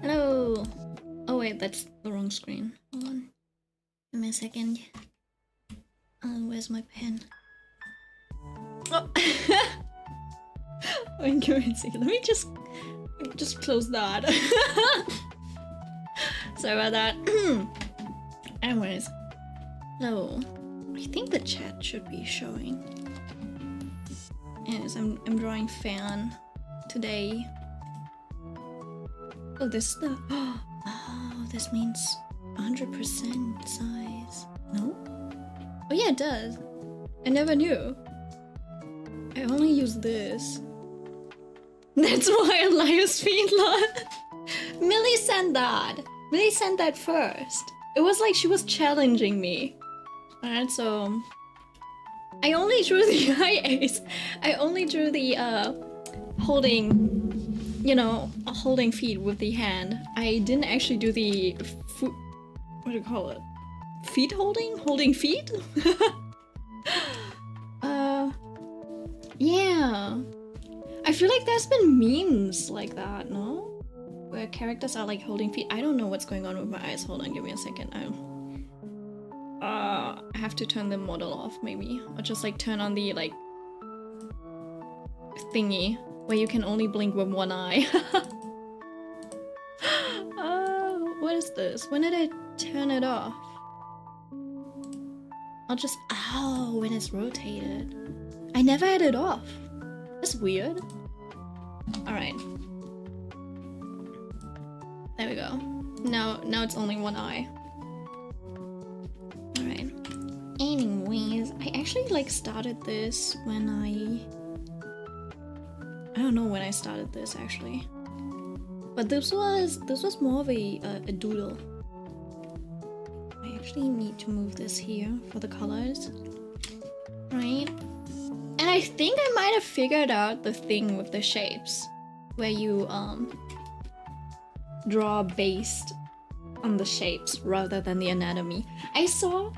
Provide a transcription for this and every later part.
Hello. Oh wait, that's the wrong screen. Hold on. Give me a second. Where's my pen? Oh. Wait, give me a second. Let me just close that. Sorry about that. Anyways, hello. I think the chat should be showing. Yes, I'm drawing fan today. Oh, this is the. Oh, this means 100% size. No? Oh yeah, it does. I never knew. I only use this. That's why Elias feed lot. Millie sent that. Millie sent that first. It was like she was challenging me. Alright, so I only drew the high ace. I only drew the holding, you know, holding feet with the hand. I didn't actually do the what do you call it? Feet holding? Holding feet? Yeah. I feel like there's been memes like that, no? Where characters are like holding feet. I don't know what's going on with my eyes. Hold on, give me a second. I have to turn the model off maybe. Or just like turn on the like thingy where you can only blink with one eye. What is this? When did I turn it off? I'll just, oh, when it's rotated. I never had it off. That's weird. Alright. There we go. Now it's only one eye. Alright. Anyways, I actually like started this when I don't know when I started this actually. But this was more of a doodle. I actually need to move this here for the colors. Right? And I think I might have figured out the thing with the shapes. Where you draw based on the shapes rather than the anatomy. I saw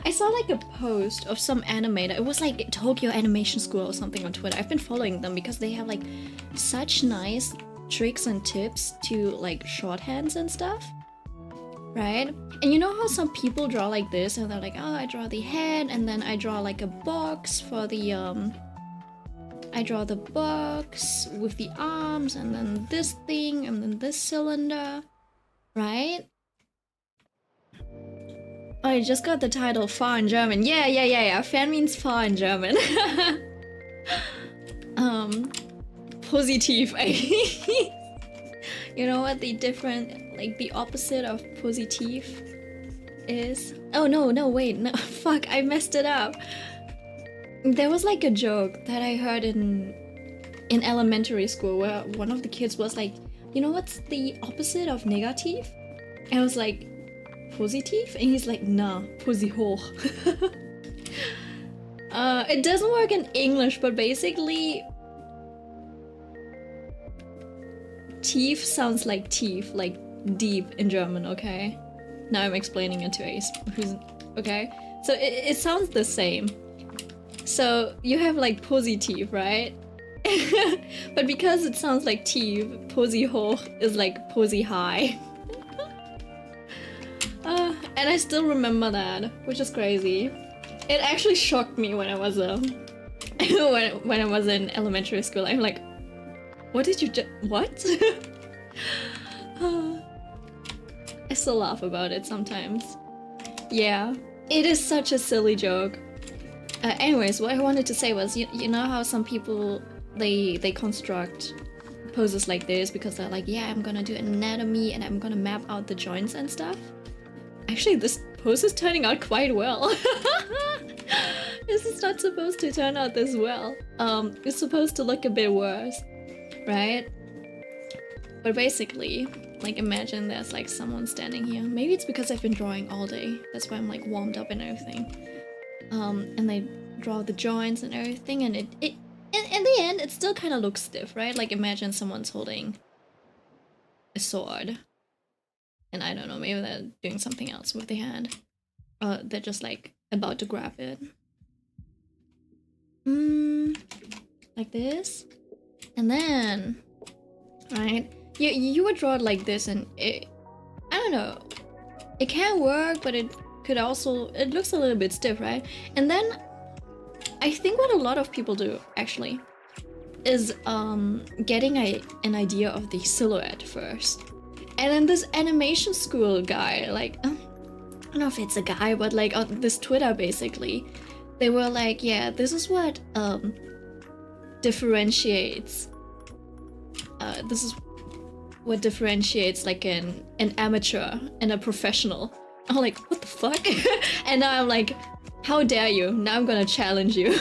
I saw like a post of some animator. It was like Tokyo Animation School or something on Twitter. I've been following them because they have like such nice tricks and tips to like shorthands and stuff. Right? And you know how some people draw like this and they're like, oh, I draw the head and then I draw like a box for the I draw the box with the arms and then this thing and then this cylinder, right? Oh, I just got the title far in German. Yeah. Fan means far in German. Positiv. You know what the different, like the opposite of positiv is? Oh no, wait, no, fuck, I messed it up. There was like a joke that I heard in elementary school where one of the kids was like, you know what's the opposite of negative? And I was like, positiv? And he's like, nah, posi hoch. It doesn't work in English, but basically tief sounds like teeth, like deep in German, okay? Now I'm explaining it to Ace, who's, okay? So it sounds the same. So you have like positive, right? But because it sounds like teeth, posi hoch is like posi high. And I still remember that, which is crazy. It actually shocked me when I was when I was in elementary school. I'm like, what did you what? I still laugh about it sometimes. Yeah, it is such a silly joke. Anyways, what I wanted to say was, you know how some people, they construct poses like this because they're like, yeah, I'm gonna do anatomy and I'm gonna map out the joints and stuff. Actually, this pose is turning out quite well. This is not supposed to turn out this well. It's supposed to look a bit worse, right? But basically, like imagine there's like someone standing here. Maybe it's because I've been drawing all day. That's why I'm like warmed up and everything. And they draw the joints and everything, and it in the end it still kind of looks stiff, right? Like imagine someone's holding a sword, and I don't know, maybe they're doing something else with the hand. They're just like about to grab it. Like this. And then, right, you would draw it like this, and I don't know, it can work, but it could also, it looks a little bit stiff, right? And then I think what a lot of people do actually is getting an idea of the silhouette first. And then this animation school guy, like, I don't know if it's a guy, but like on this Twitter basically, they were like, yeah, this is what differentiates this is what differentiates like an amateur and a professional. I'm like, what the fuck? And now I'm like, how dare you? Now I'm gonna challenge you.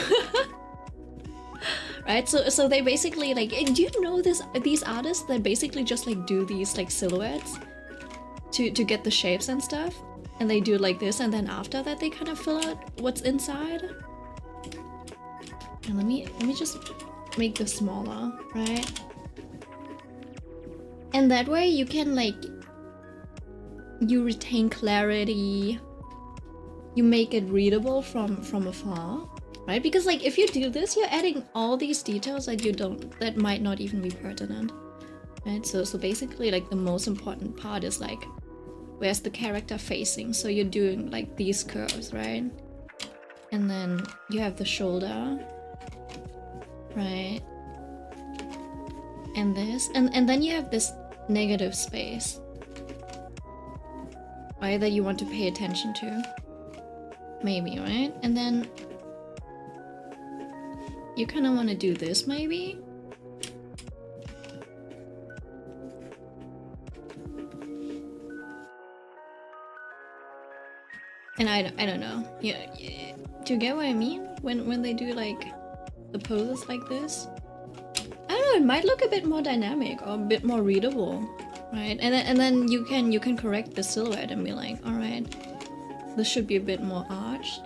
Right? So they basically like, do you know these artists that basically just like do these like silhouettes to get the shapes and stuff? And they do like this, and then after that they kind of fill out what's inside. And let me just make this smaller, right? And that way you can like, you retain clarity, you make it readable from afar, right? Because like if you do this, you're adding all these details that might not even be pertinent, right? So basically like the most important part is like, where's the character facing? So you're doing like these curves, right? And then you have the shoulder, right? And this, and then you have this negative space, right, that you want to pay attention to, maybe, right? And then you kind of want to do this, maybe. And I don't know. Yeah, do you get what I mean? When they do like the poses like this? I don't know, it might look a bit more dynamic or a bit more readable, right? And then you can correct the silhouette and be like, all right, this should be a bit more arched,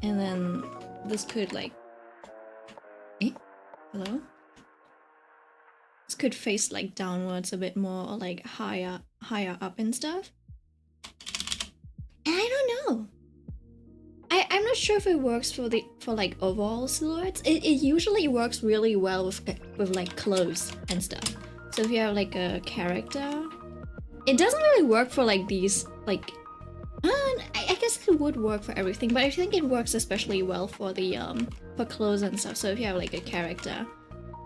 and then this could like, hello? This could face like downwards a bit more, or like higher up and stuff. And I don't know. I'm not sure if it works for like overall silhouettes. It usually works really well with like clothes and stuff. So if you have like a character, it doesn't really work for like these like. I guess it would work for everything, but I think it works especially well for the for clothes and stuff. So if you have like a character,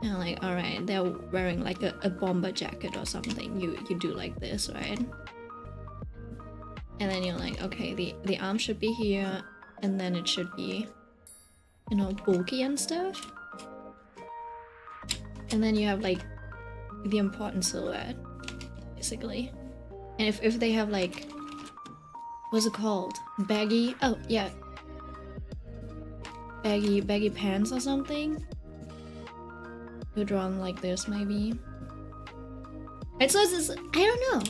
and like, all right, they're wearing like a bomber jacket or something, you do like this, right? And then you're like, okay, the arm should be here, and then it should be, you know, bulky and stuff. And then you have like the important silhouette, basically. And if they have like, what's it called? Baggy, oh yeah. Baggy pants or something. You draw them like this, maybe. And so it's, I don't know.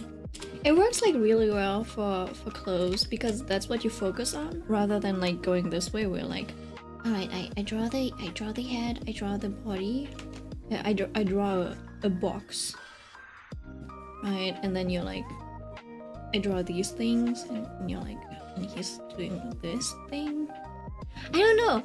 It works like really well for clothes because that's what you focus on, rather than like going this way where like, all right, I draw the head, I draw the body, yeah, I draw a box, right? And then you're like, I draw these things, and you're like, and he's doing this thing. I don't know.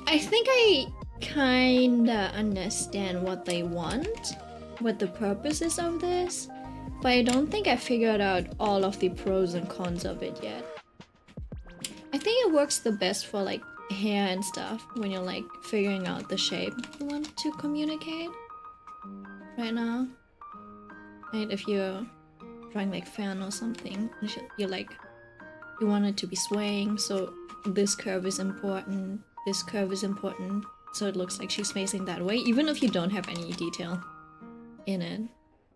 I think I kinda understand what they want, what the purpose is of this, but I don't think I figured out all of the pros and cons of it yet. I think it works the best for like hair and stuff when you're like figuring out the shape you want to communicate right now. Right, if you're drawing like fern or something, you're like, you want it to be swaying, so this curve is important, this curve is important, so it looks like she's facing that way, even if you don't have any detail in it,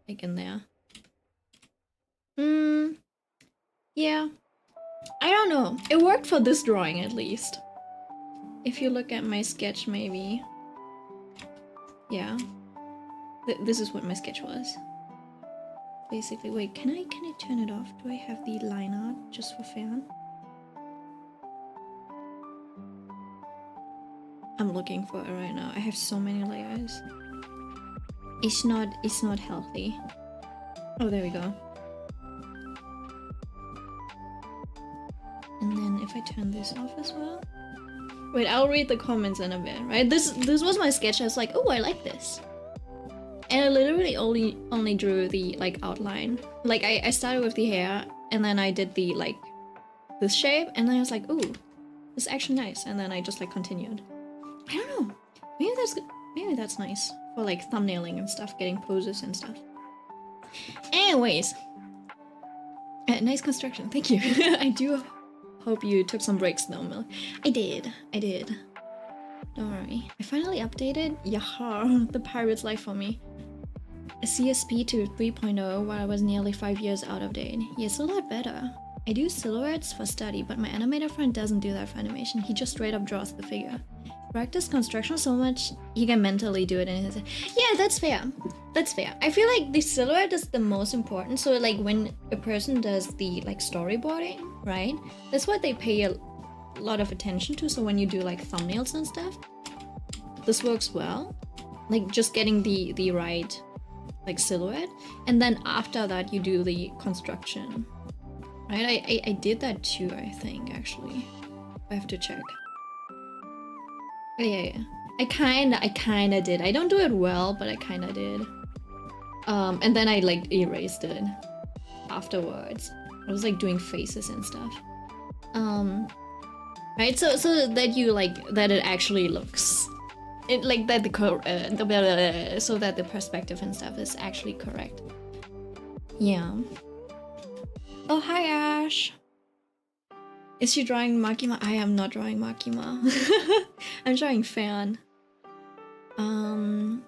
like in there. Yeah. I don't know. It worked for this drawing at least. If you look at my sketch, maybe. Yeah. This is what my sketch was. Basically, wait, can I turn it off? Do I have the line art just for fan? I'm looking for it right now. I have so many layers. It's not healthy. Oh, there we go. And then if I turn this off as well. Wait, I'll read the comments in a bit, right? This was my sketch. I was like, oh, I like this. And I literally only drew the like outline. Like I started with the hair and then I did the like this shape and then I was like, ooh, this is actually nice. And then I just like continued. I don't know. Maybe that's nice for like thumbnailing and stuff, getting poses and stuff. Anyways, nice construction. Thank you. I do hope you took some breaks though, Mel. I did. Don't worry. I finally updated Yahar, the pirate's life for me. A CSP to 3.0 while I was nearly 5 years out of date. Yeah, it's a lot better. I do silhouettes for study, but my animator friend doesn't do that for animation. He just straight up draws the figure. Practice construction so much, he can mentally do it in his head. Yeah, that's fair. That's fair. I feel like the silhouette is the most important. So like when a person does the like storyboarding, right? That's what they pay a lot of attention to. So when you do like thumbnails and stuff, this works well. Like just getting the right like silhouette, and then after that you do the construction, right? I did that too, I think, actually. I have to check. Yeah. I kinda did. I don't do it well, but I kinda did. And then I like erased it afterwards. I was like doing faces and stuff. Right? So that you like that it actually looks it like that so that the perspective and stuff is actually correct. Yeah. Oh, hi Ash. Is she drawing Makima? I am not drawing Makima. I'm drawing Fern. And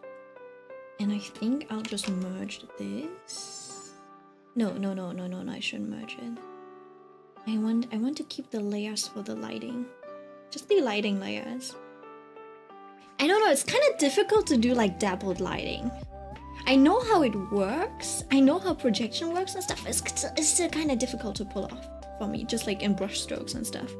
I think I'll just merge this. No, I shouldn't merge it. I want to keep the layers for the lighting. Just the lighting layers. I don't know, it's kind of difficult to do like dappled lighting. I know how it works. I know how projection works and stuff. It's still kind of difficult to pull off for me, just like in brush strokes and stuff.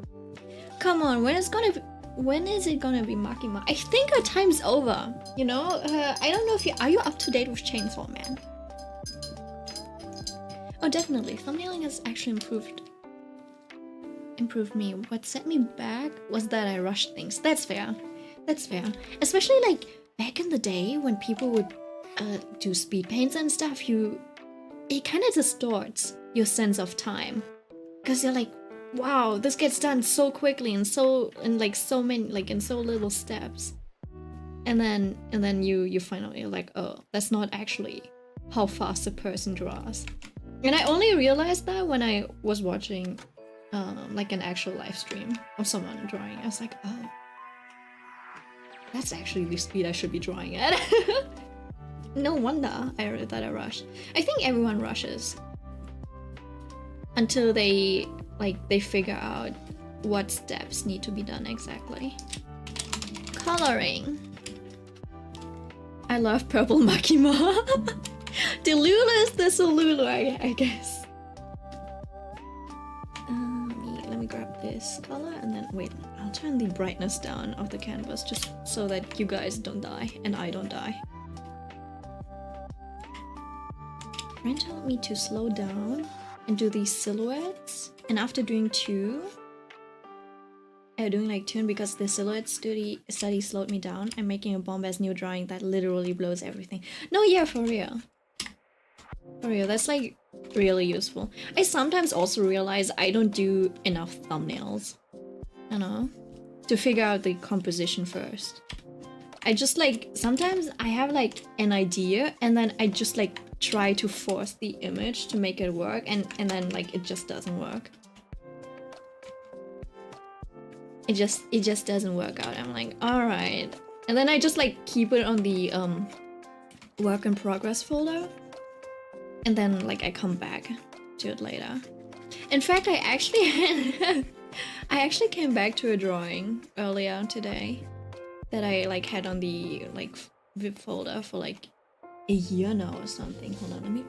Come on, when is it gonna be Makima? I think our time's over. You know, I don't know if are you up to date with Chainsaw Man? Oh, definitely. Thumbnailing has actually improved me. What set me back was that I rushed things. That's fair. That's fair. Especially like back in the day when people would do speed paints and stuff, it kind of distorts your sense of time. Because you're like, wow, this gets done so quickly and so little steps. And then you finally like, oh, that's not actually how fast a person draws. And I only realized that when I was watching like an actual live stream of someone drawing. I was like, oh, that's actually the speed I should be drawing at. No wonder that I rushed. I think everyone rushes until they figure out what steps need to be done exactly. Coloring. I love purple Makima. Delulu is the Solulu, I guess. Let me grab this color and then wait. I'll turn the brightness down of the canvas just so that you guys don't die and I don't die. Friend told me to slow down and do these silhouettes, and after doing two, and because the silhouette study slowed me down, I'm making a bomb-ass new drawing that literally blows everything. No, yeah, for real. For real, that's like really useful. I sometimes also realize I don't do enough thumbnails, you know, to figure out the composition first. I just like, sometimes I have like an idea and then I just like try to force the image to make it work and then like it just doesn't work. It just doesn't work out. I'm like, all right. And then I just like keep it on the work in progress folder. And then like I come back to it later. In fact, I actually came back to a drawing earlier today that I like had on the like VIP folder for like a year now or something. Hold on,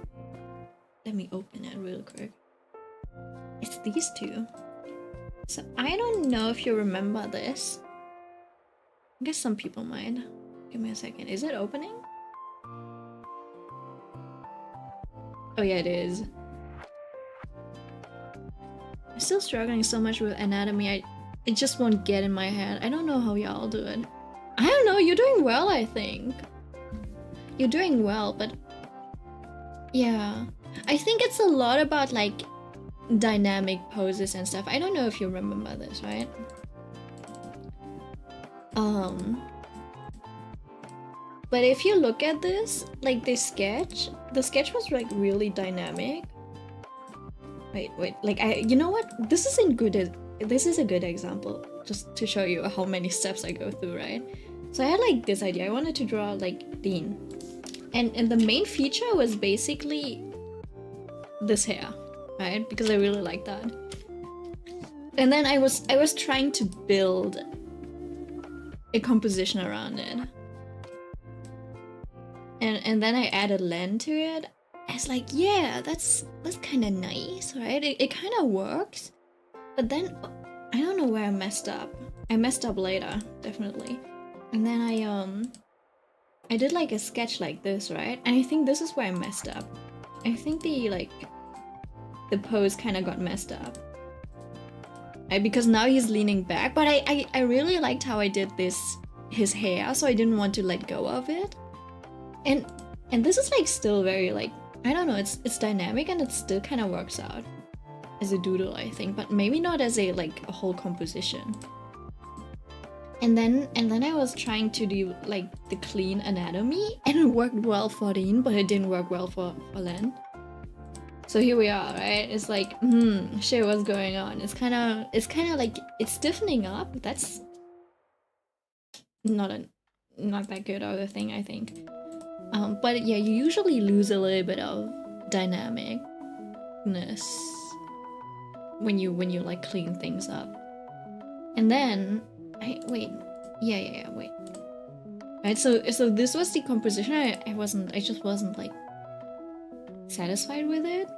let me open it real quick. It's these two. So I don't know if you remember this. I guess some people might. Give me a second. Is it opening? Oh yeah, it is. I'm still struggling so much with anatomy. it just won't get in my head. I don't know how y'all do it. I don't know, you're doing well, I think. You're doing well, but yeah. I think it's a lot about like dynamic poses and stuff. I don't know if you remember this, right? But if you look at this, like the sketch was like really dynamic. Wait, like you know what? This is a good example, just to show you how many steps I go through, right? So I had like this idea. I wanted to draw like Dean. And the main feature was basically this hair, right? Because I really like that. And then I was trying to build a composition around it. And then I added Len to it. I was like, yeah, that's kind of nice, right? It kind of works. But then I don't know where I messed up. I messed up later, definitely. And then I did like a sketch like this, right? And I think this is where I messed up. I think the pose kind of got messed up. Right? Because now he's leaning back, but I really liked how I did his hair, so I didn't want to let go of it. And this is like still very like, I don't know, it's dynamic and it still kind of works out as a doodle, I think, but maybe not as a whole composition. And then I was trying to do like the clean anatomy, and it worked well for Dean, but it didn't work well for Len. So here we are, right? It's like, shit, what's going on? It's kind of like it's stiffening up. That's not that good of a thing, I think. But yeah, you usually lose a little bit of dynamicness when you like clean things up. And then wait. Right, so this was the composition. I just wasn't like satisfied with it.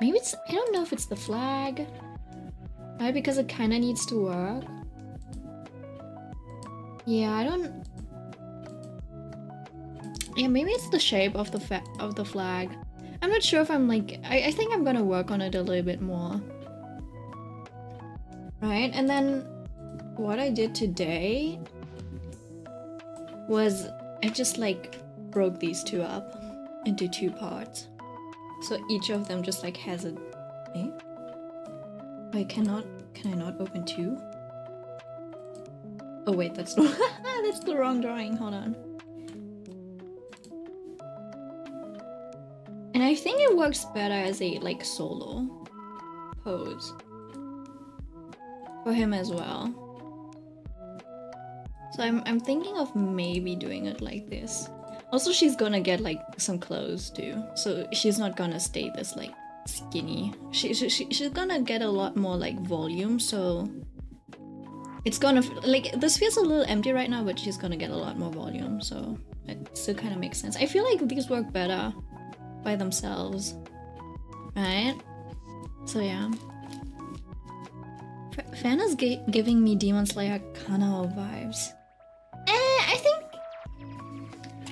Maybe I don't know if it's the flag, right? Because it kind of needs to work. Yeah, yeah, maybe it's the shape of the flag. I'm not sure if I'm like, I think I'm gonna work on it a little bit more. Right, and then what I did today was I just like broke these two up into two parts. So each of them just like has a... Eh? Wait, can I not open two? Oh wait, that's that's the wrong drawing, hold on. And I think it works better as a like solo pose for him as well. So I'm thinking of maybe doing it like this. Also, she's gonna get like some clothes too, so she's not gonna stay this like skinny. She's gonna get a lot more like volume, so it's gonna like, this feels a little empty right now, but she's gonna get a lot more volume, so it still kind of makes sense. I feel like these work better by themselves, right? So yeah, Fan is giving me Demon Slayer Kanao vibes.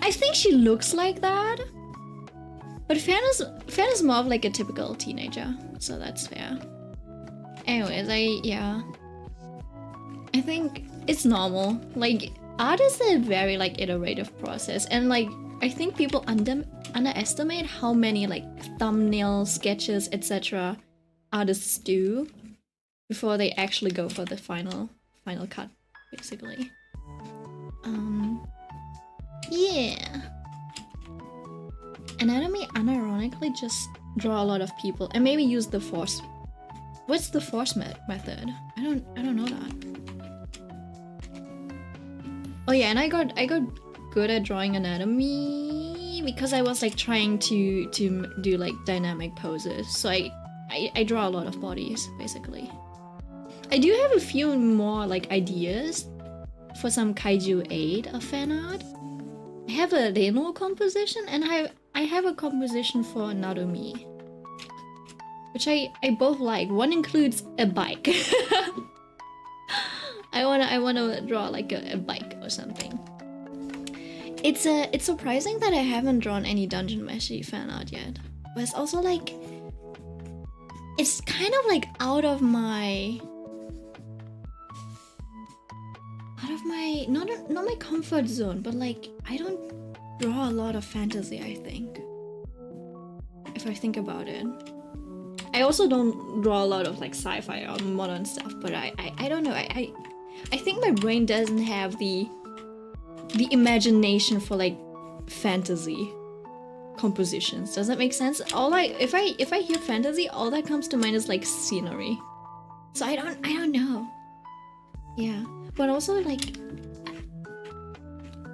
I think she looks like that, but Fan is more of like a typical teenager, so that's fair. Anyways, I think it's normal. Like, art is a very like iterative process, and like I think people underestimate how many like thumbnail sketches, etc. artists do before they actually go for the final cut, basically. Yeah. Anatomy unironically just draw a lot of people and maybe use the force. What's the force method? I don't know that. Oh yeah, and I got good at drawing anatomy because I was like trying to do like dynamic poses. So I draw a lot of bodies, basically. I do have a few more like ideas for some Kaiju 8 of fan art. I have a Reno composition, and I have a composition for Narumi, which I both like. One includes a bike. I wanna draw like a bike or something. It's surprising that I haven't drawn any Dungeon Meshi fan art yet, but it's also like, it's kind of like out of my my not my comfort zone, but like I don't draw a lot of fantasy, I think. If I think about it. I also don't draw a lot of like sci-fi or modern stuff, but I don't know. I think my brain doesn't have the imagination for like fantasy compositions. Does that make sense? If I hear fantasy, all that comes to mind is like scenery. So I don't know. Yeah. But also like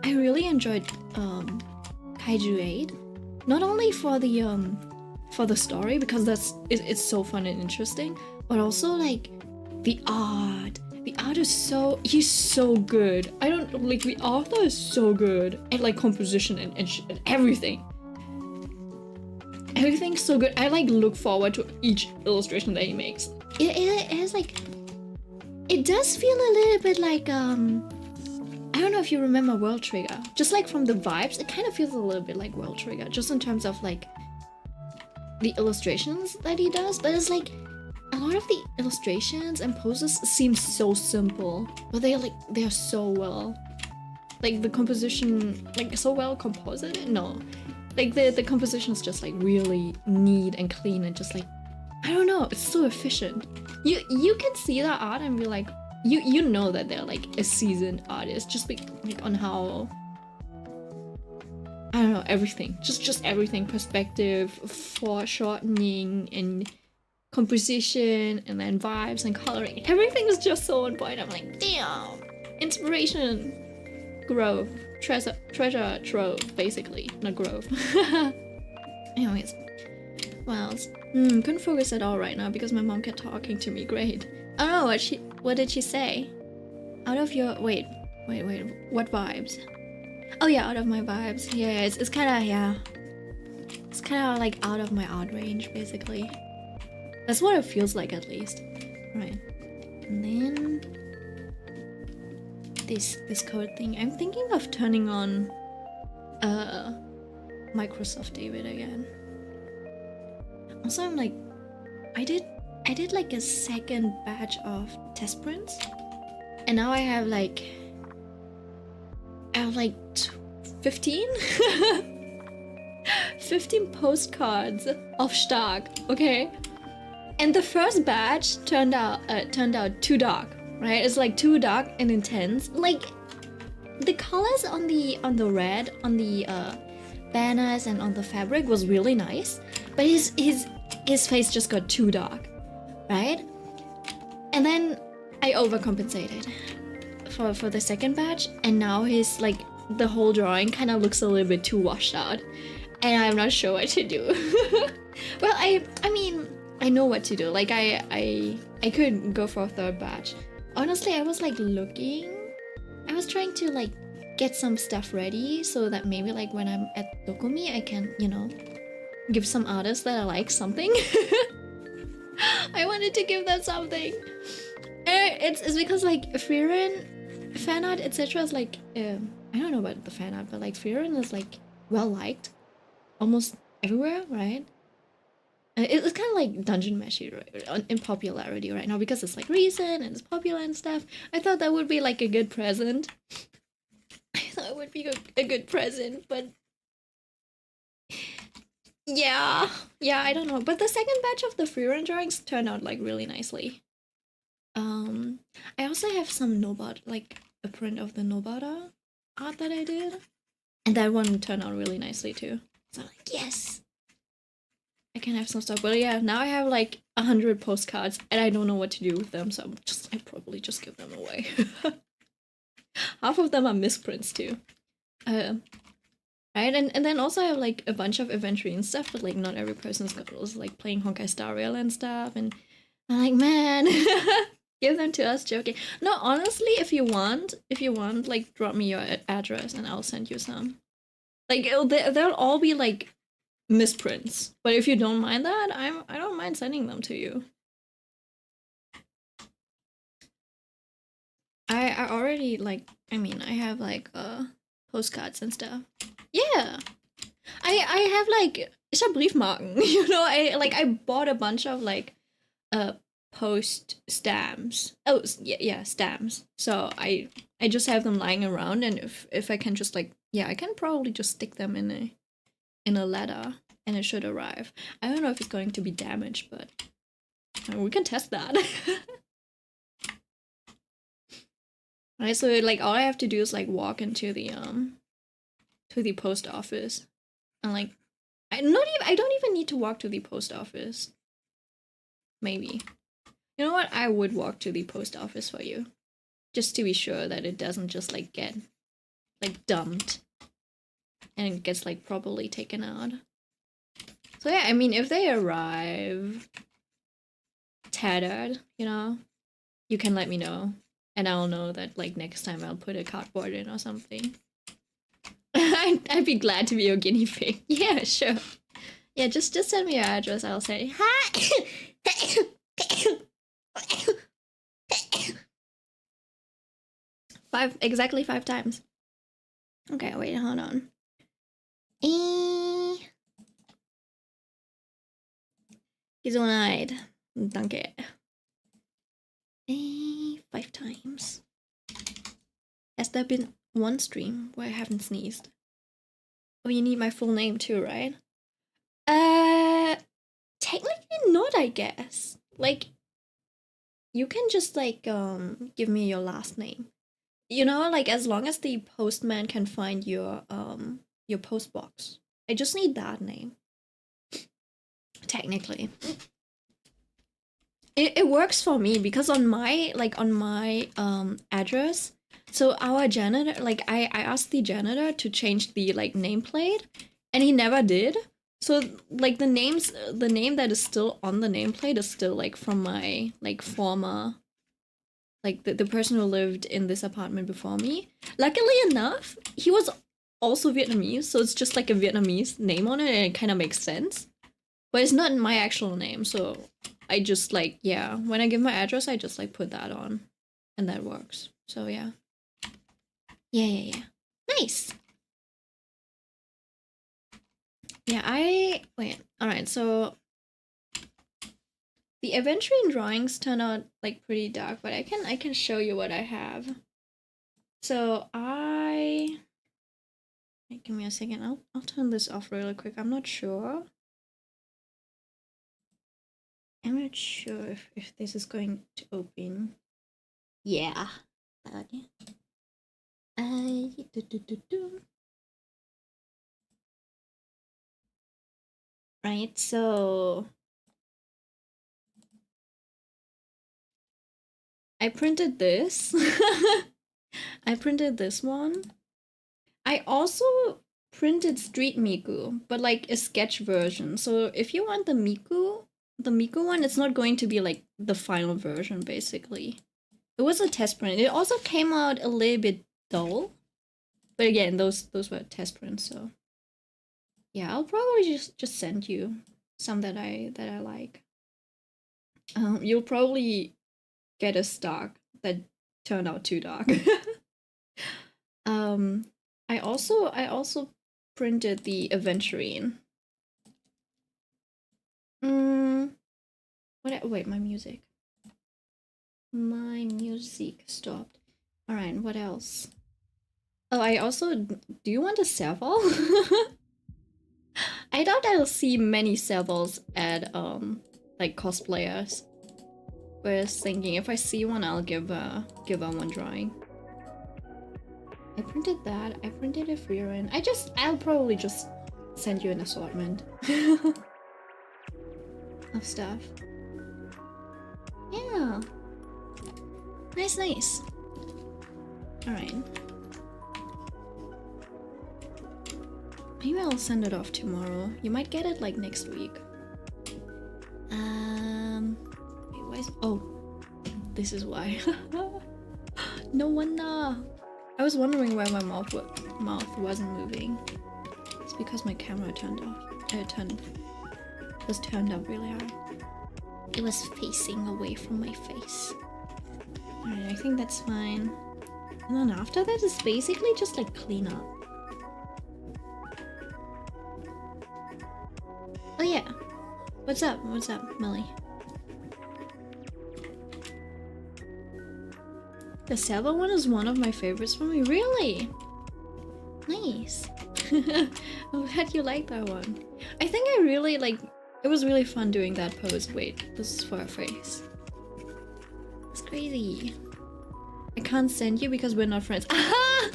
I really enjoyed Kaiju 8. Not only for the story, because it's so fun and interesting, but also like the art. The art is he's so good. I don't like the author is so good at like composition and everything. Everything's so good. I like look forward to each illustration that he makes. It has like, it does feel a little bit like I don't know if you remember World Trigger. Just like from the vibes, it kind of feels a little bit like World Trigger, just in terms of like the illustrations that he does. But it's like a lot of the illustrations and poses seem so simple, but they're so well, like the composition, like so well composited. No, like the composition is just like really neat and clean and just like, I don't know, it's so efficient. You can see the art and be like, you know that they're like a seasoned artist, just like on how, I don't know, everything, just everything, perspective, foreshortening and composition, and then vibes and coloring. Everything is just so on point. I'm like, damn, inspiration, growth, treasure trove, basically, not growth. Anyways, well, couldn't focus at all right now because my mom kept talking to me. Great. I don't know what did she say? Out of your wait, what vibes? Oh yeah, out of my vibes. Yeah, it's kind of, yeah, it's kind of like out of my art range, basically. That's what it feels like, at least. Right. And then this code thing. I'm thinking of turning on Microsoft David again. Also, I'm like, I did like a second batch of test prints, and now I have like 15 15 postcards of Stark, okay? And the first batch turned out too dark, right? It's like too dark and intense. Like the colors on the red, on the banners and on the fabric was really nice, but his face just got too dark, right? And then I overcompensated for the second batch, and now his like the whole drawing kind of looks a little bit too washed out, and I'm not sure what to do. Well, I mean, I know what to do. Like I could go for a third batch. Honestly, I was like looking. I was trying to like get some stuff ready so that maybe like when I'm at Dokumi, I can, you know, give some artists that I like something. I wanted to give them something. It's because like Frieren fan art, etc. is like I don't know about the fan art, but like Frieren is like well liked almost everywhere, right? It's kind of like Dungeon Meshi, right, in popularity right now because it's like recent and it's popular and stuff. I thought that would be like a good present. I thought it would be a good present, but yeah, I don't know. But the second batch of the freerun drawings turned out like really nicely. I also have some Nobot, like a print of the Nobata art that I did, and that one turned out really nicely too. So I'm like, yes, I can have some stuff. But yeah, now I have like 100 postcards, and I don't know what to do with them. So I probably just give them away. Half of them are misprints too. Right, and then also I have like a bunch of inventory and stuff, but like not every person's got those, like playing Honkai Star Rail and stuff, and I'm like, man, give them to us, joking. No, honestly, if you want, like drop me your address and I'll send you some. Like they'll all be like misprints, but if you don't mind that, I don't mind sending them to you. I already like, I mean, I have like postcards and stuff. Yeah, I have like, ich hab Briefmarken, you know. I bought a bunch of like post stamps. Oh, yeah, stamps. So I just have them lying around, and if I can just like, yeah, I can probably just stick them in a letter, and it should arrive. I don't know if it's going to be damaged, but we can test that. Alright, so like all I have to do is like walk into the post office, and like I don't even need to walk to the post office. Maybe. You know what? I would walk to the post office for you, just to be sure that it doesn't just like get like dumped and it gets like properly taken out. So yeah, I mean, if they arrive tattered, you know, you can let me know, and I'll know that like next time I'll put a cardboard in or something. I'd be glad to be your guinea pig. Yeah, sure. Yeah, just send me your address. I'll say hi. Exactly 5 times. Okay, wait, hold on. Gizonide. Danke. 5 times. Has there been one stream where I haven't sneezed? Oh, you need my full name too, right? Technically not, I guess. Like, you can just like give me your last name. You know, like as long as the postman can find your post box. I just need that name. Technically. It works for me because on my address, so our janitor, like I asked the janitor to change the like nameplate, and he never did. So like the name that is still on the nameplate is still like from my like former, like the person who lived in this apartment before me. Luckily enough, he was also Vietnamese, so it's just like a Vietnamese name on it, and it kind of makes sense. But it's not my actual name, so I just like, yeah, when I give my address, I just like put that on, and that works. So yeah. Yeah. Nice! Yeah, wait, alright, so the aventurine drawings turn out like pretty dark, but I can show you what I have. So give me a second, I'll turn this off really quick. I'm not sure if this is going to open. Yeah. Okay. Right, so I printed this. I printed this one. I also printed Street Miku, but like a sketch version. So if you want the Miku one, it's not going to be like the final version, basically. It was a test print. It also came out a little bit dull. But again, those were test prints, so yeah, I'll probably just send you some that I like. You'll probably get a stock that turned out too dark. I also printed the aventurine. Wait, my music stopped. All right, what else? Oh, I also, do you want a serval? I doubt I'll see many servals at like cosplayers. But I was thinking if I see one, I'll give her one drawing. I printed that. I printed a fern. I'll probably just send you an assortment of stuff. Yeah. Nice. Alright. Maybe I'll send it off tomorrow. You might get it like next week. Wait, why is... Oh. This is why. No wonder. I was wondering why my mouth wasn't moving. It's because my camera turned off. Was turned up really hard. It was facing away from my face. Alright, I think that's fine. And then after that, it's basically just like clean up. Oh yeah. What's up, Millie? The silver one is one of my favorites for me. Really? Nice. I'm glad you like that one. I think I really like. It was really fun doing that pose. Wait, this is for her face. It's crazy. I can't send you because we're not friends. Aha!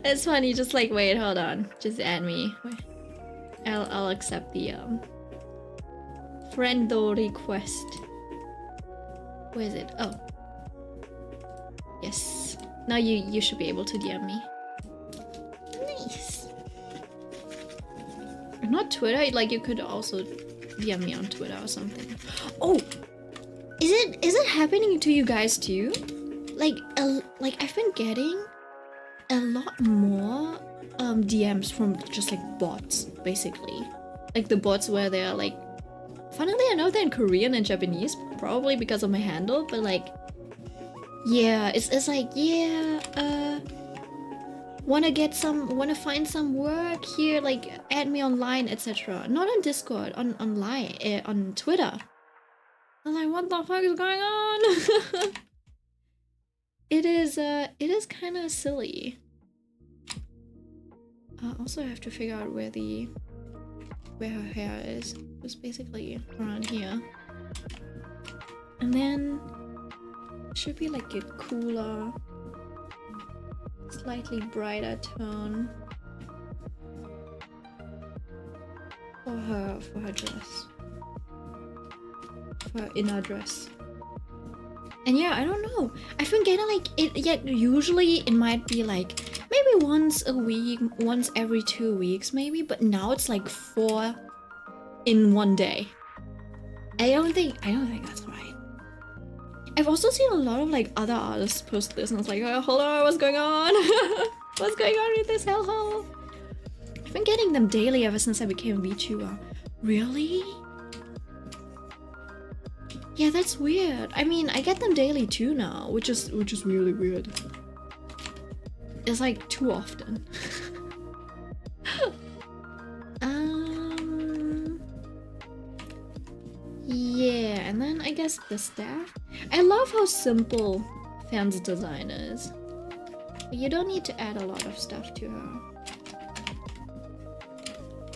It's funny. Just like, wait, hold on. Just add me. Wait. I'll accept the friendo request. Where is it? Oh. Yes. Now you should be able to DM me. Nice. Not Twitter, like you could also DM me on Twitter or something. Oh! Is it happening to you guys too? Like I've been getting a lot more DMs from just like bots, basically. Like the bots where they're like, funnily enough, they're in Korean and Japanese, probably because of my handle, but like, yeah, it's like, yeah, wanna find some work here, like add me online, etc. Not on Discord, online, on Twitter. I'm like, what the fuck is going on? It is kind of silly. Also, I have to figure out where her hair is. It's basically around here. And then it should be like a cooler, slightly brighter tone for her dress. For her inner dress. And yeah, I don't know. I've been getting like it. Yet usually it might be like maybe once a week, once every 2 weeks, maybe. But now it's like 4 in one day. I don't think that's right. I've also seen a lot of like other artists post this, and it's like, oh, hold on, what's going on? What's going on with this hellhole? I've been getting them daily ever since I became a VTuber. Really? Yeah, that's weird. I mean, I get them daily too now, which is really weird. It's like too often. Yeah, and then I guess the staff. I love how simple Fern's design is. You don't need to add a lot of stuff to her.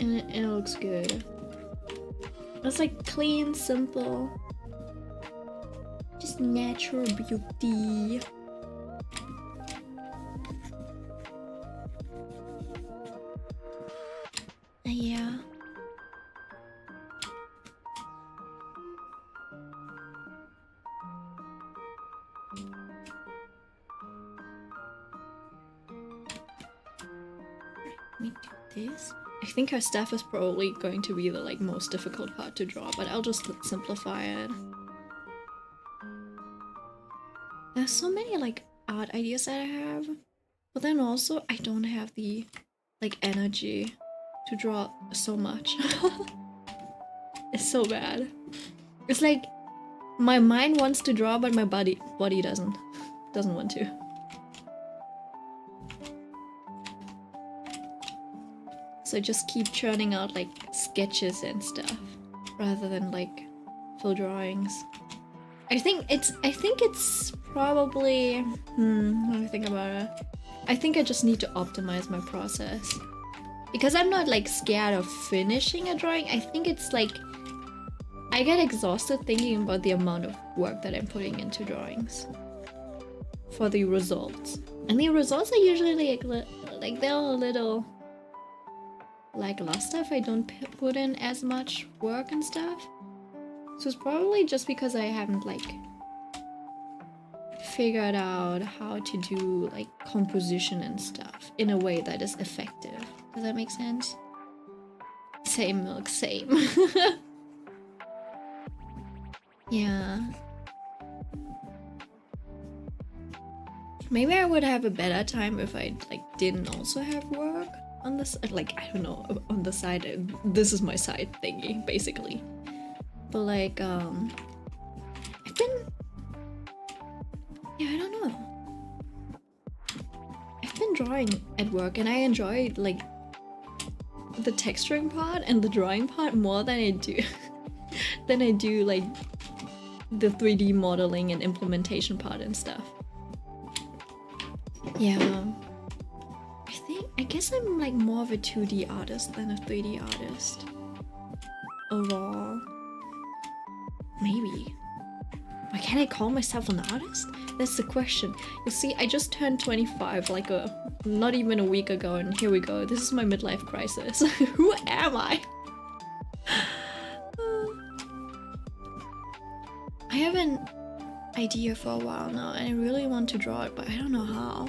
And it looks good. It's like clean, simple. Just natural beauty. Yeah. Let me do this. I think her staff is probably going to be the like most difficult part to draw, but I'll just simplify it. There's so many like art ideas that I have, but then also I don't have the like energy to draw so much. It's so bad. It's like my mind wants to draw, but my body doesn't want to. So just keep churning out like sketches and stuff rather than like full drawings. I think it's probably let me think about it. I think I just need to optimize my process. Because I'm not like scared of finishing a drawing. I think it's like I get exhausted thinking about the amount of work that I'm putting into drawings for the results. And the results are usually like they're a little lackluster if I don't put in as much work and stuff. So it's probably just because I haven't like figured out how to do like composition and stuff in a way that is effective. Does that make sense? Same milk, same. Yeah. Maybe I would have a better time if I like didn't also have work on this, like I don't know, on the side. This is my side thingy basically. But like I've been, yeah, I don't know. I've been drawing at work and I enjoy like the texturing part and the drawing part more than I do like the 3D modeling and implementation part and stuff. Yeah. I guess I'm like more of a 2D artist than a 3D artist. Overall. Maybe. Why can't I call myself an artist? That's the question. You see, I just turned 25 like not even a week ago, and here we go. This is my midlife crisis. Who am I? I have an idea for a while now, and I really want to draw it, but I don't know how.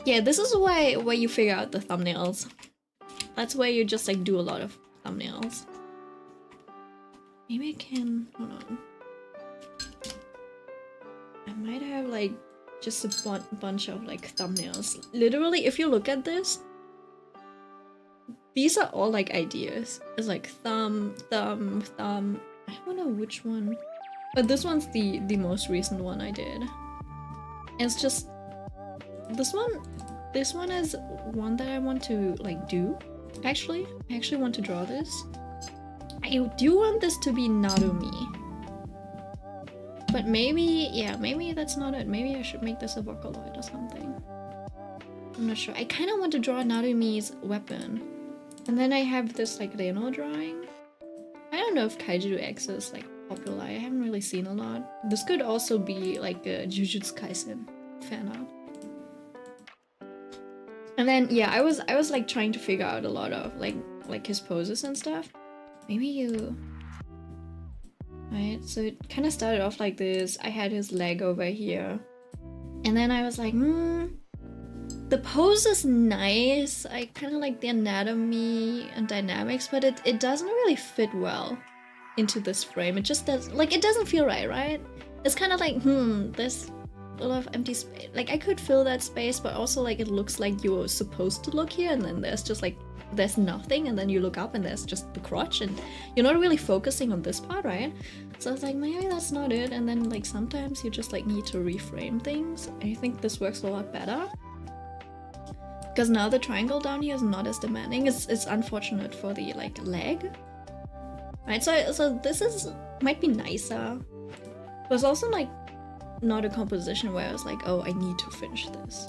Yeah, this is where you figure out the thumbnails. That's where you just like do a lot of thumbnails. Maybe I can, hold on. I might have like just a bunch of like thumbnails. Literally, if you look at this, these are all like ideas. It's like thumb, thumb, thumb. I don't know which one. But this one's the most recent one I did. And it's just this one is one that I want to like do. I actually want to draw this. I do want this to be Narumi. But maybe, yeah, maybe that's not it. Maybe I should make this a Vocaloid or something. I'm not sure. I kind of want to draw Narumi's weapon. And then I have this like Reno drawing. I don't know if Kaiju X is like popular. I haven't really seen a lot. This could also be like a Jujutsu Kaisen fan art. And then yeah, I was like trying to figure out a lot of like his poses and stuff. Maybe you... Right, so it kind of started off like this. I had his leg over here. And then I was like, the pose is nice. I kind of like the anatomy and dynamics, but it doesn't really fit well into this frame. It just does, like, it doesn't feel right? It's kind of like, there's a lot of empty space. Like, I could fill that space, but also like it looks like you're supposed to look here, and then there's just like, there's nothing, and then you look up and there's just the crotch, and you're not really focusing on this part, right? So I was like, maybe that's not it. And then like sometimes you just like need to reframe things. And I think this works a lot better because now the triangle down here is not as demanding. It's unfortunate for the like leg, right? So this might be nicer, but it's also like not a composition where I was like, oh, I need to finish this.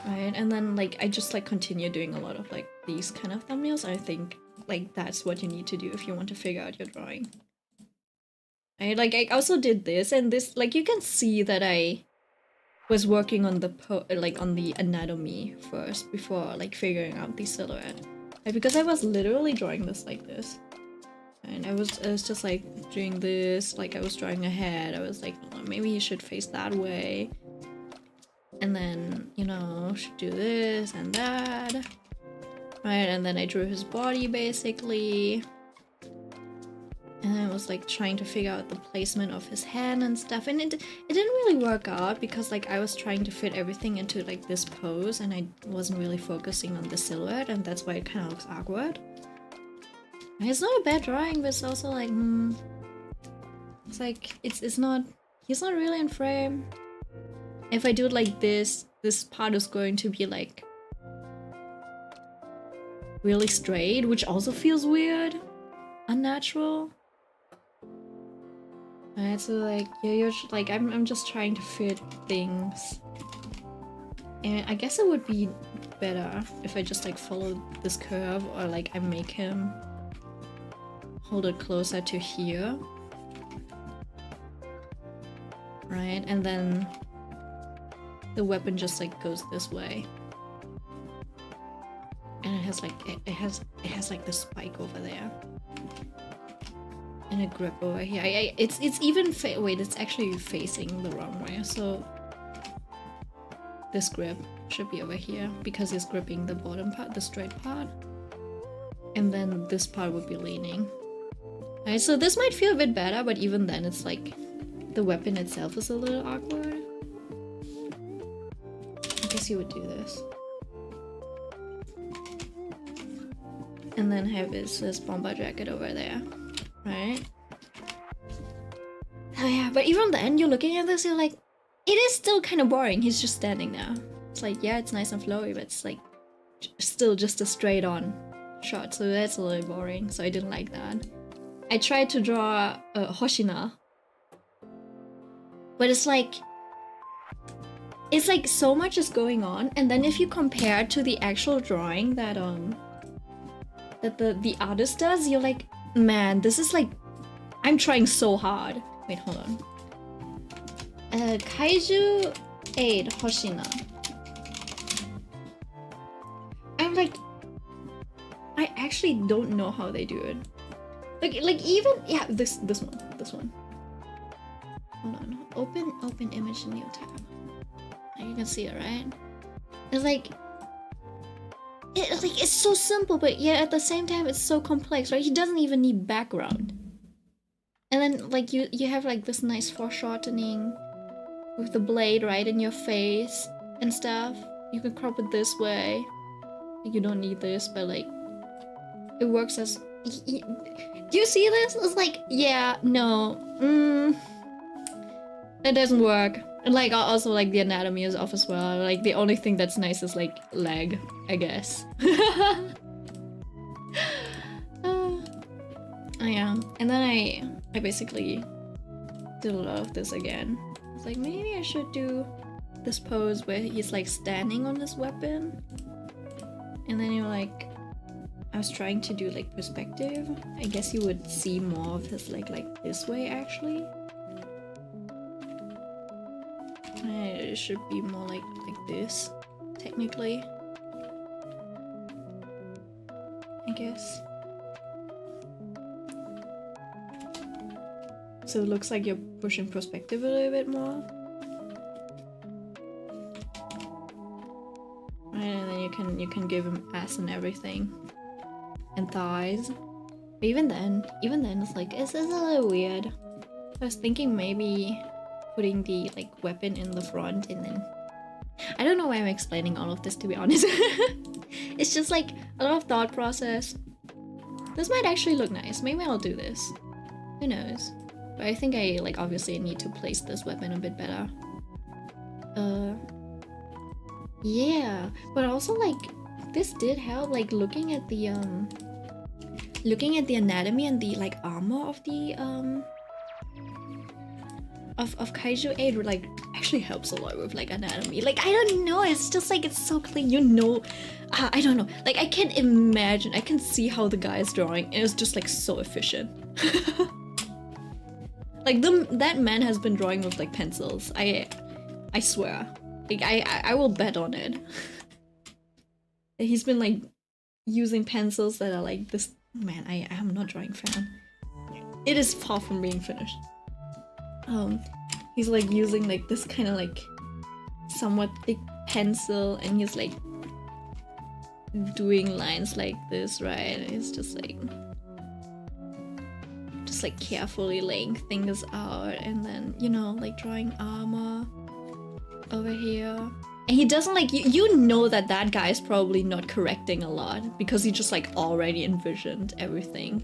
Right, and then like I just like continue doing a lot of like these kind of thumbnails. I think like that's what you need to do if you want to figure out your drawing. Right, like I also did this, and this, like, you can see that I was working on the on the anatomy first before like figuring out the silhouette. Right, because I was literally drawing this like this. And I was just like doing this, like I was drawing a head. I was like, oh, maybe you should face that way. And then, you know, should do this and that. Right, and then I drew his body basically. And I was like trying to figure out the placement of his hand and stuff. And it didn't really work out because like I was trying to fit everything into like this pose and I wasn't really focusing on the silhouette, and that's why it kind of looks awkward. And it's not a bad drawing, but it's also like, it's like, it's not, he's not really in frame. If I do it like this part is going to be like really straight, which also feels weird, unnatural. Alright, so like you're like I'm just trying to fit things, and I guess it would be better if I just like follow this curve, or like I make him hold it closer to here, right? And then the weapon just like goes this way, and it has like it has like the spike over there. And a grip over here. It's even wait, it's actually facing the wrong way. So this grip should be over here because it's gripping the bottom part, the straight part. And then this part would be leaning. Alright, so this might feel a bit better, but even then it's like the weapon itself is a little awkward. I guess you would do this. And then have this bomber jacket over there. Right? Oh yeah, but even then you're looking at this, you're like, it is still kind of boring. He's just standing there. It's like, yeah, it's nice and flowy, but it's like still just a straight on shot, so that's a little boring, so I didn't like that. I tried to draw Hoshina, but it's like it's like so much is going on, and then if you compare to the actual drawing that the artist does, you're like, man, this is like, I'm trying so hard. Wait, hold on. Kaiju Aid Hoshina. I'm like, I actually don't know how they do it. Like even, yeah, this one. Hold on, open image in new tab. You can see it, right? It's like, it's so simple, but yet at the same time it's so complex, right? He doesn't even need background. And then like you have like this nice foreshortening with the blade right in your face and stuff. You can crop it this way. You don't need this, but like it works as. Do you see this? It's like, yeah, no, it doesn't work. And like also like the anatomy is off as well. Like the only thing that's nice is like leg, I guess. Yeah, and then I basically did a lot of this again. It's like maybe I should do this pose where he's like standing on this weapon, and then you're like, I was trying to do like perspective. I guess you would see more of his like this way actually. It should be more like this, technically. I guess. So it looks like you're pushing perspective a little bit more. And then you can give him ass and everything. And thighs. But even then it's like, it's a little weird. I was thinking maybe putting the like weapon in the front, and then I don't know why I'm explaining all of this, to be honest. It's just like a lot of thought process. This might actually look nice. Maybe I'll do this. Who knows? But I think I like obviously need to place this weapon a bit better. Yeah, but also like this did help, like looking at the anatomy and the like armor of the of Kaiju 8 like actually helps a lot with like anatomy. Like I don't know, it's just like it's so clean, you know. I don't know, like I can imagine, I can see how the guy is drawing, and it's just like so efficient. Like that man has been drawing with like pencils. I swear, like I will bet on it. He's been like using pencils that are like this. Man, I am not drawing fan. It is far from being finished. He's like using like this kind of like somewhat thick pencil, and he's like doing lines like this, right? And it's just like carefully laying things out, and then, you know, like drawing armor over here. And he doesn't like, you know that guy is probably not correcting a lot because he just like already envisioned everything.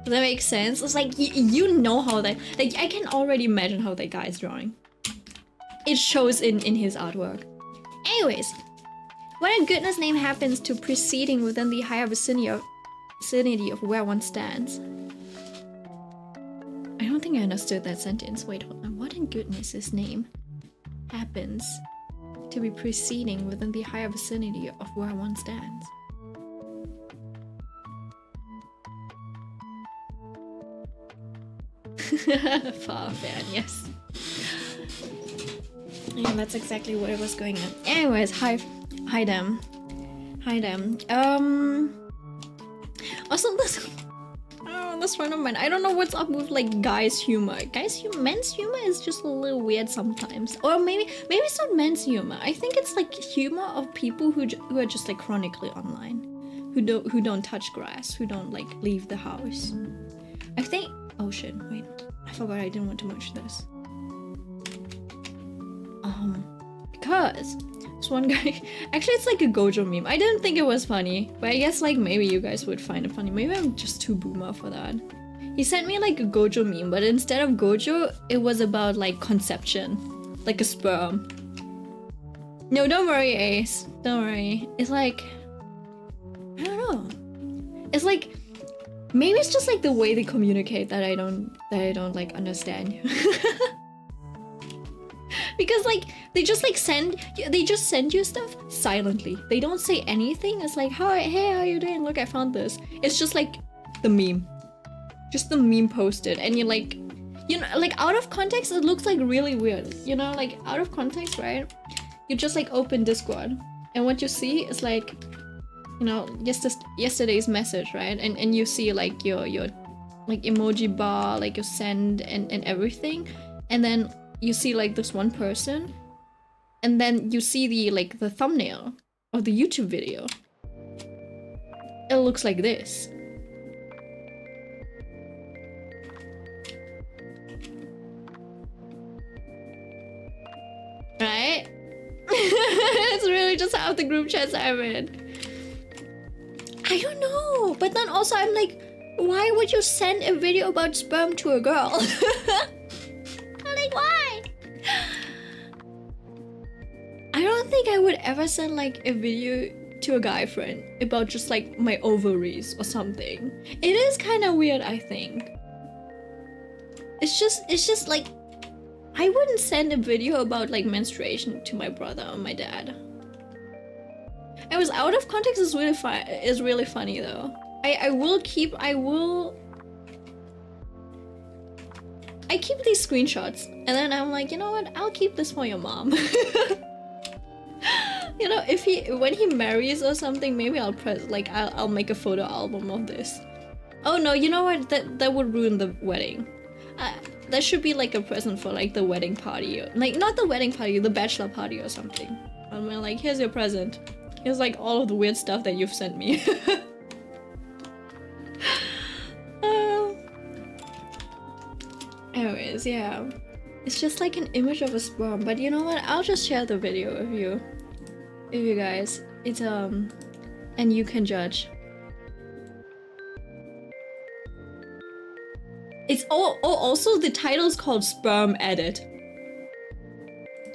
Does that make sense? It's like, you know how that, like I can already imagine how that guy is drawing. It shows in his artwork. Anyways, what in goodness name happens to proceeding within the higher vicinity of where one stands? I don't think I understood that sentence. Wait, hold on. What in goodness' name happens to be proceeding within the higher vicinity of where one stands? Far fan, yes. Yeah, that's exactly what it was going on. Anyways, hi them. Also this friend of mine, I don't know what's up with like guys' humor. Men's humor is just a little weird sometimes. Or maybe it's not men's humor. I think it's like humor of people who are just like chronically online, who don't touch grass, who don't like leave the house. I think. Oh shit! Wait, I forgot I didn't want to mention this. Because this one guy, actually it's like a Gojo meme. I didn't think it was funny, but I guess like maybe you guys would find it funny. Maybe I'm just too boomer for that. He sent me like a Gojo meme, but instead of Gojo, it was about like conception, like a sperm. No, don't worry, Ace. Don't worry. It's like, I don't know. It's like, maybe it's just like the way they communicate that I don't like understand. Because like they just send you stuff silently. They don't say anything. It's like, hey, how you doing? Look, I found this. It's just like the meme. Just the meme posted, and you're like, you know, like out of context it looks like really weird. You know, like out of context, right? You just like open Discord, and what you see is like, you know, yesterday's message, right? And you see like your like emoji bar, like your send and everything, and then you see like this one person, and then you see the thumbnail of the YouTube video. It looks like this. Right? It's really just how the group chats I'm in. I don't know, but then also I'm like, why would you send a video about sperm to a girl? I'm like, why? I don't think I would ever send like a video to a guy friend about just like my ovaries or something. It is kind of weird, I think. It's just like, I wouldn't send a video about like menstruation to my brother or my dad. It was out of context. Is really funny though. I keep these screenshots, and then I'm like, you know what? I'll keep this for your mom. You know, when he marries or something, maybe I'll make a photo album of this. Oh no, you know what? That would ruin the wedding. That should be like a present for like the wedding party, like not the wedding party, the bachelor party or something. I'm like, here's your present. Here's like all of the weird stuff that you've sent me. Anyways, yeah. It's just like an image of a sperm, but you know what? I'll just share the video with you guys. It's and you can judge. It's also the title is called Sperm Edit.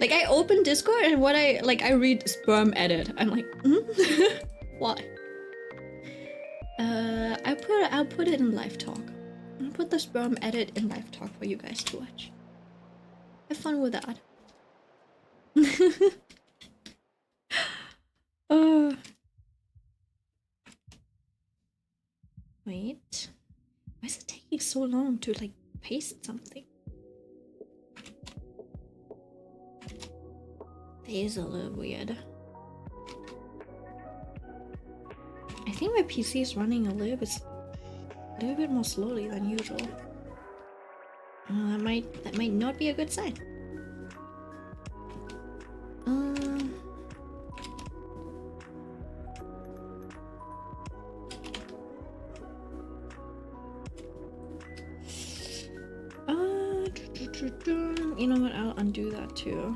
Like I open Discord and I read Sperm Edit. I'm like, why? I'll put it in live talk. I'll put the Sperm Edit in live talk for you guys to watch. Have fun with that. Wait. Why is it taking so long to like paste something? That is a little weird. I think my PC is running a little bit more slowly than usual. That might not be a good sign. You know what? I'll undo that too.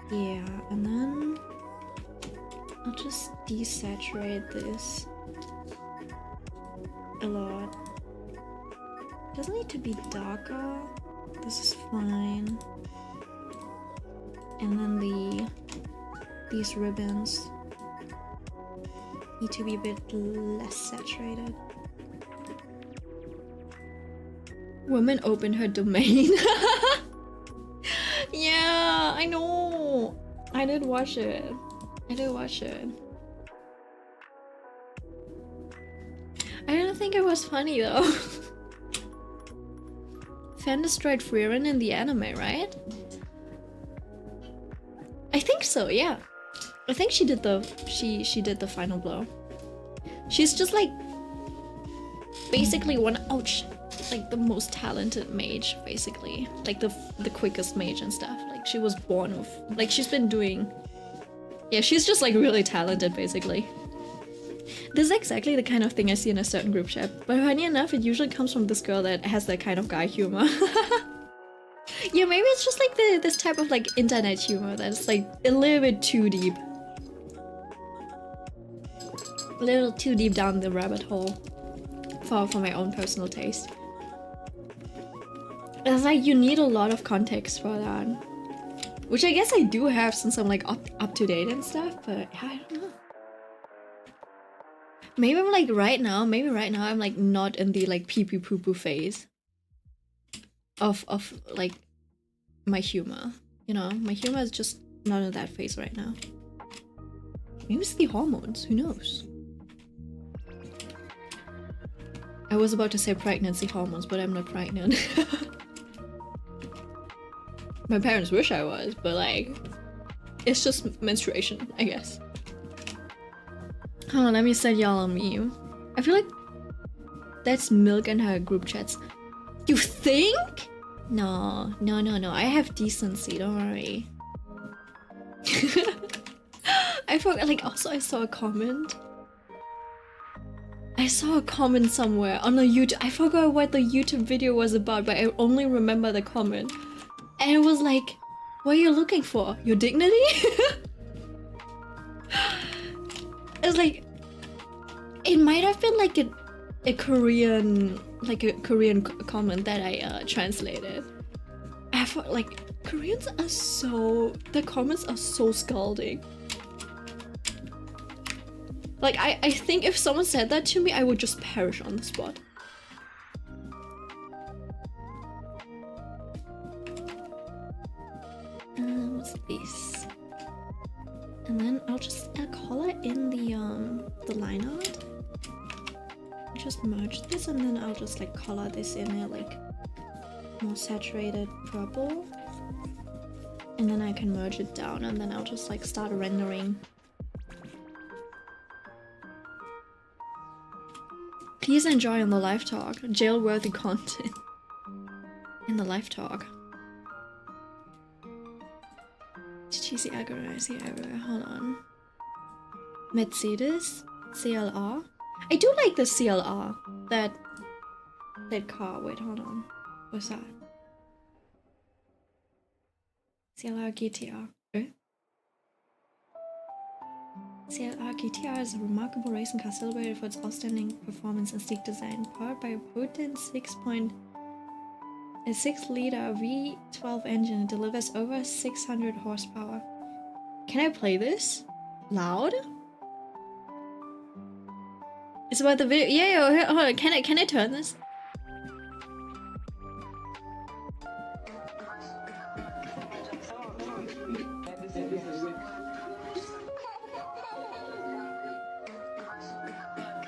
Yeah, and then I'll just desaturate this a lot. Doesn't need to be darker. This is fine. And then these ribbons need to be a bit less saturated. Woman opened her domain. Yeah, I know. I did watch it. I don't think it was funny though. Fan destroyed Frieren in the anime, right? I think so, yeah. I think she did the final blow. She's just like basically like the most talented mage, basically. Like the quickest mage and stuff. Like she was born with, like she's been doing. Yeah, she's just like really talented, basically. This is exactly the kind of thing I see in a certain group chat. But funny enough, it usually comes from this girl that has that kind of guy humor. Yeah, maybe it's just like this type of like internet humor that's like a little bit too deep. A little too deep down the rabbit hole for my own personal taste. It's like you need a lot of context for that. Which I guess I do have since I'm like up to date and stuff, but I don't know. Maybe I'm like maybe right now I'm like not in the like pee pee poo poo phase of like my humor. You know, my humor is just not in that phase right now. Maybe it's the hormones, who knows? I was about to say pregnancy hormones, but I'm not pregnant. My parents wish I was, but like, it's just menstruation, I guess. Hold on, let me send y'all a meme. I feel like that's Milk and her group chats. You think? No, no, no, no. I have decency, don't worry. I forgot, like, also I saw a comment. I saw a comment somewhere on a YouTube. I forgot what the YouTube video was about, but I only remember the comment. And it was like, what are you looking for? Your dignity? It's like, it might have been like a Korean, comment that I translated. I thought like, Koreans are so, the comments are so scalding. Like, I think if someone said that to me, I would just perish on the spot. What's this? And then I'll just color in the line art. Just merge this, and then I'll just like color this in a like more saturated purple. And then I can merge it down, and then I'll just like start rendering. Please enjoy on the live talk. Jail-worthy content in the live talk. Cheesy agonizing everywhere. Hold on. Mercedes CLR. I do like the CLR. That car. Wait, hold on. What's that? CLR GTR. CLR GTR is a remarkable racing car celebrated for its outstanding performance and sleek design. Powered by a potent 6-liter V12 engine, it delivers over 600 horsepower. Can I play this? Loud? It's about the video. Yeah, hold on. Can I turn this?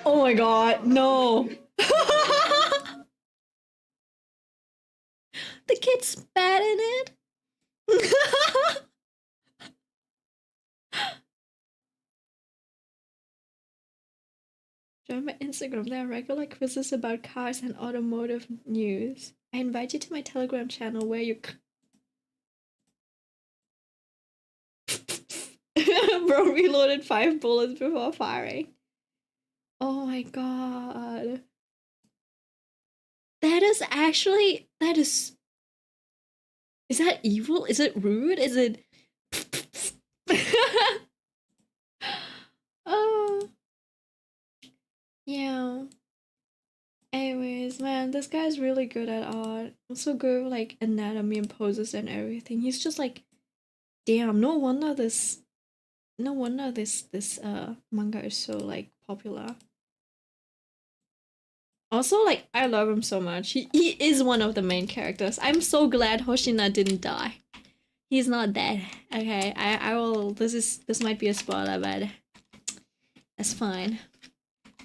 Oh my god, no. The kid spat in it. Join my Instagram. There are regular quizzes about cars and automotive news. I invite you to my Telegram channel where you Bro reloaded 5 bullets before firing. Oh my god. That is actually, is that evil? Is it rude? Is it... Oh. Yeah. Anyways, man, this guy's really good at art. Also good with, like, anatomy and poses and everything. He's just like, damn, no wonder this manga is so, like, popular. Also, like, I love him so much. He is one of the main characters. I'm so glad Hoshina didn't die. He's not dead. Okay, I will. This might be a spoiler, but that's fine.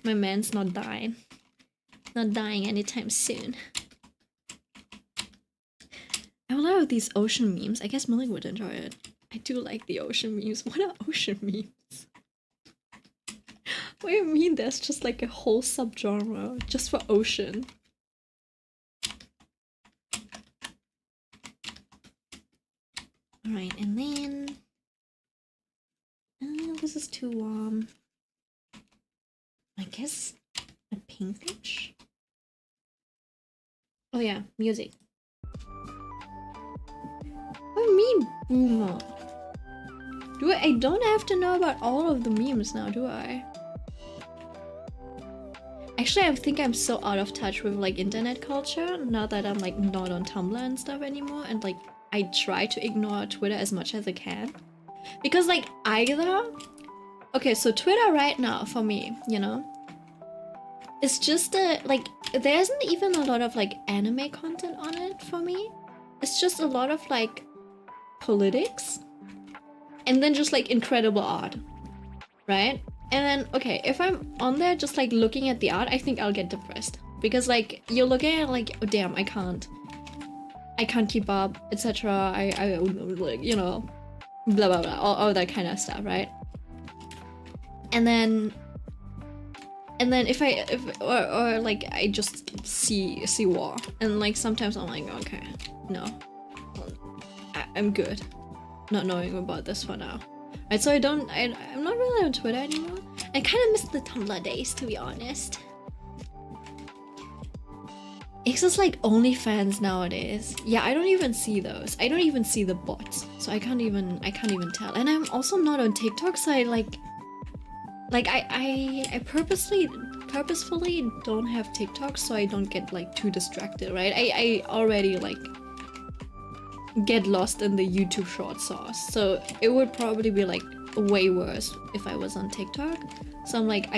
My man's not dying. Not dying anytime soon. I love these ocean memes. I guess Millie would enjoy it. I do like the ocean memes. What are ocean memes? What do you mean there's just like a whole subgenre just for ocean? Alright, and then... this is too warm. I guess a pinkish? Oh yeah, music. What do you mean, boomer? I don't have to know about all of the memes now, do I? Actually, I think I'm so out of touch with like internet culture now that I'm like not on Tumblr and stuff anymore, and like I try to ignore Twitter as much as I can. Because like either... Okay, so Twitter right now for me, you know, It's just like there isn't even a lot of like anime content on it for me. It's just a lot of like politics and then just like incredible art, right? And then okay, if I'm on there just like looking at the art, I think I'll get depressed because like you're looking at like, oh damn, I can't keep up, etc. I like, you know, blah blah blah, all that kind of stuff, right? And then if or like I just see war and like sometimes I'm like, okay, no, I'm good not knowing about this for now. Right, so I'm not really on Twitter anymore. I kind of miss the Tumblr days, to be honest. It's just like OnlyFans nowadays. Yeah, I don't even see those. I don't even see the bots, so I can't even tell. And I'm also not on TikTok, so I purposefully don't have TikTok so I don't get like too distracted, right? I already like get lost in the YouTube short sauce, so it would probably be like way worse if I was on TikTok. So I'm like,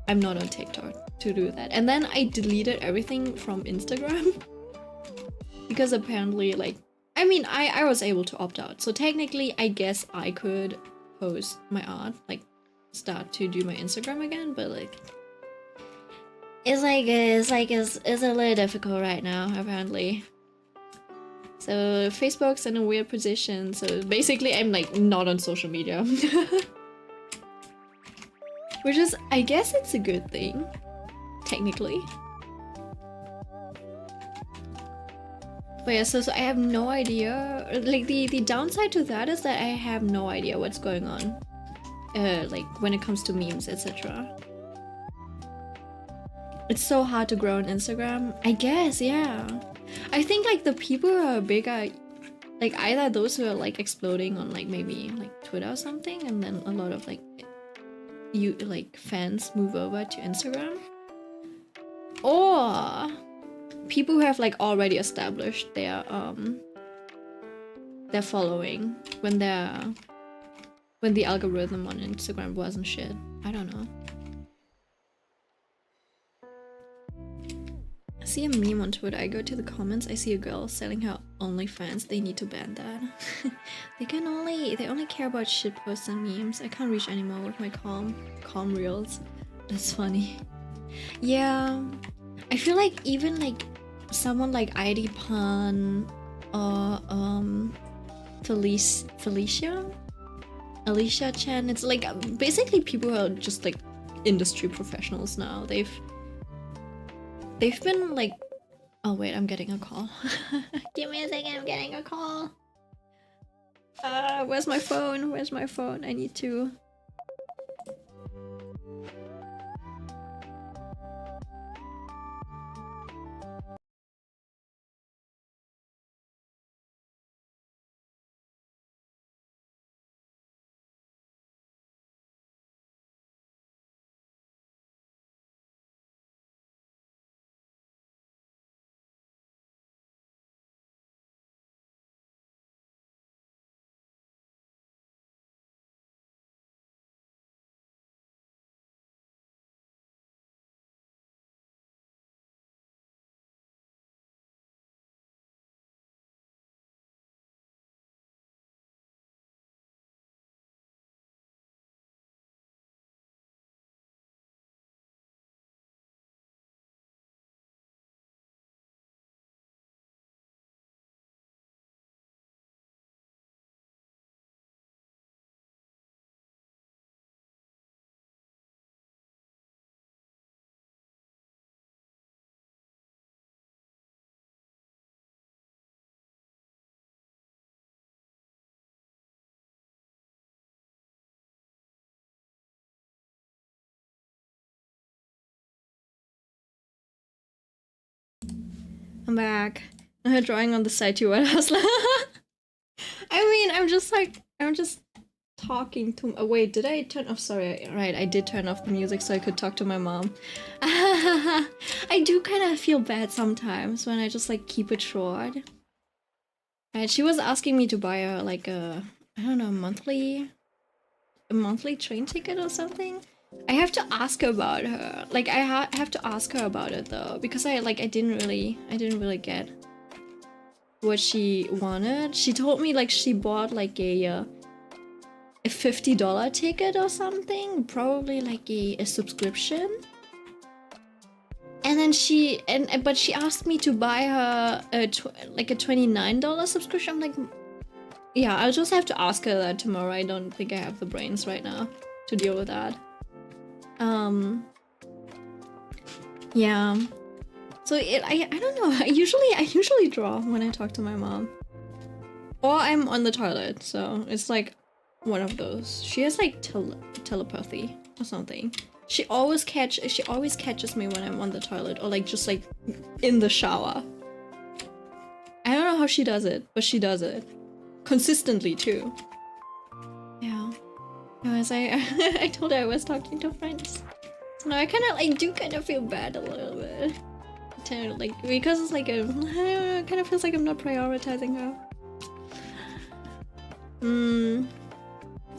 I'm not on TikTok to do that. And then I deleted everything from Instagram because apparently like, I mean, I was able to opt out, so technically I guess I could post my art, like start to do my Instagram again, but like it's a little difficult right now apparently. So Facebook's in a weird position, so basically I'm like not on social media. Which is, I guess it's a good thing, technically. But yeah, so I have no idea, like the downside to that is that I have no idea what's going on. Like when it comes to memes, etc. It's so hard to grow on Instagram, I guess, yeah. I think like the people who are big are like either those who are like exploding on like maybe like Twitter or something, and then a lot of like fans move over to Instagram, or people who have like already established their following when the algorithm on Instagram wasn't shit. I don't know. I see a meme on Twitter, I go to the comments, I see a girl selling her OnlyFans. They need to ban that. They only care about shit posts and memes. I can't reach anymore with my calm reels. That's funny. Yeah, I feel like even like someone like ID Pan or Alicia Chen, it's like basically people who are just like industry professionals now. They've been like, oh wait, I'm getting a call. Give me a second, I'm getting a call. Where's my phone? Where's my phone? I need to. I'm back. I'm drawing on the side too. What else? I mean, I'm just talking to. Oh, wait, did I turn off? Sorry, right, I did turn off the music so I could talk to my mom. I do kind of feel bad sometimes when I just like keep it short. Right, she was asking me to buy her like a, I don't know, a monthly train ticket or something. I have to ask her about her. Like I have to ask her about it though, because I didn't really get what she wanted. She told me like she bought like a $50 ticket or something, probably like a subscription. And then but she asked me to buy her like a $29 subscription. I'm like, yeah, I'll just have to ask her that tomorrow. I don't think I have the brains right now to deal with that. Yeah. So I don't know. I usually draw when I talk to my mom, or I'm on the toilet. So it's like one of those. She has like telepathy or something. She always catches me when I'm on the toilet or like just like in the shower. I don't know how she does it, but she does it consistently too. Yeah. Anyways, I told her I was talking to friends. So now I do kind of feel bad a little bit. Like because it's like I don't know, it kind of feels like I'm not prioritizing her.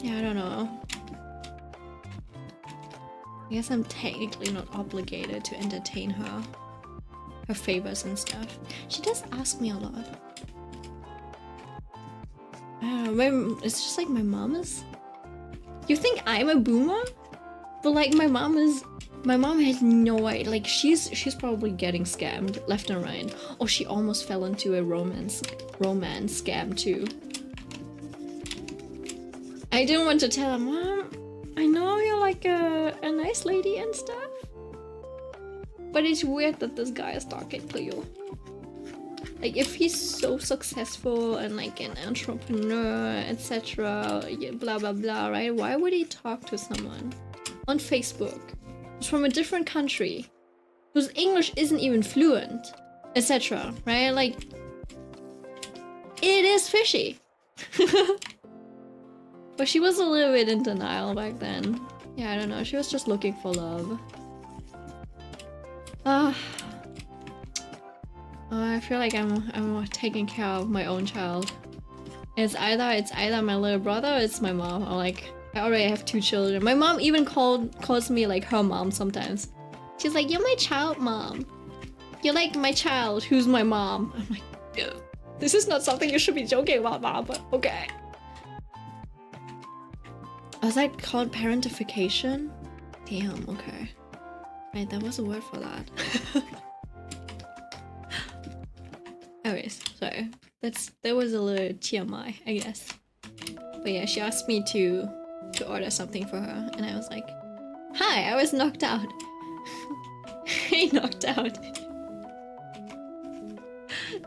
Yeah, I don't know. I guess I'm technically not obligated to entertain her favors and stuff. She does ask me a lot. I don't know, it's just like my mom is... You think I'm a boomer? But like my mom has no idea. Like she's probably getting scammed left and right. Or she almost fell into a romance scam too. I didn't want to tell her, Mom, I know you're like a nice lady and stuff, but it's weird that this guy is talking to you. Like if he's so successful and like an entrepreneur, etc., blah blah blah, right? Why would he talk to someone on Facebook who's from a different country, whose English isn't even fluent, etc., right? Like it is fishy. But she was a little bit in denial back then. Yeah, I don't know. She was just looking for love. I feel like I'm taking care of my own child. It's either my little brother or it's my mom. Or like I already have 2 children. My mom even calls me like her mom sometimes. She's like, "You're my child, mom. You're like my child, who's my mom." I'm like, yeah. This is not something you should be joking about, mom. But okay. Was that called parentification? Damn, okay. Right, that was a word for that. Anyways, sorry. That was a little TMI, I guess. But yeah, she asked me to order something for her, and I was like, "Hi, I was knocked out." Hey, knocked out.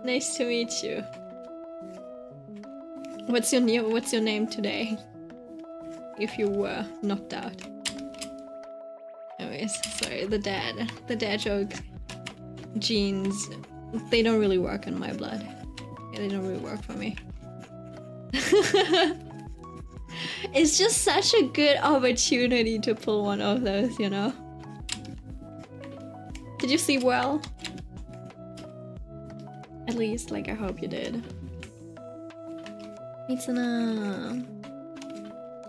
Nice to meet you. What's your name today? If you were knocked out. Anyways, sorry, the dad joke genes, they don't really work in my blood. Yeah, they don't really work for me. It's just such a good opportunity to pull one of those, you know? Did you see well? At least, like, I hope you did. Mitsuna.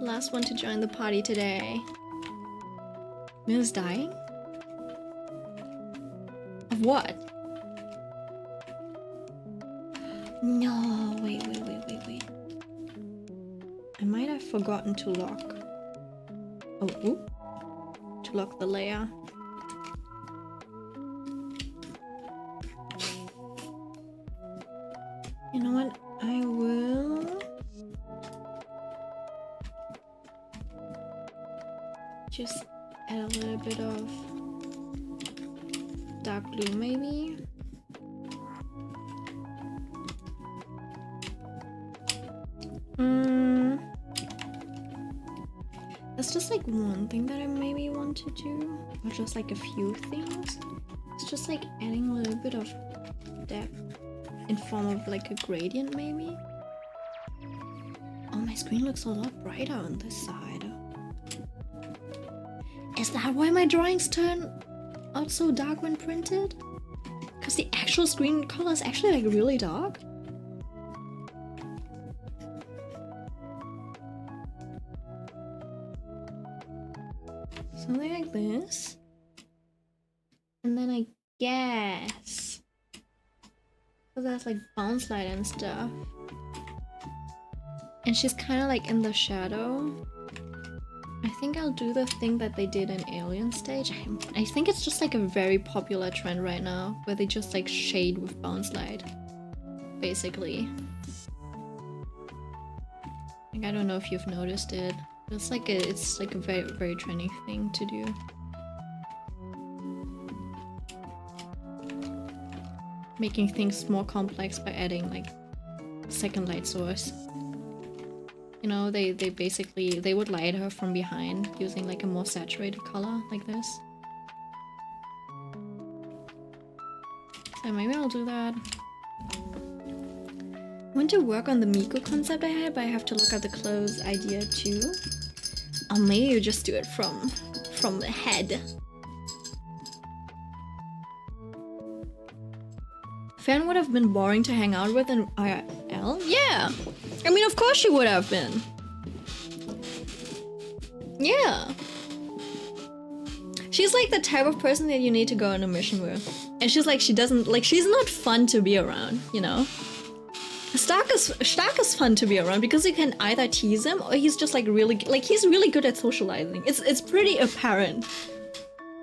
Last one to join the party today. Mil's dying? Of what? No, wait. I might have forgotten to lock. To lock the layer. You know what? I will just add a little bit of dark blue, maybe. That's just like one thing that I maybe want to do, or just like a few things. It's just like adding a little bit of depth in form of like a gradient, maybe. Oh, my screen looks a lot brighter on this side. Is that why my drawings turn out so dark when printed? Because the actual screen color is actually like really dark? Something like this. And then I guess... So there's like bounce light and stuff. And she's kind of like in the shadow. I think I'll do the thing that they did in Alien Stage. I think it's just like a very popular trend right now, where they just like shade with bounce light. Basically. Like, I don't know if you've noticed it. It's like a very, very trendy thing to do. Making things more complex by adding like second light source. You know, they basically, they would light her from behind using like a more saturated color like this. So maybe I'll do that. I want to work on the Miku concept I had, but I have to look at the clothes idea too. Or maybe you just do it from the head. Fern would have been boring to hang out with in IRL? Yeah! I mean, of course she would have been. Yeah. She's like the type of person that you need to go on a mission with. And she's like, she's not fun to be around, you know? Stark is fun to be around because you can either tease him or he's just like he's really good at socializing. It's pretty apparent.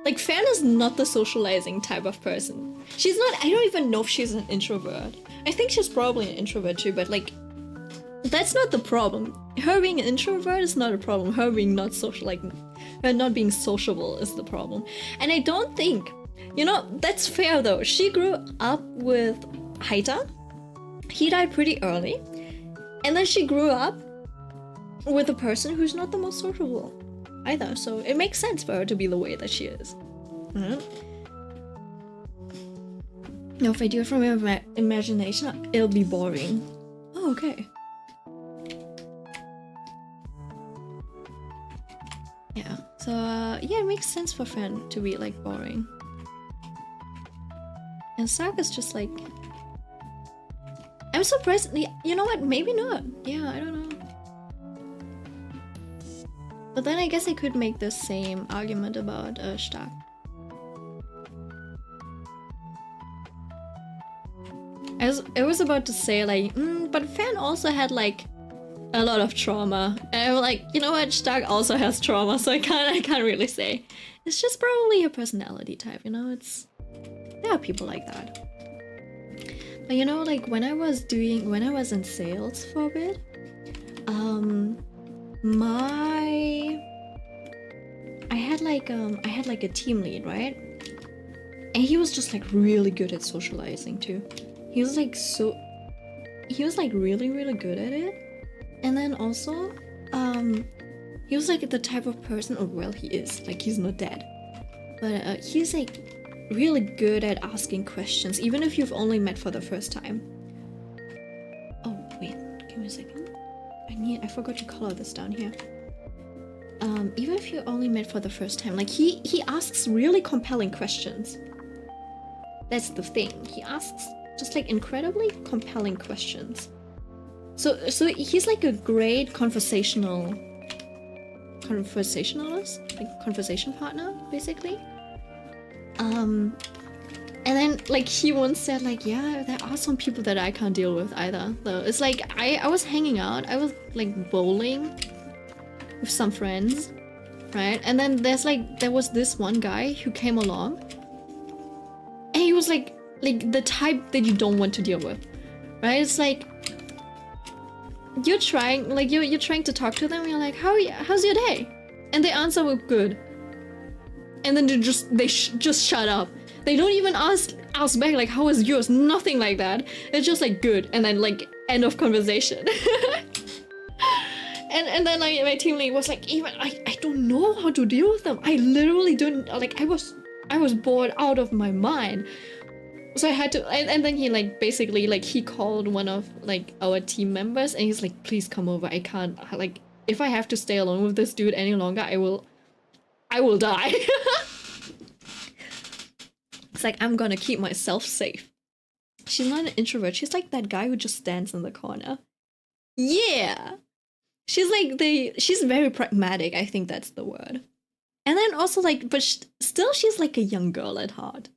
Like, Fern is not the socializing type of person. She's not, I don't even know if she's an introvert. I think she's probably an introvert too, but like, that's not the problem. Her being an introvert is not a problem. Her being not social, like, her not being sociable is the problem. And I don't think, you know, that's fair though. She grew up with Haita. He died pretty early. And then she grew up with a person who's not the most sociable either, so it makes sense for her to be the way that she is. No, if I do it from imagination, it'll be boring. Oh, okay. Yeah, so yeah, it makes sense for Fern to be like boring. And Sark is just like... I'm surprised, you know what, maybe not. Yeah, I don't know. But then I guess I could make the same argument about Stark. I was about to say like, but Fern also had like a lot of trauma. And I'm like, you know what, Stark also has trauma, so I can't really say. It's just probably a personality type, you know, there are people like that. But you know, like when I was in sales for a bit, I had like a team lead, right? And he was just like really good at socializing too. He was like really, really good at it. And then also, he was like the type of person, or well, he is, like he's not dead. But he's like really good at asking questions, even if you've only met for the first time. Oh, wait, give me a second. I forgot to color this down here. Even if you only met for the first time, like he asks really compelling questions. That's the thing. He asks just like incredibly compelling questions. So he's like a great conversationalist, like conversation partner, basically. And then like he once said like, yeah, there are some people that I can't deal with either. So it's like I was hanging out, I was like bowling with some friends, right? And then there was this one guy who came along, and he was like the type that you don't want to deal with, right? It's like you're trying to talk to them, and you're like, how's your day? And they answer with good. And then they just shut up. They don't even ask back like, how was yours? Nothing like that. It's just like good, and then like end of conversation. and then like my team lead was like, even I don't know how to deal with them. I literally don't, like I was bored out of my mind. So I had to, and then he like basically like he called one of like our team members, and he's like, please come over. I can't, like, if I have to stay alone with this dude any longer, I will die. It's like, I'm gonna keep myself safe. She's not an introvert. She's like that guy who just stands in the corner. Yeah. She's very pragmatic. I think that's the word. And then also like, but still she's like a young girl at heart.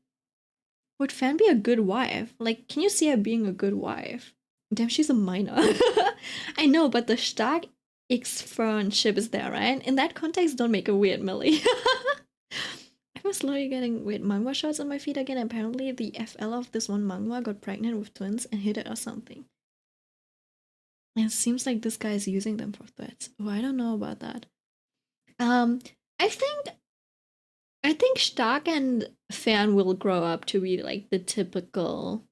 Would Fan be a good wife? Like, can you see her being a good wife? Damn, she's a minor. I know, but the Stark X Fern ship is there, right? In that context, don't make a weird Millie. I'm slowly getting weird manga shots on my feed again. Apparently, the FL of this one manga got pregnant with twins and hid it or something. And it seems like this guy is using them for threats. Oh, I don't know about that. I think Stark and Fan will grow up to be like the typical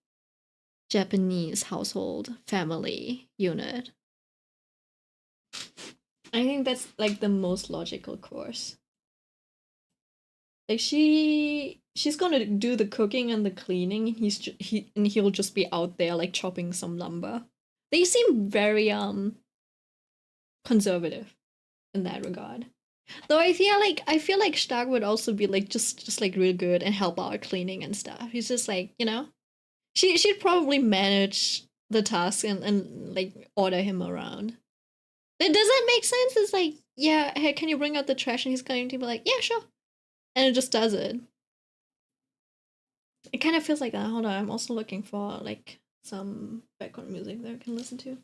Japanese household family unit. I think that's like the most logical course. Like she's gonna do the cooking and the cleaning, and he'll just be out there like chopping some lumber. They seem very conservative in that regard. Though I feel like Stark would also be like just like real good and help out cleaning and stuff. He's just like, you know, she'd probably manage the task and like order him around. Does that make sense? It's like, yeah, hey, can you bring out the trash? And he's going to be like, yeah, sure. And it just does it. It kind of feels like that. Hold on, I'm also looking for like some background music that I can listen to.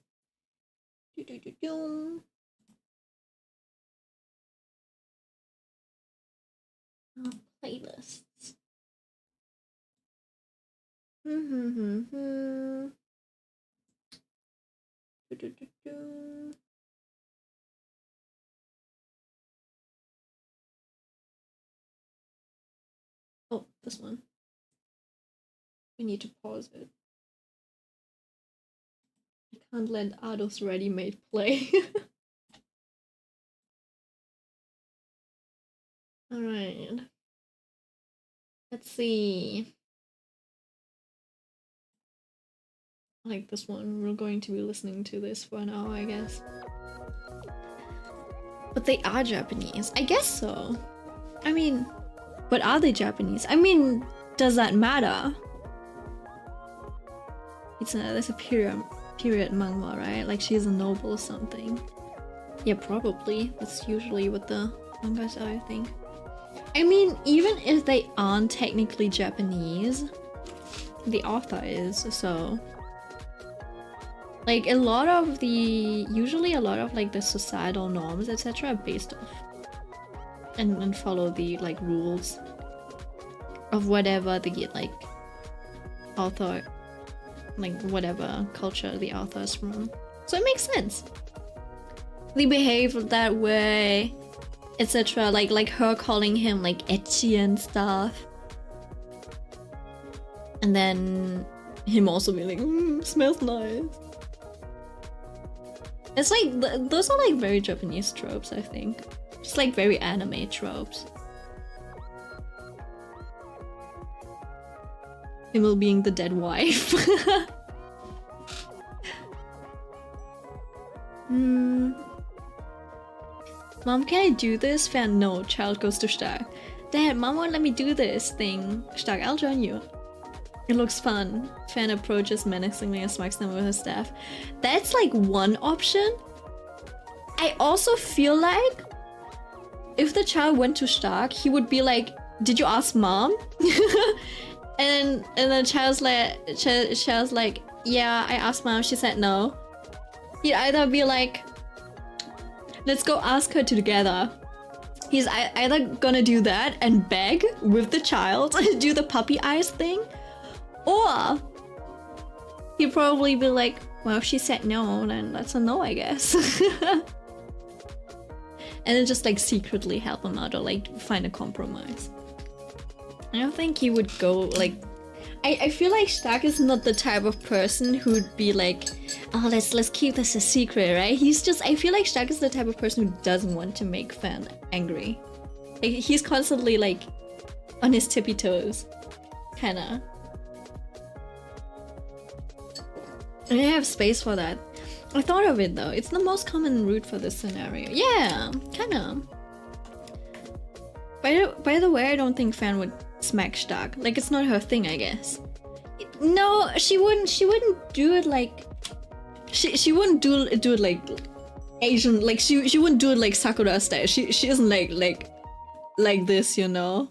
Playlists. Oh, this one. We need to pause it. I can't let Ado's ready-made play. Alright. Let's see. I like this one. We're going to be listening to this for an hour, I guess. But they are Japanese. I guess so. I mean, but are they Japanese? I mean, does that matter? There's a period manga, right? Like she's a noble or something. Yeah, probably. That's usually what the mangas are, I think. I mean, even if they aren't technically Japanese, the author is, so... Like, usually a lot of, like, the societal norms, etc. are based off and follow the, like, rules of whatever the, like, author, like, whatever culture the author is from. So it makes sense. They behave that way, etc. Like her calling him, like, ecchi and stuff. And then him also being like, smells nice. It's like, those are like very Japanese tropes, I think. Just like very anime tropes. Himmel being the dead wife. Mom, can I do this? Fan, no. Child goes to Stark. Dad, Mom won't let me do this thing. Stark, I'll join you. It looks fun. Fan approaches menacingly and smacks them with her staff. That's like one option. I also feel like if the child went to Stark, he would be like, did you ask Mom? and the child's like, yeah, I asked Mom, she said no. He'd either be like, let's go ask her together. He's either gonna do that and beg with the child, do the puppy eyes thing, or he'd probably be like, well, if she said no, then that's a no, I guess. And then just like secretly help him out or like find a compromise. I don't think he would go like... I feel like Stark is not the type of person who'd be like, oh, let's keep this a secret, right? He's just... I feel like Stark is the type of person who doesn't want to make Fan angry. Like, he's constantly like on his tippy toes, kinda. And I have space for that. I thought of it though. It's the most common route for this scenario. Yeah, kinda. By the way, I don't think Fan would smack Stark. Like, it's not her thing, I guess. No, she wouldn't do it like... She wouldn't do it like Asian, like she wouldn't do it like Sakura style. She isn't like like this, you know?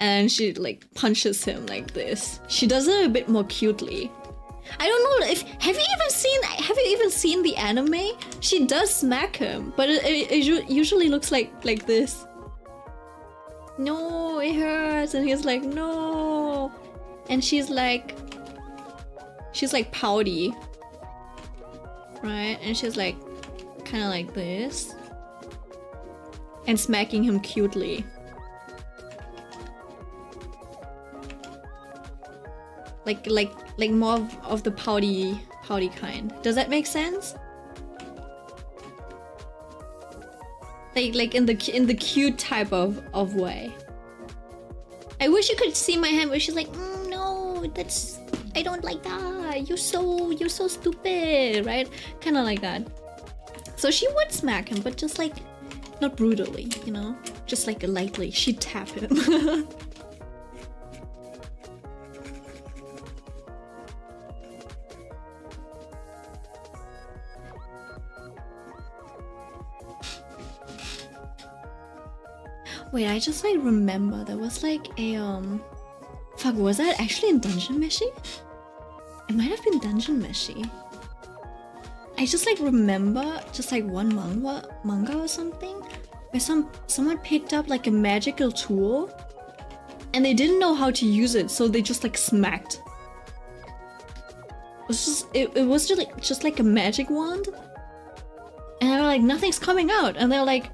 And she like punches him like this. She does it a bit more cutely. I don't know if have you even seen the anime? She does smack him, but it usually looks like this. No, it hurts, and he's like no, and she's like pouty, right? And she's like kind of like this, and smacking him cutely. Like more of the pouty kind. Does that make sense? Like in the cute type of way. I wish you could see my hand where she's like, no, that's, I don't like that. You're so stupid, right? Kind of like that. So she would smack him, but just like not brutally, you know, just like lightly. She'd tap him. Wait, I just like remember there was like a fuck, was that actually in Dungeon Meshi? It might have been Dungeon Meshi. I just like remember just like one manga or something where someone picked up like a magical tool and they didn't know how to use it, so they just like smacked. It was just like a magic wand. And they were like, nothing's coming out, and they're like,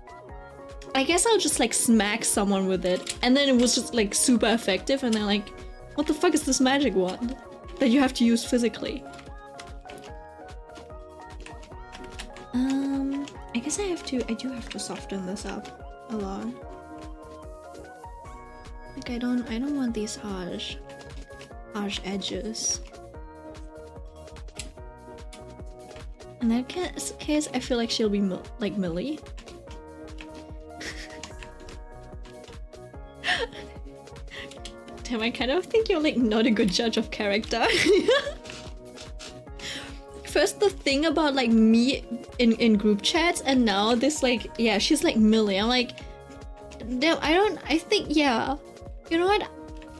I guess I'll just like smack someone with it, and then it was just like super effective, and they're like, what the fuck is this magic wand that you have to use physically? I guess I do have to soften this up a lot. Like I don't want these harsh edges. In that case, I feel like she'll be like Millie. Damn, I kind of think you're like not a good judge of character. First the thing about like me in group chats, and now this like, yeah, she's like Millie. I'm like, no, I think, yeah, you know what?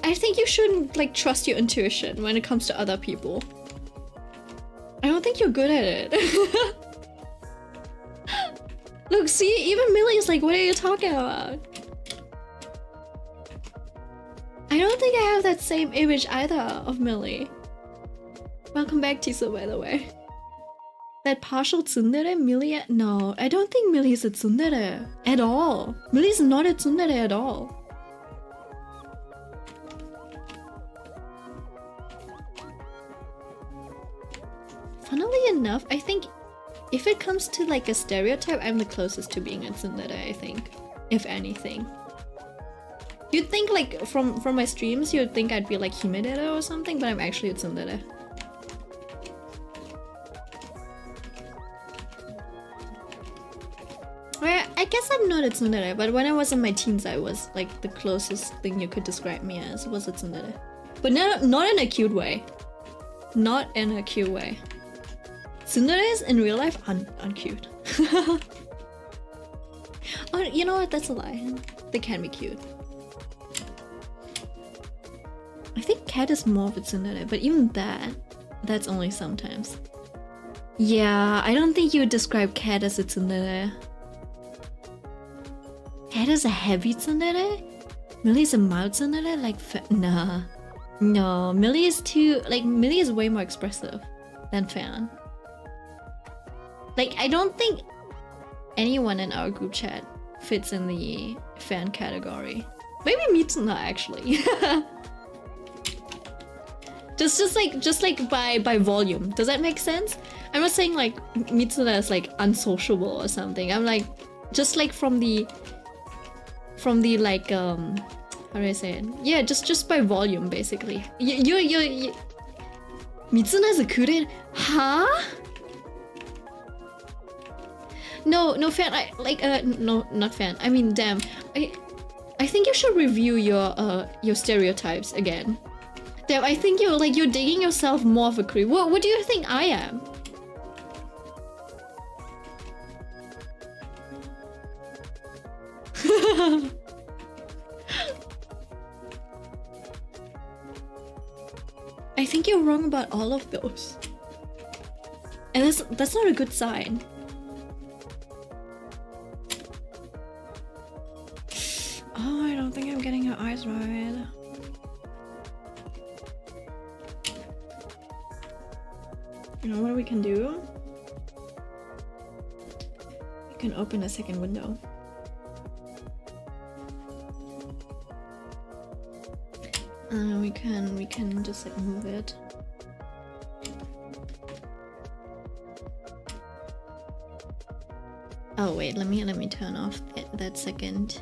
I think you shouldn't like trust your intuition when it comes to other people. I don't think you're good at it. Look, see, even Millie is like, what are you talking about? I don't think I have that same image either of Millie. Welcome back, Tisa, by the way. That partial tsundere, Millie? No, I don't think Millie is a tsundere at all. Millie's not a tsundere at all. Funnily enough, I think if it comes to like a stereotype, I'm the closest to being a tsundere, I think. If anything. You'd think like from my streams, you'd think I'd be like Himedera or something, but I'm actually a tsundere. Well, I guess I'm not a tsundere, but when I was in my teens, I was like the closest thing you could describe me as was a tsundere. But not in a cute way. Not in a cute way. Tsunderes in real life aren't cute. Oh, you know what? That's a lie. They can be cute. I think Cat is more of a tsundere, but even that's only sometimes. Yeah, I don't think you would describe Cat as a tsundere. Cat is a heavy tsundere? Millie is a mild tsundere? Like, nah. No, Millie is too... Like, Millie is way more expressive than Fan. Like, I don't think anyone in our group chat fits in the Fan category. Maybe Mitsuna, actually. just like by volume. Does that make sense? I'm not saying like Mitsuna is like unsociable or something. I'm like, just like from the like how do I say it? Yeah, just by volume basically. You Mitsuna is a kure? Huh? No Fan. I like no, not Fan. I mean, damn. I think you should review your stereotypes again. Damn, I think you're digging yourself more of a creep. What do you think I am? think you're wrong about all of those. And that's not a good sign. Oh, I don't think I'm getting your eyes right. You know what we can do? We can open a second window. We can just like move it. Oh wait, let me turn off that second.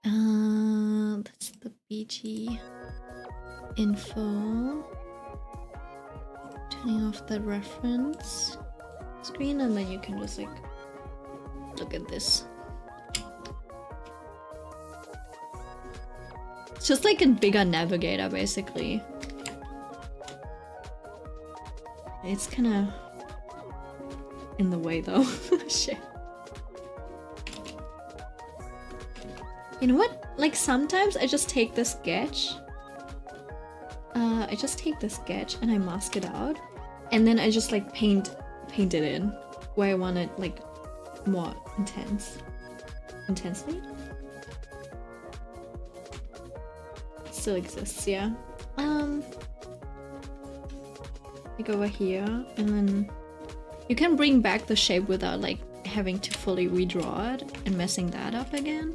That's the BG info. Turning off the reference screen, and then you can just like look at this. It's just like a bigger navigator, basically. It's kind of in the way though. Shit. You know what? Like sometimes I just take the sketch. I just take the sketch and I mask it out, and then I just like paint it in where I want it like more intensely. It still exists, yeah. Like over here, and then you can bring back the shape without like having to fully redraw it and messing that up again.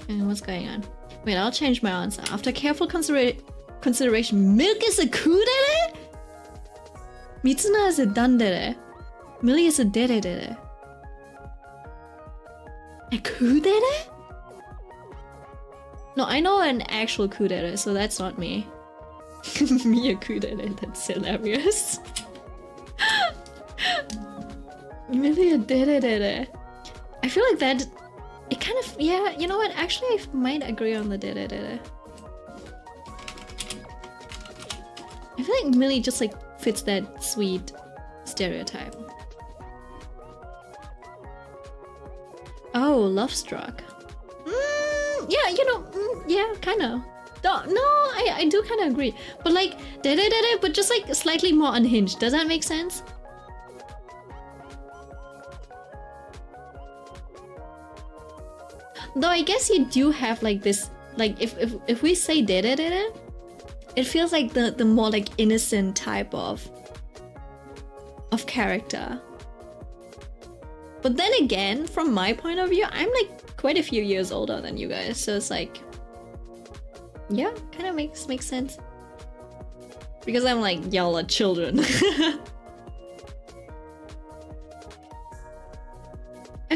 And what's going on? Wait, I'll change my answer. After careful consideration, milk is a kudere? Mitsuna is a dandere. Millie is a dere. A kudere? No, I know an actual kudere, so that's not me. Me a kudere, that's hilarious. Millie a dere. I feel like that... It kind of... Yeah, you know what? Actually, I might agree on the dere. I feel like Millie just like fits that sweet stereotype. Oh, Love Struck. Yeah, you know, yeah, kind of. No, I do kind of agree. But like, but just like slightly more unhinged. Does that make sense? Though I guess you do have like this, like if we say it feels like the more like innocent type of character. But then again, from my point of view, I'm like quite a few years older than you guys, so it's like, yeah, kind of makes sense. Because I'm like, y'all are children. I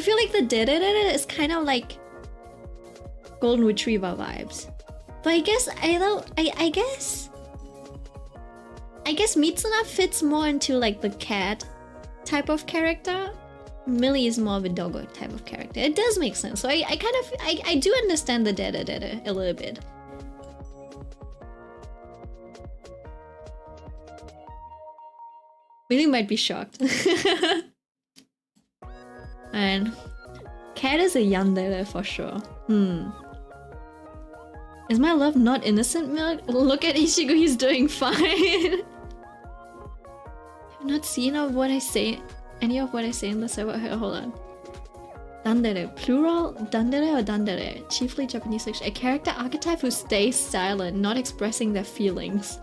feel like the is kind of like Golden Retriever vibes. But I guess I guess Mitsuna fits more into like the cat type of character. Millie is more of a doggo type of character. It does make sense. So I do understand the dada a little bit. Millie might be shocked. And cat is a yandere for sure. Is my love not innocent, Milk? Look at Ichigo, he's doing fine. I've not seen any of what I say in the server. Hold on. Dandere, plural, dandere or dandere? Chiefly Japanese fiction. A character archetype who stays silent, not expressing their feelings.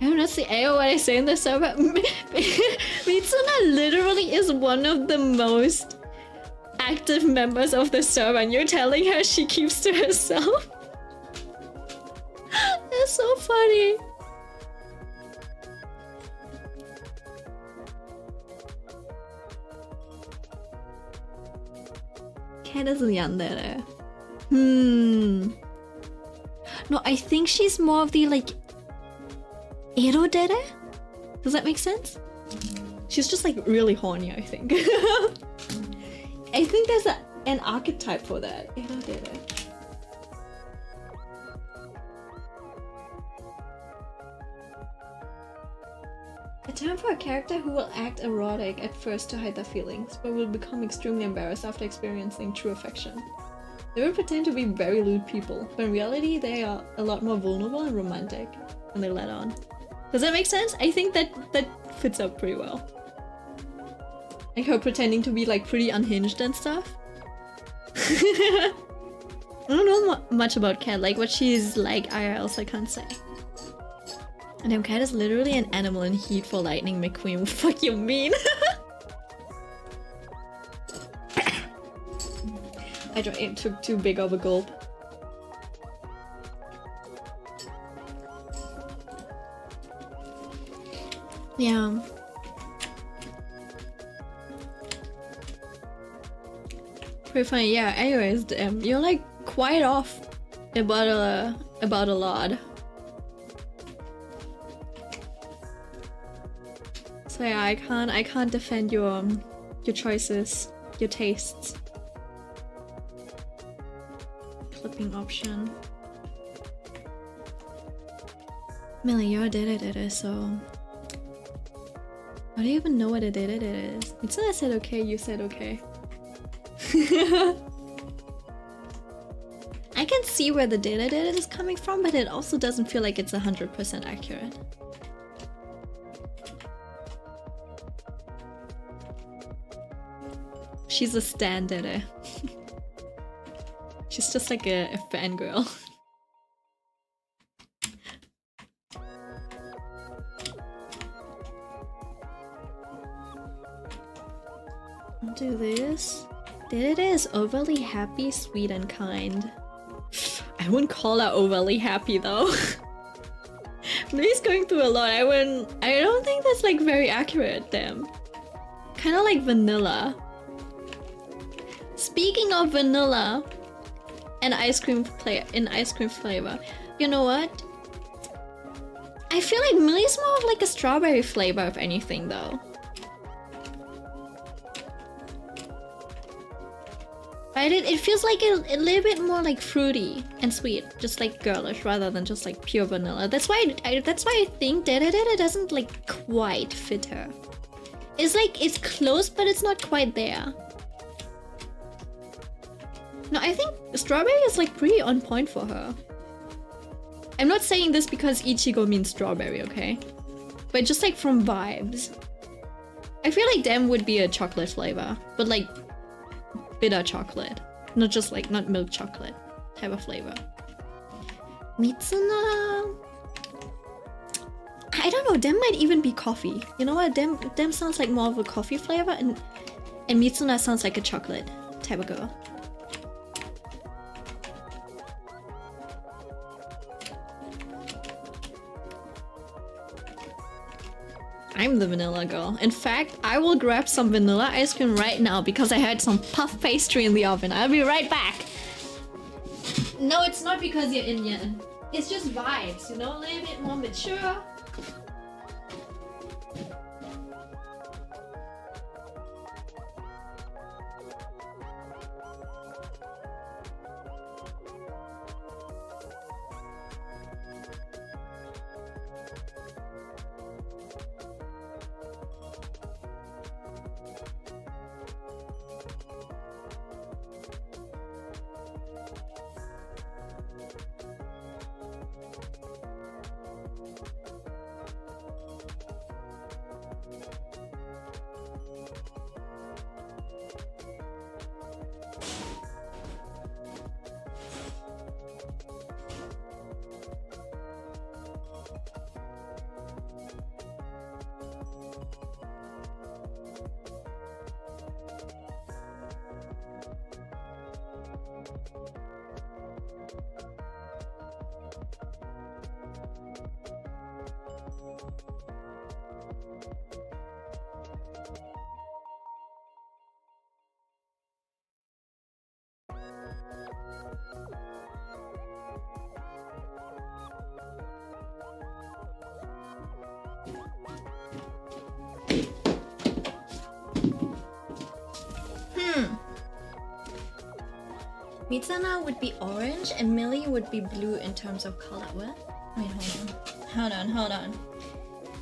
I have not seen any of what I say in the server. Mitsuna literally is one of the most active members of the server, and you're telling her she keeps to herself? That's so funny. Cat is yandere. No, I think she's more of the like erodere? Does that make sense? She's just like really horny, I think. I think there's an archetype for that. Erodere. A term for a character who will act erotic at first to hide their feelings, but will become extremely embarrassed after experiencing true affection. They would pretend to be very lewd people, but in reality they are a lot more vulnerable and romantic than they let on. Does that make sense? I think that fits up pretty well. Like her pretending to be like pretty unhinged and stuff. I don't know much about Cat, like what she's like IRL, so I can't say. And damn, Cat is literally an animal in heat for Lightning McQueen. What the fuck you mean? It took too big of a gulp. Yeah. Pretty funny, yeah. Anyways, you're like quite off about a lot. So yeah, I can't defend your choices, your tastes. Clipping option. Millie, you're a did so. I don't even know what a did is. Mitsuna said okay, you said okay. I can see where the did is coming from, but it also doesn't feel like it's 100% accurate. She's a stan did. She's just like a fangirl. I'll do this. Did is overly happy, sweet, and kind. I wouldn't call her overly happy though. Millie's going through a lot. I don't think that's like very accurate, damn. Kinda like vanilla. Speaking of vanilla and ice cream flavor, you know what? I feel like Millie's more of like a strawberry flavor if anything though. Right? It feels like a little bit more like fruity and sweet, just like girlish rather than just like pure vanilla. That's why I think it doesn't like quite fit her. It's like it's close, but it's not quite there. No, I think strawberry is like pretty on point for her. I'm not saying this because Ichigo means strawberry, okay? But just like from vibes. I feel like them would be a chocolate flavor, but like bitter chocolate. Not just like, not milk chocolate type of flavor. Mitsuna... I don't know, them might even be coffee. You know what, them sounds like more of a coffee flavor, and Mitsuna sounds like a chocolate type of girl. I'm the vanilla girl. In fact, I will grab some vanilla ice cream right now because I had some puff pastry in the oven. I'll be right back. No, it's not because you're Indian. It's just vibes, you know, a little bit more mature. Mitsuna would be orange and Millie would be blue in terms of color. What? Wait, hold on.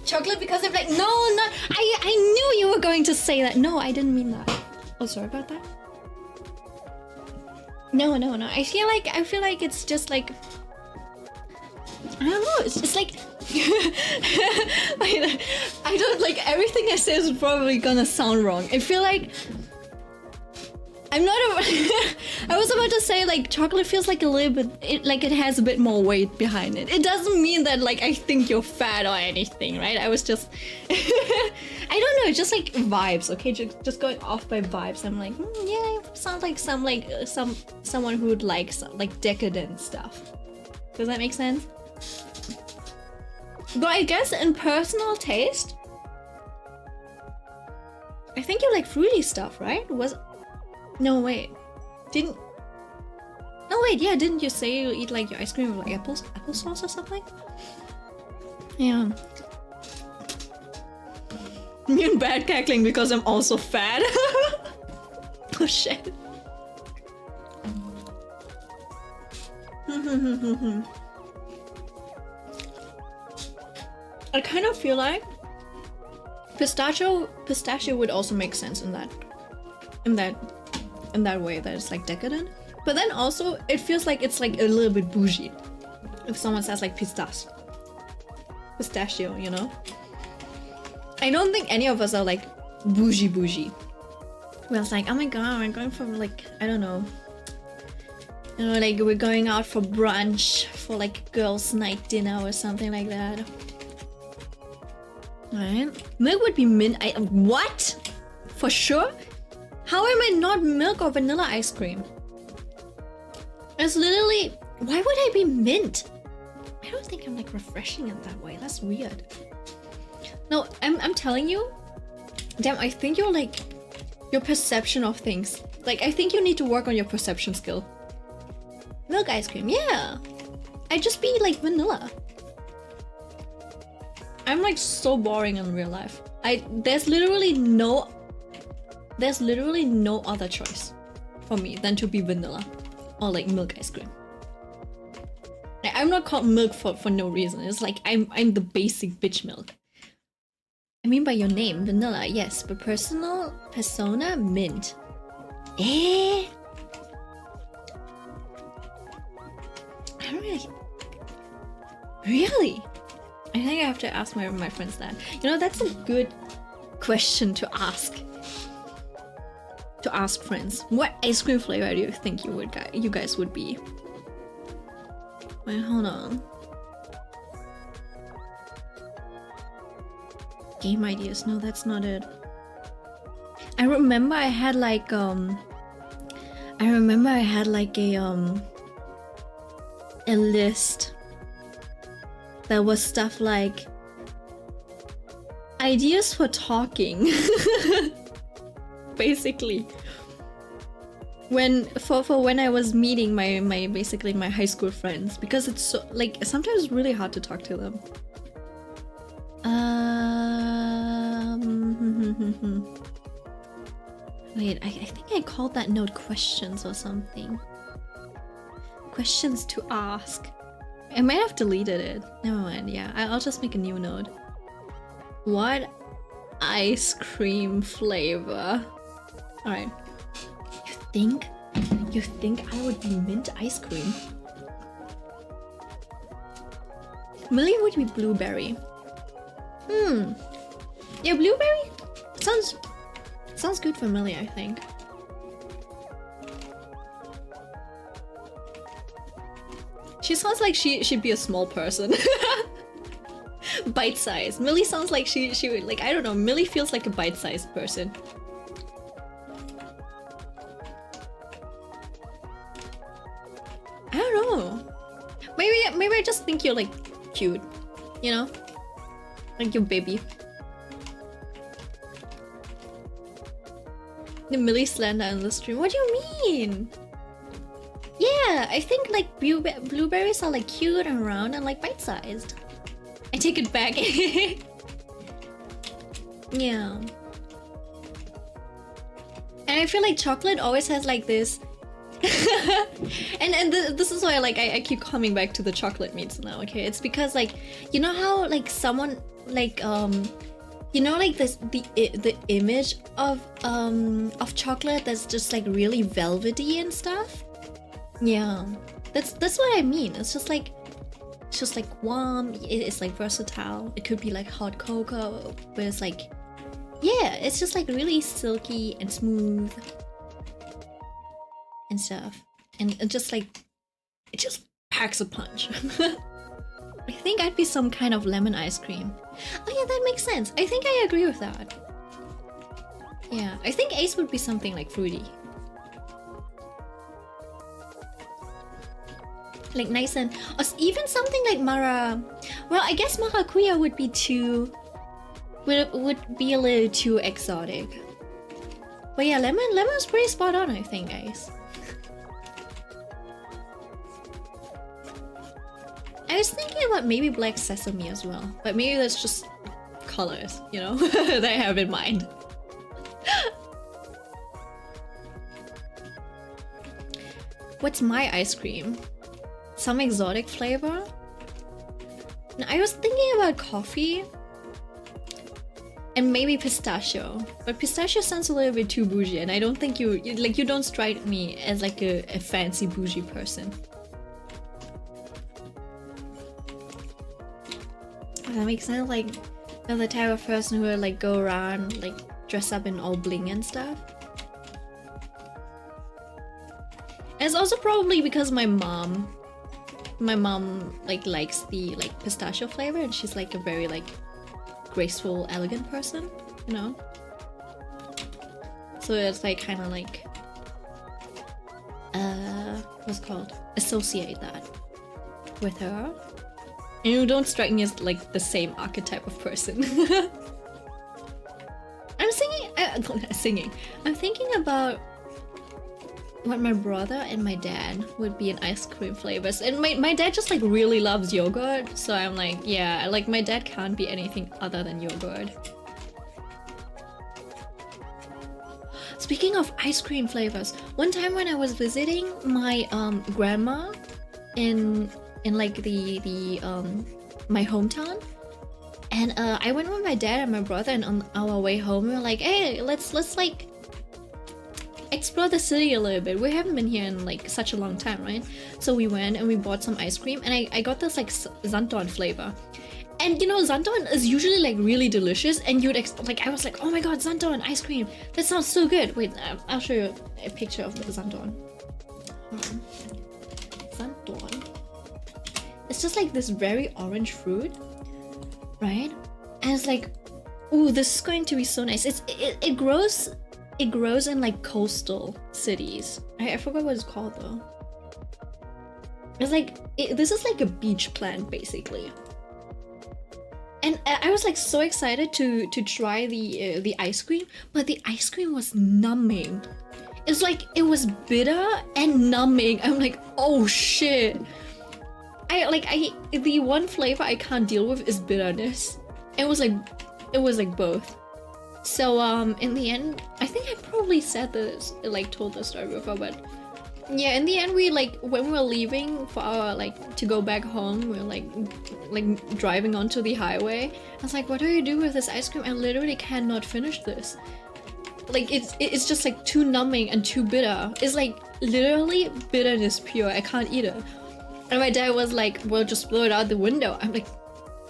Chocolate because of like no, I knew you were going to say that. No, I didn't mean that. Oh, sorry about that. No, no, no. I feel like it's just like, I don't know. It's just like I don't like everything I say is probably gonna sound wrong. I feel like I'm not a I was about to say like chocolate feels like a little bit it has a bit more weight behind it. It doesn't mean that like I think you're fat or anything, right? I was just I don't know, just like vibes, okay? Just going off by vibes. I'm like, yeah, sounds like someone who would like some like decadent stuff. Does that make sense? But I guess in personal taste, I think you like fruity stuff, right? No, wait. Didn't... No, wait, yeah, didn't you say you eat like your ice cream with like applesauce or something? Yeah. Me and bad cackling because I'm also fat. Oh shit. I kind of feel like pistachio would also make sense in that way, that it's like decadent. But then also it feels like it's like a little bit bougie if someone says like pistachio, you know? I don't think any of us are like bougie. We're like, oh my god, we're going for like, I don't know. You know, like we're going out for brunch, for like girls' night dinner or something like that. Right? Milk would be mint. What? For sure? How am I not milk or vanilla ice cream? It's literally... Why would I be mint? I don't think I'm like refreshing in that way. That's weird. No, I'm telling you. Damn, I think you're like... Your perception of things. Like, I think you need to work on your perception skill. Milk ice cream, yeah. I'd just be like vanilla. I'm like so boring in real life. There's literally no other choice for me than to be vanilla or like milk ice cream. Like, I'm not called milk for no reason. It's like I'm the basic bitch milk. I mean by your name, vanilla, yes, but persona, mint. I don't really. I think I have to ask my friends that. You know, that's a good question to ask. To ask friends. What ice cream flavor do you think you guys would be? Wait, hold on. Game ideas. No, that's not it. I remember I had like a list that was stuff like ideas for talking. Basically, when I was meeting my basically my high school friends, because it's so like sometimes it's really hard to talk to them. Wait, I think I called that note questions or something. Questions to ask. I might have deleted it. Never mind, yeah. I'll just make a new note. What ice cream flavor? Alright. You think I would be mint ice cream? Millie would be blueberry. Yeah, blueberry? Sounds good for Millie, I think. She sounds like she'd be a small person. Bite-sized. Millie sounds like she would, like, I don't know, Millie feels like a bite-sized person. I don't know. Maybe I just think you're like cute, you know? Like your baby. The Millie slander in the stream. What do you mean? Yeah, I think like blueberries are like cute and round and like bite-sized. I take it back. Yeah. And I feel like chocolate always has like this and this is why like I keep coming back to the chocolate meats now, okay? It's because like, you know how like someone like you know like the image of chocolate that's just like really velvety and stuff? Yeah, that's what I mean. It's just like warm. It's like versatile. It could be like hot cocoa, but it's like, yeah, it's just like really silky and smooth and stuff, and it just like it just packs a punch. I think I'd be some kind of lemon ice cream. Oh yeah, that makes sense. I think I agree with that. Yeah, I think Ace would be something like fruity. Like nice and... or even something like Mara... Well, I guess Maracuya would be too... would be a little too exotic. But yeah, lemon's pretty spot on, I think, guys. I was thinking about maybe black sesame as well, but maybe that's just colors, you know, that I have in mind. What's my ice cream? Some exotic flavor? I was thinking about coffee and maybe pistachio, but pistachio sounds a little bit too bougie, and I don't think you don't strike me as like a fancy bougie person. That makes sense. Like, you're the type of person who would like go around like dress up in all bling and stuff. And it's also probably because my mom like likes the like pistachio flavor, and she's like a very like graceful, elegant person, you know. So it's like kind of like what's it called? Associate that with her. And you don't strike me as like the same archetype of person. I'm thinking about what my brother and my dad would be in ice cream flavors. And my dad just like really loves yogurt. So I'm like, yeah, like my dad can't be anything other than yogurt. Speaking of ice cream flavors, one time when I was visiting my grandma in like my hometown, and I went with my dad and my brother, and on our way home we were like, hey, let's like explore the city a little bit. We haven't been here in like such a long time, right? So we went and we bought some ice cream, and I got this like Santon flavor. And you know, Santon is usually like really delicious, and you'd like, I was like, oh my god, Santon ice cream, that sounds so good. Wait, I'll show you a picture of the Santon. Santon. It's just like this very orange fruit, right? And it's like, ooh, this is going to be so nice. It grows in like coastal cities. I forgot what it's called though. It's like this is like a beach plant basically. And I was like so excited to try the ice cream, but the ice cream was numbing. It's like it was bitter and numbing. I'm like, oh shit. The one flavor I can't deal with is bitterness. It was like both. So in the end, I think I probably said this, like told the story before, but yeah, in the end we like, when we were leaving for our like to go back home, we were like driving onto the highway. I was like, what do you do with this ice cream? I literally cannot finish this. Like it's just like too numbing and too bitter. It's like literally bitterness pure. I can't eat it. And my dad was like, well, just blow it out the window. I'm like,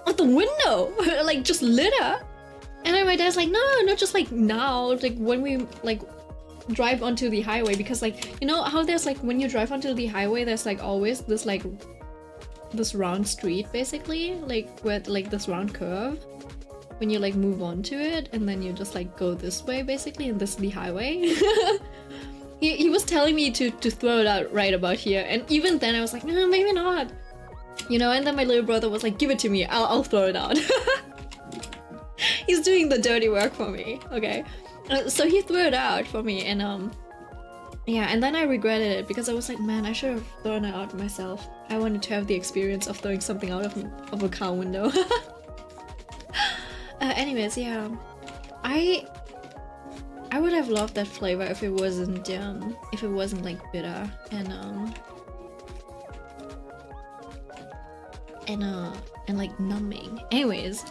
out the window? Like, just litter? And then my dad's like, no, not just like now, like when we like drive onto the highway, because like, you know how there's like, when you drive onto the highway, there's like always this like, this round street basically, like with like this round curve. When you like move on to it, and then you just like go this way basically, and this is the highway. He was telling me to throw it out right about here, and even then I was like, no, maybe not, you know. And then my little brother was like, give it to me, I'll throw it out. He's doing the dirty work for me, okay. So he threw it out for me, and yeah, and then I regretted it because I was like, man, I should have thrown it out myself. I wanted to have the experience of throwing something out of a car window. Anyways, yeah, I would have loved that flavor if it wasn't like bitter and like numbing. Anyways,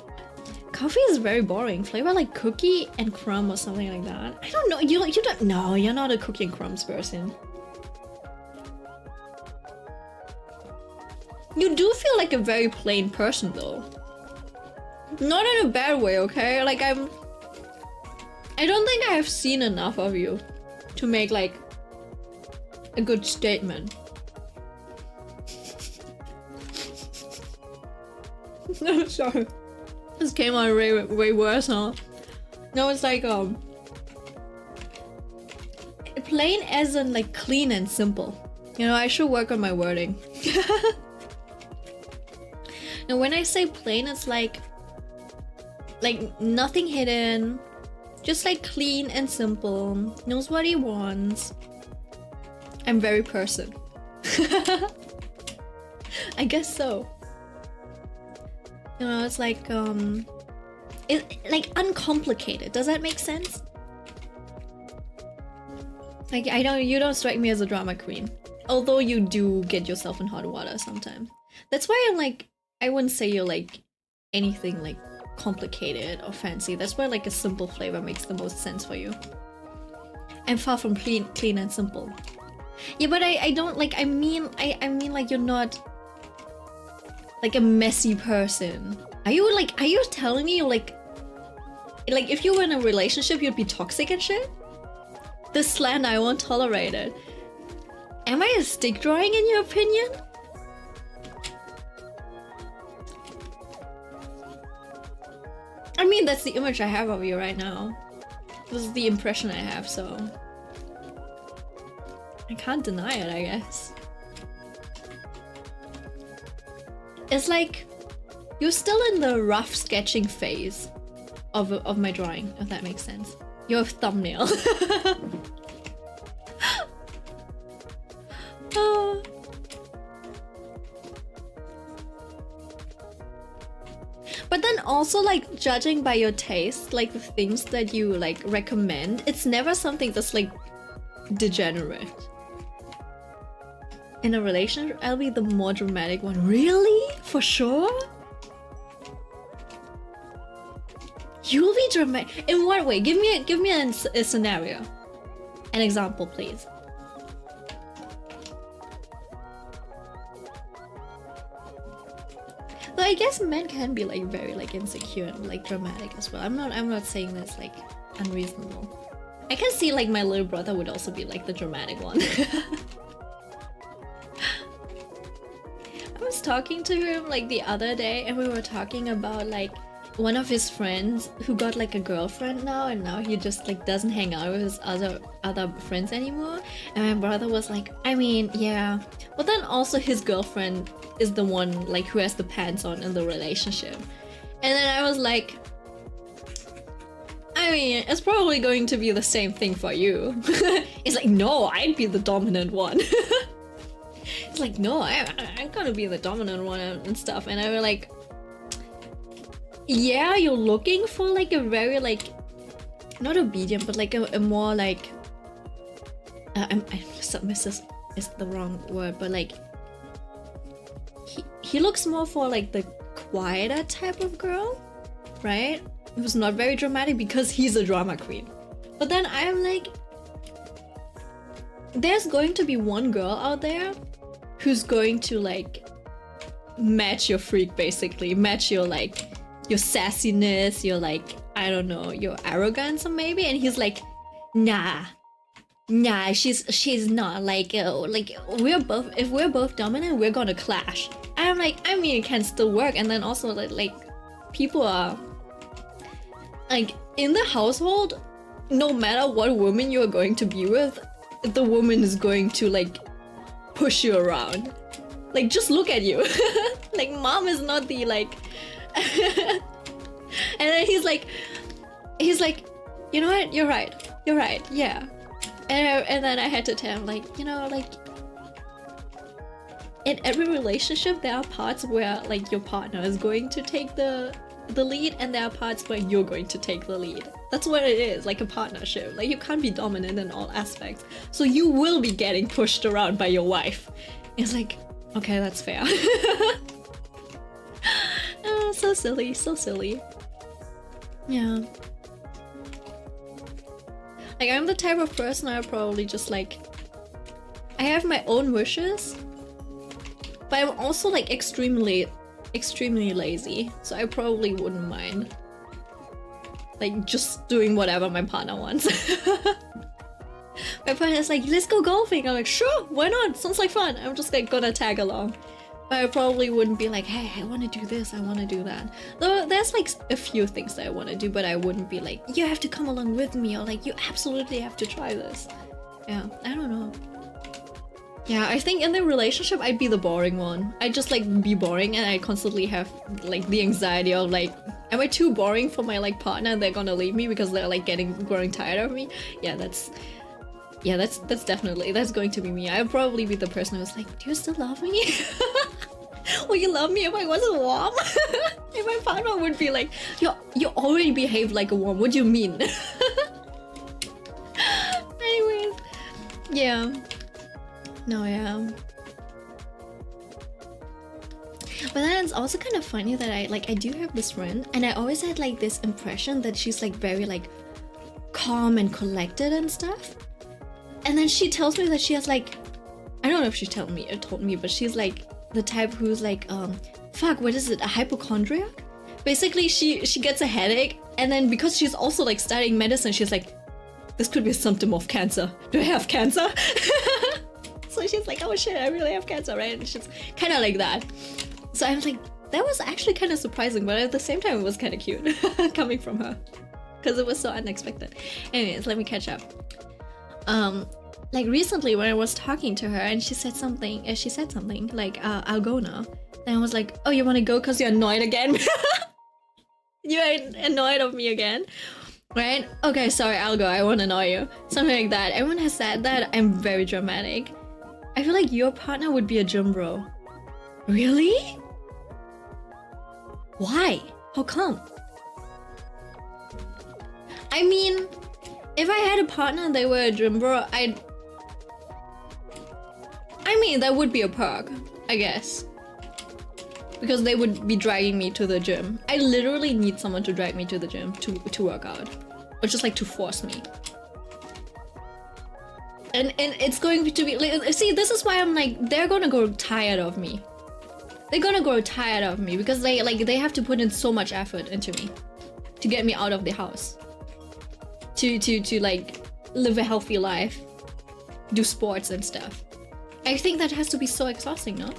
coffee is very boring. Flavor like cookie and crumb or something like that. I don't know. You don't know. You're not a cookie and crumbs person. You do feel like a very plain person though. Not in a bad way, okay? Like I don't think I have seen enough of you to make like a good statement. No, sorry. This came out way worse, huh? No, it's like plain as in like clean and simple. You know, I should work on my wording. Now when I say plain, it's like nothing hidden, just like clean and simple, knows what he wants. I'm very person. I guess so. You know, it's like uncomplicated. Does that make sense? Like you don't strike me as a drama queen. Although you do get yourself in hot water sometimes. That's why I'm like, I wouldn't say you're like anything like complicated or fancy. That's why like a simple flavor makes the most sense for you. I'm far from clean and simple. Yeah, but I don't like, I mean like you're not like a messy person. Are you telling me you're like if you were in a relationship you'd be toxic and shit? This slander, I won't tolerate it. Am I a stick drawing in your opinion? I mean, that's the image I have of you right now. This is the impression I have, so I can't deny it, I guess. It's like you're still in the rough sketching phase of my drawing, if that makes sense. Your thumbnail. But then also like judging by your taste, like the things that you like recommend, it's never something that's like degenerate. In a relationship, I'll be the more dramatic one. Really? For sure? You'll be dramatic. In what way? Give me a scenario. An example, please. Though I guess men can be like very like insecure and like dramatic as well. I'm not saying that's like unreasonable. I can see like my little brother would also be like the dramatic one. I was talking to him like the other day and we were talking about like one of his friends who got like a girlfriend now, and now he just like doesn't hang out with his other friends anymore. And my brother was like, I mean, yeah, but then also his girlfriend is the one like who has the pants on in the relationship. And then I was like, I mean, it's probably going to be the same thing for you. It's like, no, I'd be the dominant one. It's like, no, I'm gonna be the dominant one and stuff. And I was like, yeah, you're looking for like a very like, not obedient, but like a more like, submissive is the wrong word, but like, he looks more for like the quieter type of girl, right? Who's not very dramatic because he's a drama queen. But then I'm like, there's going to be one girl out there who's going to like match your freak, basically match your like your sassiness, your like, I don't know, your arrogance maybe. And he's like, nah, she's not like, like if we're both dominant, we're gonna clash. And I'm like, I mean, it can still work. And then also like people are like in the household, no matter what woman you're going to be with, the woman is going to like push you around. Like, just look at you. Like, mom is not the like. And then he's like, you know what? You're right, yeah. And then I had to tell him like, you know, like in every relationship there are parts where like your partner is going to take the lead, and there are parts where you're going to take the lead. That's what it is, like a partnership. Like, you can't be dominant in all aspects, so you will be getting pushed around by your wife. It's like, okay, that's fair. So silly. Yeah. Like, I'm the type of person I probably just like, I have my own wishes, But I'm also like extremely lazy, so I probably wouldn't mind like just doing whatever my partner wants. My partner's like, let's go golfing. I'm like, sure, why not? Sounds like fun. I'm just like gonna tag along. But I probably wouldn't be like, hey, I want to do this, I want to do that. Though there's like a few things that I want to do, but I wouldn't be like, you have to come along with me, or like, you absolutely have to try this. Yeah, I don't know. Yeah, I think in the relationship, I'd be the boring one. I'd just like be boring, and I constantly have like the anxiety of like, am I too boring for my like partner? They're gonna leave me because they're like growing tired of me. Yeah, that's definitely, that's going to be me. I'd probably be the person who's like, do you still love me? Will you love me if I wasn't warm? And my partner would be like, you already behave like a worm. What do you mean? Anyways, yeah. No, yeah. But then it's also kind of funny that I do have this friend, and I always had like this impression that she's like very like calm and collected and stuff. And then she tells me that she has like, I don't know if she told me, but she's like the type who's like, fuck, what is it, a hypochondriac? Basically, she gets a headache, and then because she's also like studying medicine, she's like, this could be a symptom of cancer. Do I have cancer? So she's like, oh shit, I really have cancer, right? And she's kind of like that. So I was like, that was actually kind of surprising, but at the same time, it was kind of cute coming from her, because it was so unexpected. Anyways, let me catch up. Like recently when I was talking to her and she said something like, I'll go now. Then I was like, oh, you want to go because you're annoyed again? You're annoyed of me again, right? Okay, sorry, I'll go. I won't annoy you. Something like that. Everyone has said that. I'm very dramatic. I feel like your partner would be a gym bro. Really? Why? How come? I mean, if I had a partner and they were a gym bro, I mean, that would be a perk, I guess. Because they would be dragging me to the gym. I literally need someone to drag me to the gym to work out. Or just like to force me. And it's going to be like, see, this is why I'm like, they're gonna grow tired of me. They're gonna grow tired of me because they have to put in so much effort into me to get me out of the house. To like live a healthy life, do sports and stuff. I think that has to be so exhausting, no?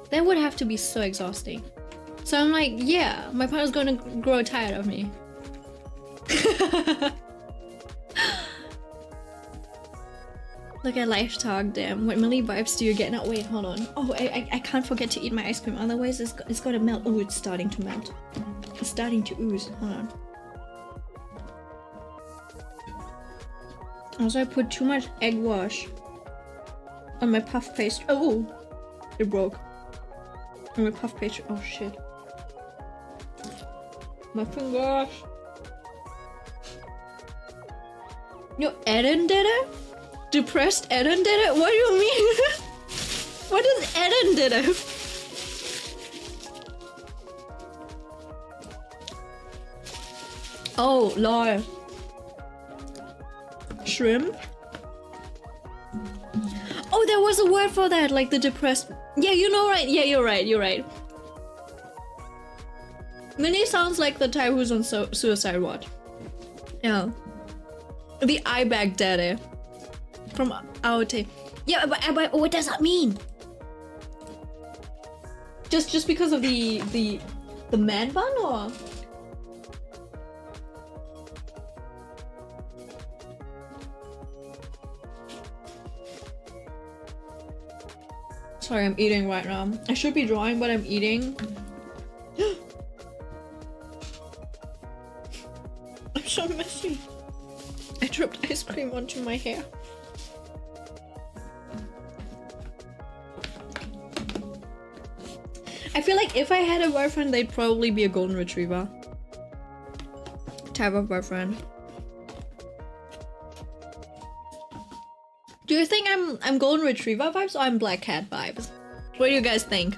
That would have to be so exhausting. So I'm like, yeah, my partner's gonna grow tired of me. Look at Life Talk, damn. What Millie vibes do you get? No, wait, hold on. Oh, I can't forget to eat my ice cream, otherwise it's gonna melt. Oh, it's starting to melt. It's starting to ooze. Hold on. Also, I put too much egg wash on my puff pastry. Oh, it broke. On my puff pastry. Oh shit. My fingers. Yo, Eden did it? Depressed Eden did it? What do you mean? What does Eden did it? Oh, lol. Shrimp? Oh, there was a word for that, like the depressed. Yeah, you know, right? Yeah, you're right. Minnie sounds like the type who's on suicide watch. Yeah. The eye bag daddy. From out. Yeah, but what does that mean? Just because of the man bun, or? Sorry, I'm eating right now. I should be drawing, but I'm eating. I'm so messy. I dropped ice cream onto my hair. I feel like if I had a boyfriend, they'd probably be a golden retriever type of boyfriend. Do you think I'm golden retriever vibes or I'm black cat vibes? What do you guys think?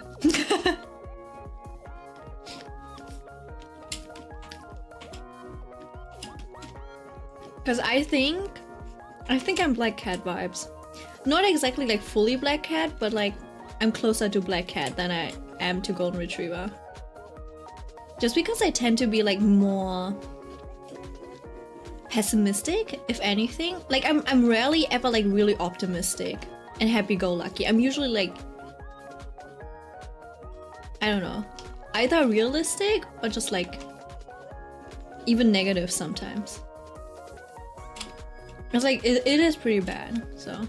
Because I think I'm black cat vibes. not exactly like fully black cat, but like I'm closer to black cat than I am to golden retriever. Just because I tend to be like more pessimistic, if anything. Like I'm rarely ever like really optimistic and happy-go-lucky. I'm usually like, I don't know, either realistic or just like even negative sometimes. It's like it is pretty bad. So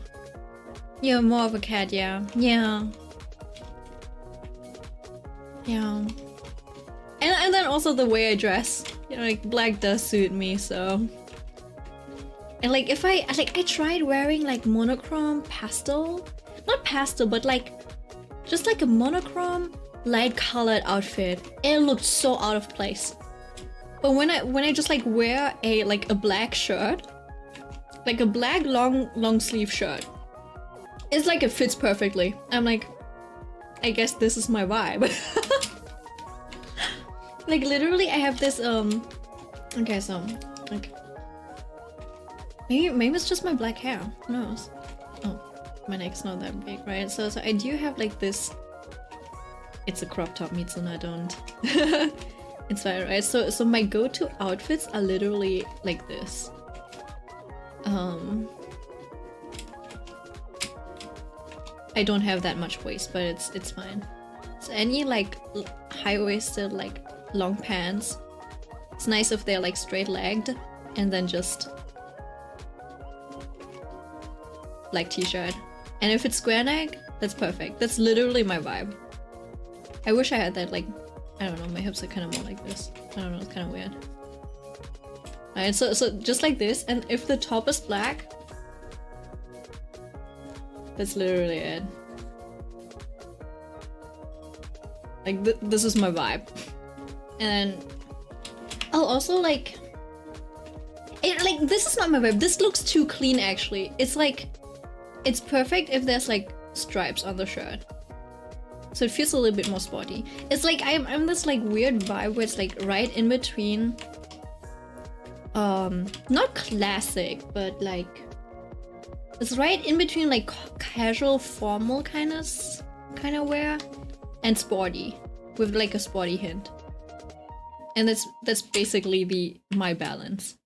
yeah, more of a cat. Yeah. And then also the way I dress, you know, like black does suit me. So, and like if I tried wearing like monochrome pastel, not pastel, but like just like a monochrome light colored outfit. It looked so out of place. But when I just like wear a black shirt, like a black long sleeve shirt, it's like it fits perfectly. I'm like, I guess this is my vibe. Like literally I have this okay, so like maybe it's just my black hair, who knows. Oh, my neck's not that big, right? So I do have like this, it's a crop top, Mitsuna, don't. It's fine, right? So my go-to outfits are literally like this. I don't have that much waist, but it's fine. So any like high-waisted like long pants, it's nice if they're like straight-legged, and then just black t-shirt. And if it's square neck, that's perfect. That's literally my vibe. I wish I had that, like, I don't know, my hips are kind of more like this. I don't know, it's kind of weird. Alright, so just like this, and if the top is black, that's literally it. Like, this is my vibe. And then I'll also like, this is not my vibe. This looks too clean, actually. It's like, it's perfect if there's like stripes on the shirt. So it feels a little bit more sporty. It's like I'm this like weird vibe where it's like right in between, not classic, but like it's right in between like casual formal kind of wear and sporty with like a sporty hint. And that's basically my balance.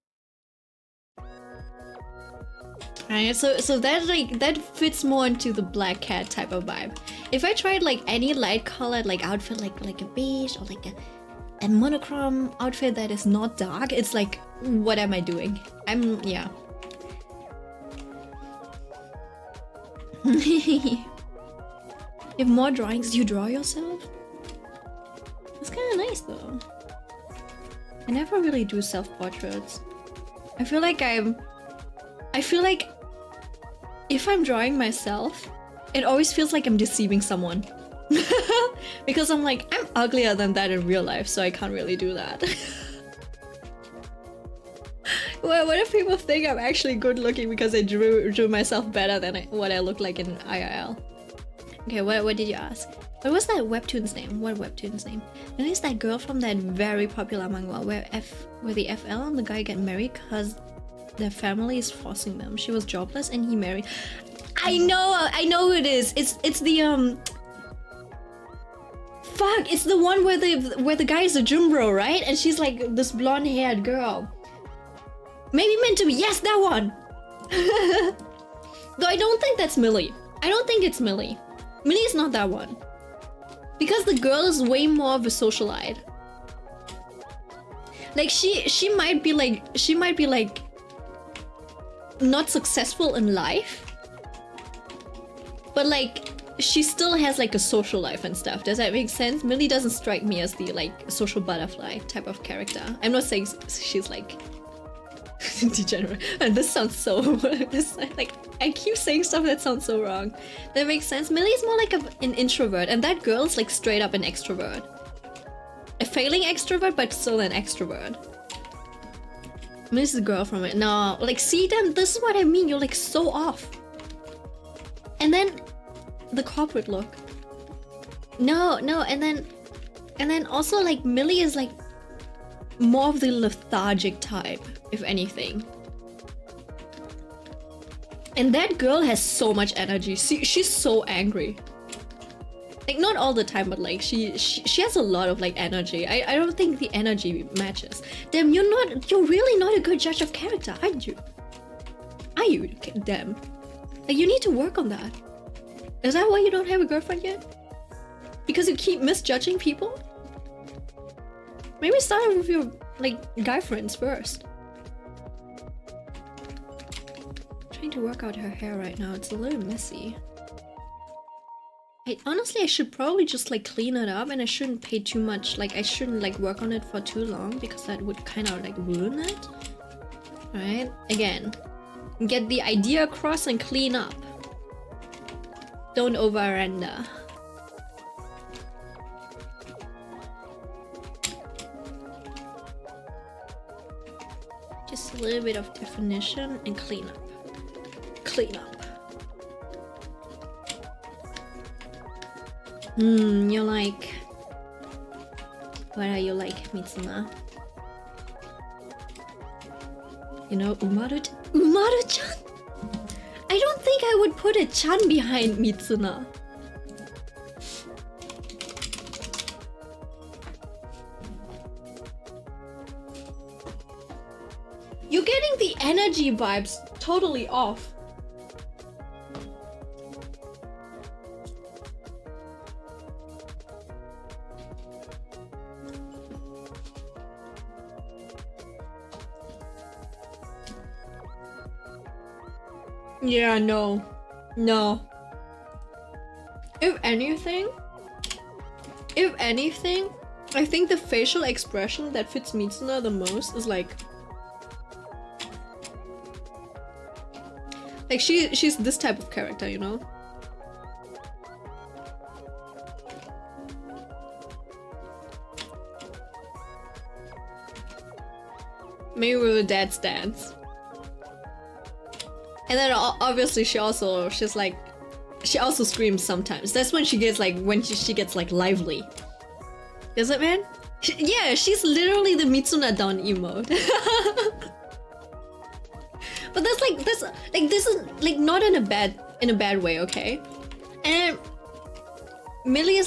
Right, so that fits more into the black cat type of vibe. If I tried like any light colored like outfit, like a beige or like a monochrome outfit that is not dark, it's like, what am I doing? Yeah. You have more drawings. You draw yourself? That's kind of nice though. I never really do self-portraits. I feel like if I'm drawing myself, it always feels like I'm deceiving someone. Because I'm like, I'm uglier than that in real life, so I can't really do that. Well, what if people think I'm actually good looking because I drew myself better than what I look like in IRL? Okay, what did you ask? What was that webtoon's name? What webtoon's name? And it's that girl from that very popular manga where the FL and the guy get married because their family is forcing them. She was jobless and he married. I know who it is. It's the fuck, it's the one where the guy is a Jumbro, right? And she's like this blonde-haired girl. Maybe meant to be. Yes, that one. Though I don't think that's Millie. I don't think it's Millie. Millie is not that one. Because the girl is way more of a socialite. Like she might be like not successful in life, but like she still has like a social life and stuff. Does that make sense? Millie doesn't strike me as the like social butterfly type of character. I'm not saying she's like degenerate. And this sounds so like I keep saying stuff that sounds so wrong. That makes sense. Millie's more like an introvert, and that girl's like straight up an extrovert. A failing extrovert, but still an extrovert. Millie's the girl from it. No, like see them. This is what I mean. You're like so off. And then the corporate look. No, and then also like Millie is like more of the lethargic type, if anything. And that girl has so much energy. She's so angry. Like, not all the time, but like she has a lot of like energy. I don't think the energy matches. Damn, you're really not a good judge of character, aren't you? Are you? Damn. Like, you need to work on that. Is that why you don't have a girlfriend yet? Because you keep misjudging people? Maybe start with your like guy friends first. Trying to work out her hair right now. It's a little messy. Honestly, I should probably just like clean it up, and I shouldn't pay too much. Like, I shouldn't like work on it for too long because that would kind of like ruin it. Alright, again, get the idea across and clean up. Don't over-render. Just a little bit of definition and clean up. Clean up. You're like... What are you like, Mitsuna? You know, Umaru-chan? I don't think I would put a chan behind Mitsuna. You're getting the energy vibes totally off. Yeah, no. No. If anything, I think the facial expression that fits Mitsuna the most is like she's this type of character, you know? Maybe with a dad stance. And then obviously she also screams sometimes. That's when she gets like, she gets like lively. Is it, man? Yeah, she's literally the Mitsuna down emote. But this is like not in a bad way, okay? And Millie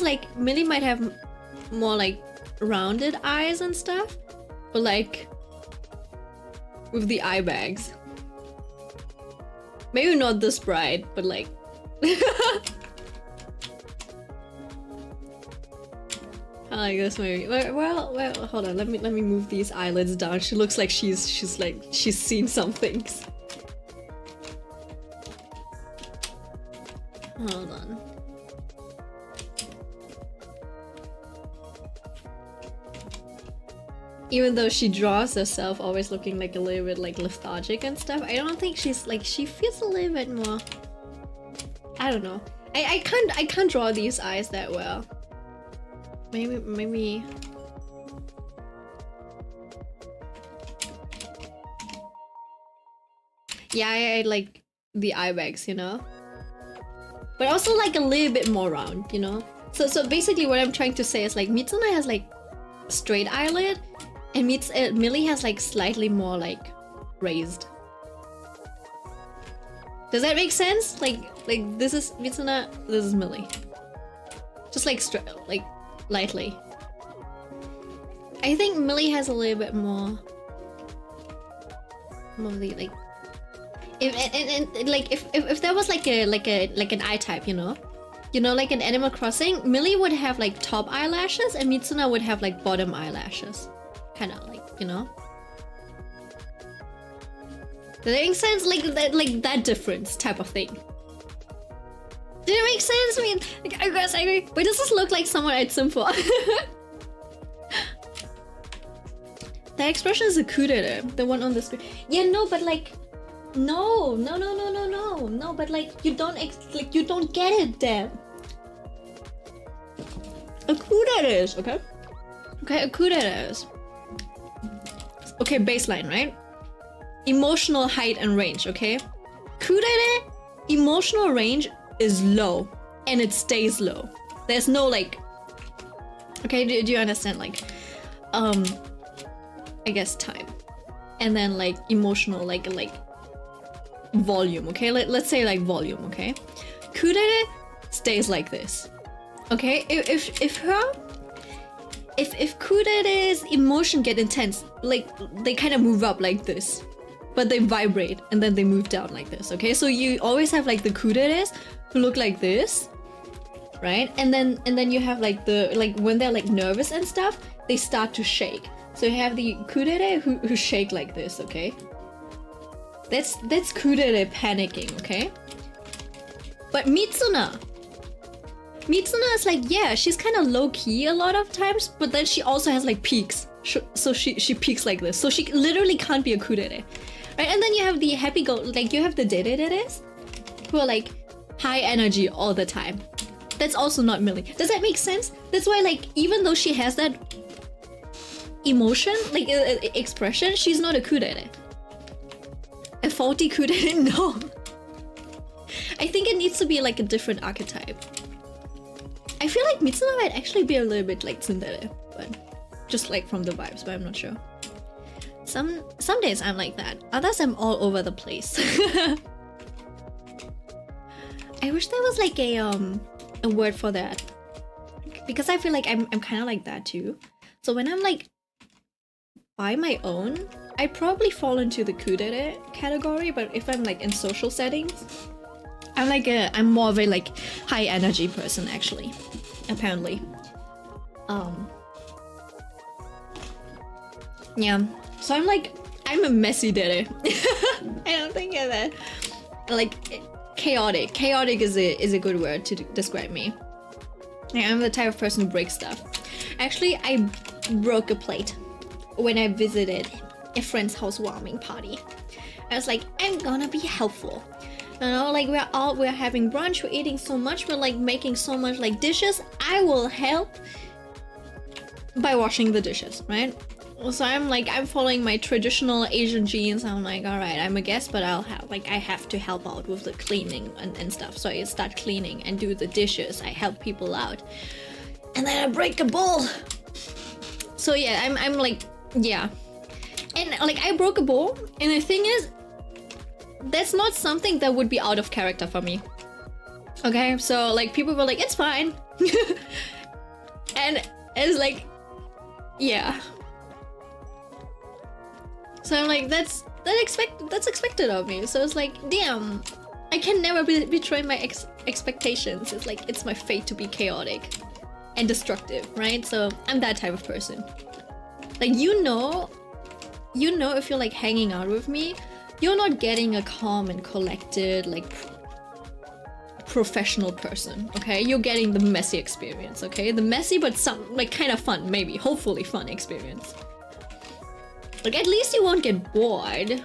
might have more like rounded eyes and stuff, but like with the eye bags. Maybe not this bright, but like I like this maybe. Well, hold on. Let me move these eyelids down. She looks like she's seen some things. Hold on. Even though she draws herself always looking like a little bit like lethargic and stuff, I don't think she's like, she feels a little bit more. I don't know. I can't draw these eyes that well. Maybe. Yeah, I like the eye bags, you know? But also like a little bit more round, you know? So basically what I'm trying to say is like Mitsuna has like straight eyelid and Millie has like slightly more like raised. Does that make sense? Like this is Mitsuna, this is Millie. Just like straight, like lightly. I think Millie has a little bit more of the like. If there was like an eye type, you know, like in Animal Crossing, Millie would have like top eyelashes and Mitsuna would have like bottom eyelashes, kind of like, you know. Does that make sense? Like that difference type of thing. Did it make sense? I mean, like, I guess I agree. Wait, does this look like someone I'd sim for? That expression is a kudere, the one on the screen. Yeah, no, but like. No, but like you don't get it then. A kudere is, okay? Okay, a kudere is. Okay, baseline, right? Emotional height and range, okay? Kudere, emotional range is low and it stays low. There's no like. Okay, do you understand? Like, I guess time, and then like emotional, like volume, okay? Let's say like volume, okay? Kudere stays like this, okay? If Kudere's emotion get intense, like they kind of move up like this, but they vibrate and then they move down like this, okay? So you always have like the Kuderes who look like this, right? And then you have like when they're like nervous and stuff, they start to shake. So you have the Kudere who shake like this, okay? That's Kudere panicking, okay? But Mitsuna is like, yeah, she's kind of low-key a lot of times, but then she also has like peaks. So she peaks like this. So she literally can't be a Kudere. Right? And then you have the happy-go, like you have the dereres who are like high energy all the time. That's also not Millie. Does that make sense? That's why, like, even though she has that emotion, like expression, she's not a kudere. A faulty kudere? No. I think it needs to be like a different archetype. I feel like Mitsuna might actually be a little bit like tsundere, but just like from the vibes, but I'm not sure. Some days I'm like that. Others I'm all over the place. I wish there was like a word for that, because I feel like I'm kind of like that too. So when I'm like by my own, I probably fall into the kudere category, but if I'm like in social settings, I'm more of a like high energy person actually, apparently. Yeah, so I'm a messy dere. I don't think of that. Like chaotic. Chaotic is a good word to describe me. I'm the type of person who breaks stuff. Actually, I broke a plate when I visited a friend's housewarming party. I was like, I'm gonna be helpful. You know, like we're having brunch, we're eating so much, we're like making so much like dishes. I will help by washing the dishes, right? So I'm following my traditional Asian genes. I'm like, all right, I'm a guest, but I have to help out with the cleaning and stuff. So I start cleaning and do the dishes. I help people out, and then I break a bowl. So yeah, I'm like, yeah, and like I broke a bowl, and the thing is, that's not something that would be out of character for me. Okay, so like people were like, it's fine, and it's like, yeah. So I'm like, that's expected of me. So it's like, damn, I can never betray my expectations. It's like, it's my fate to be chaotic and destructive, right? So I'm that type of person. Like, you know, if you're like hanging out with me, you're not getting a calm and collected, like professional person, okay? You're getting the messy experience, okay? The messy but some like kind of fun, maybe, hopefully fun experience. Like, at least you won't get bored.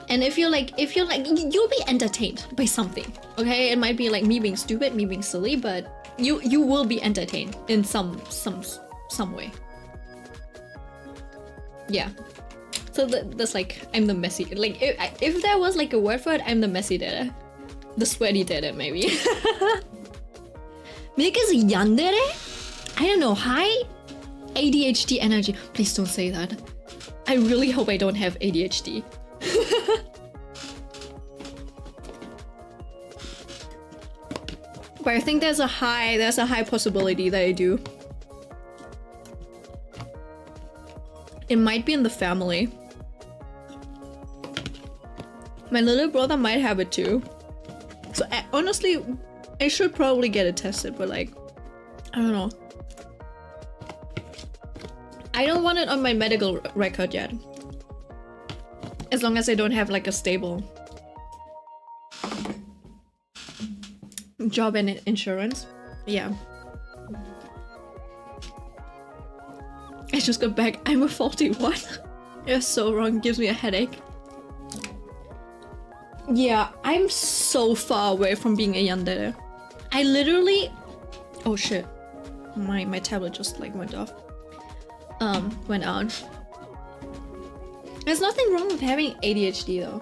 And if you're like, you'll be entertained by something, okay? It might be like me being stupid, me being silly, but you will be entertained in some way. Yeah. So that's like, I'm the messy, like, if there was like a word for it, I'm the messy dere. The sweaty dere, maybe. Milk is yandere? I don't know, high ADHD energy. Please don't say that. I really hope I don't have ADHD. But I think there's a high possibility that I do. It might be in the family. My little brother might have it too. So honestly, I should probably get it tested, but like, I don't know. I don't want it on my medical record yet. As long as I don't have like a stable job and insurance. Yeah. I just got back. I'm a faulty what? You're so wrong. Gives me a headache. Yeah, I'm so far away from being a yandere. I literally... Oh shit. My tablet just like went off. Went out. There's nothing wrong with having ADHD though.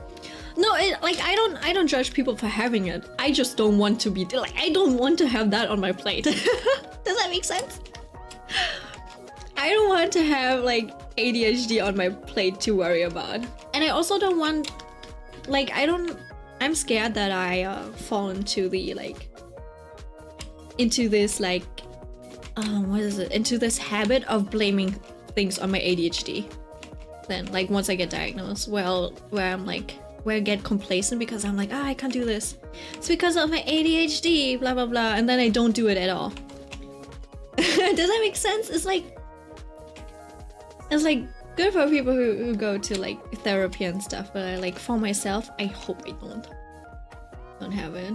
No, I don't judge people for having it. I just don't want to be like, I don't want to have that on my plate. Does that make sense? I don't want to have like ADHD on my plate to worry about. And I also don't want like, I'm scared that I fall into the like, into this like, what is it? Into this habit of blaming things on my ADHD. Then like once I get diagnosed, well, where I'm like, where I get complacent because I'm like, I can't do this. It's because of my ADHD, blah blah blah, and then I don't do it at all. Does that make sense? It's like good for people who go to like therapy and stuff, but like for myself, I hope I don't have it.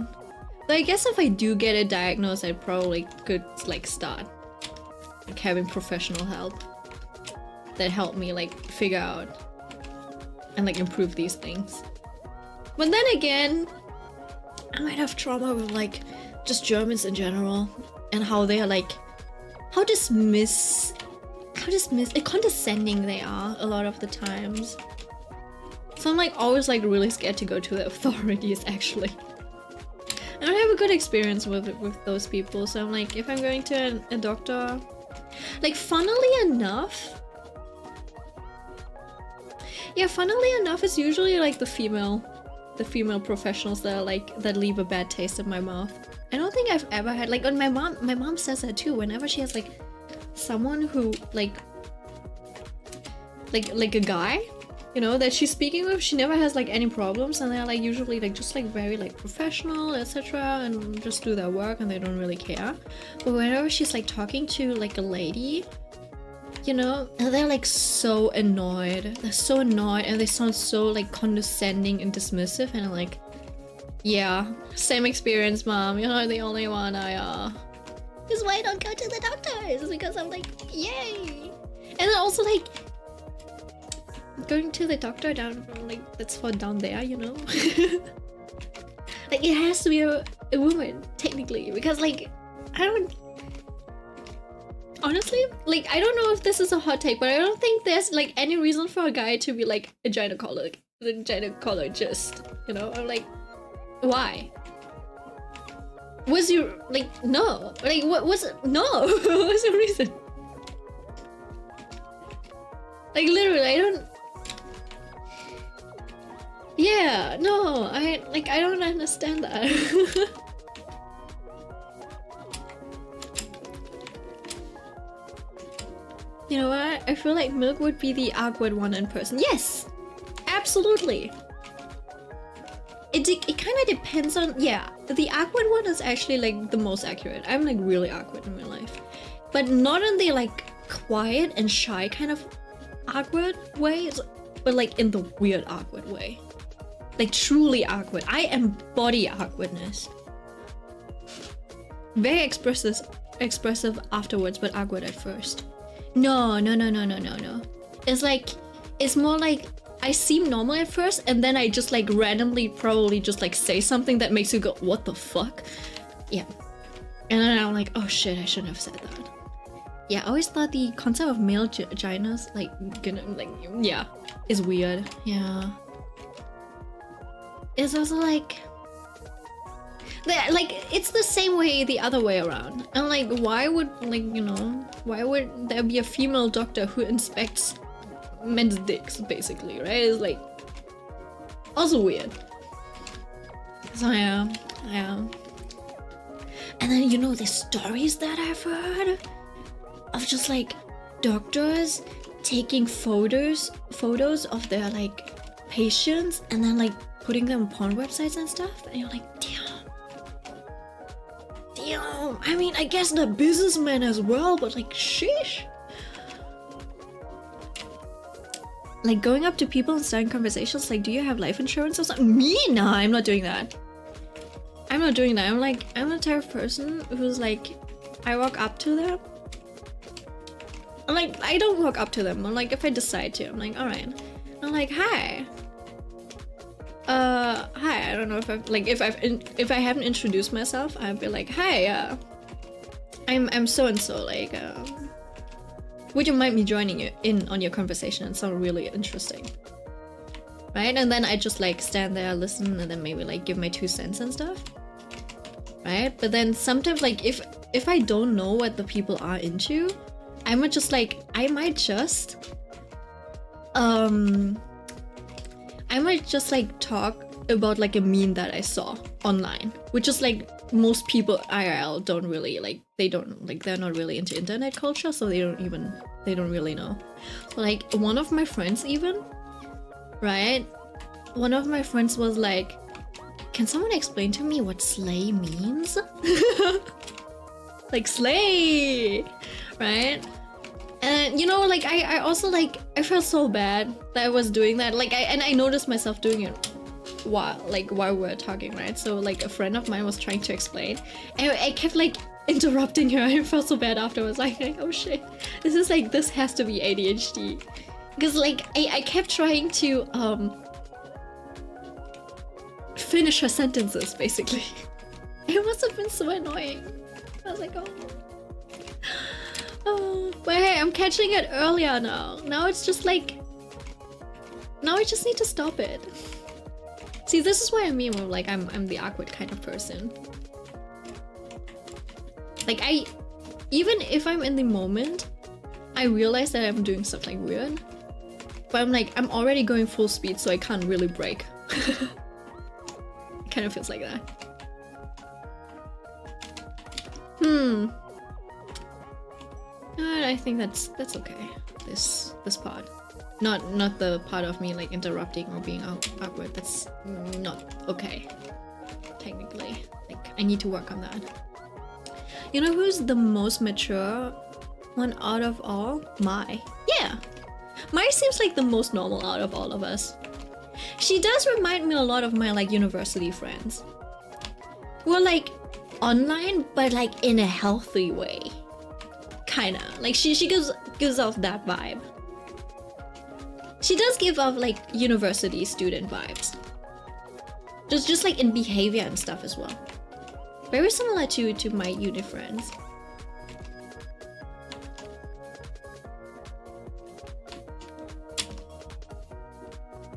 So I guess if I do get it diagnosed, I probably could like start like having professional help that help me like figure out and like improve these things. But then again, I might have trauma with like just Germans in general and how they are like, how condescending they are a lot of the times. So I'm like always like really scared to go to the authorities actually. I don't have a good experience with those people, so I'm like, if I'm going to a doctor, like funnily enough, it's usually like the female professionals that are like, that leave a bad taste in my mouth. I don't think I've ever had like, my mom says that too, whenever she has like someone who like a guy, you know, that she's speaking with, she never has like any problems, and they're like usually like just like very like professional, etc., and just do their work and they don't really care. But whenever she's like talking to like a lady, you know, and they're like so annoyed, and they sound so like condescending and dismissive, and I'm like, yeah, same experience, mom, you're not the only one. This is why I don't go to the doctors, because I'm like, yay. And then also like going to the doctor down, like that's for down there, you know. Like it has to be a woman technically, because like honestly, like I don't know if this is a hot take, but I don't think there's like any reason for a guy to be like a gynecologist, you know. I'm like, why? Was you like, no, like what was it? No. What was the reason? Like literally, I don't. Yeah, no, I don't understand that. You know what? I feel like Milk would be the awkward one in person. Yes, absolutely. It kind of depends on, yeah, the awkward one is actually like the most accurate. I'm like really awkward in my life, but not in the like quiet and shy kind of awkward way, but like in the weird awkward way. Like truly awkward. I embody awkwardness. Very expressive afterwards, but awkward at first. No. It's like, it's more like I seem normal at first, and then I just like randomly probably just like say something that makes you go, what the fuck? Yeah. And then I'm like, oh shit, I shouldn't have said that. Yeah, I always thought the concept of male vaginas, like, yeah, is weird. Yeah. It's also like it's the same way the other way around. And like, why would, like, you know, why would there be a female doctor who inspects men's dicks, basically, right? It's like also weird. So yeah. And then, you know, the stories that I've heard of just like doctors taking photos of their like patients and then like putting them on porn websites and stuff, and you're like, damn. I mean, I guess the businessmen as well, but like, sheesh. Like going up to people and starting conversations like, do you have life insurance or something? Me? Nah, I'm not doing that. I'm not doing that. I'm the type of person who's like, I walk up to them. I'm like, I don't walk up to them. I'm like, if I decide to, I'm like, all right. I'm like, hi. Hi. I don't know if I've like, if I haven't introduced myself, I'd be like, hi. I'm so and so. Like, would you mind me joining you in on your conversation? It sounds really interesting, right? And then I just like stand there, listen, and then maybe like give my 2 cents and stuff, right? But then sometimes like if I don't know what the people are into, I might just I might just like talk about like a meme that I saw online, which is like most people IRL don't really like, they're not really into internet culture, so they don't really know. But like one of my friends even, right? One of my friends was like, can someone explain to me what slay means? Like slay, right? And you know, like I also like, I felt so bad that I was doing that. Like I noticed myself doing it while we were talking, right? So like a friend of mine was trying to explain, and I kept like interrupting her. I felt so bad afterwards. Like, oh shit, this has to be ADHD, because like I kept trying to finish her sentences basically. It must have been so annoying. I was like, oh, but hey, I'm catching it earlier now. Now it's just like, now I just need to stop it. See, this is what I mean when like I'm the awkward kind of person. Like even if I'm in the moment, I realize that I'm doing something weird, but I'm already going full speed, so I can't really break. It kind of feels like that. I think that's okay. This part, not the part of me like interrupting or being awkward. That's not okay. Technically, like I need to work on that. You know who's the most mature one out of all? Mai. Yeah, Mai seems like the most normal out of all of us. She does remind me a lot of my like university friends. We're like online, but like in a healthy way. Kinda. Like she gives off that vibe. She does give off like university student vibes. Just like in behavior and stuff as well. Very similar to my uni friends.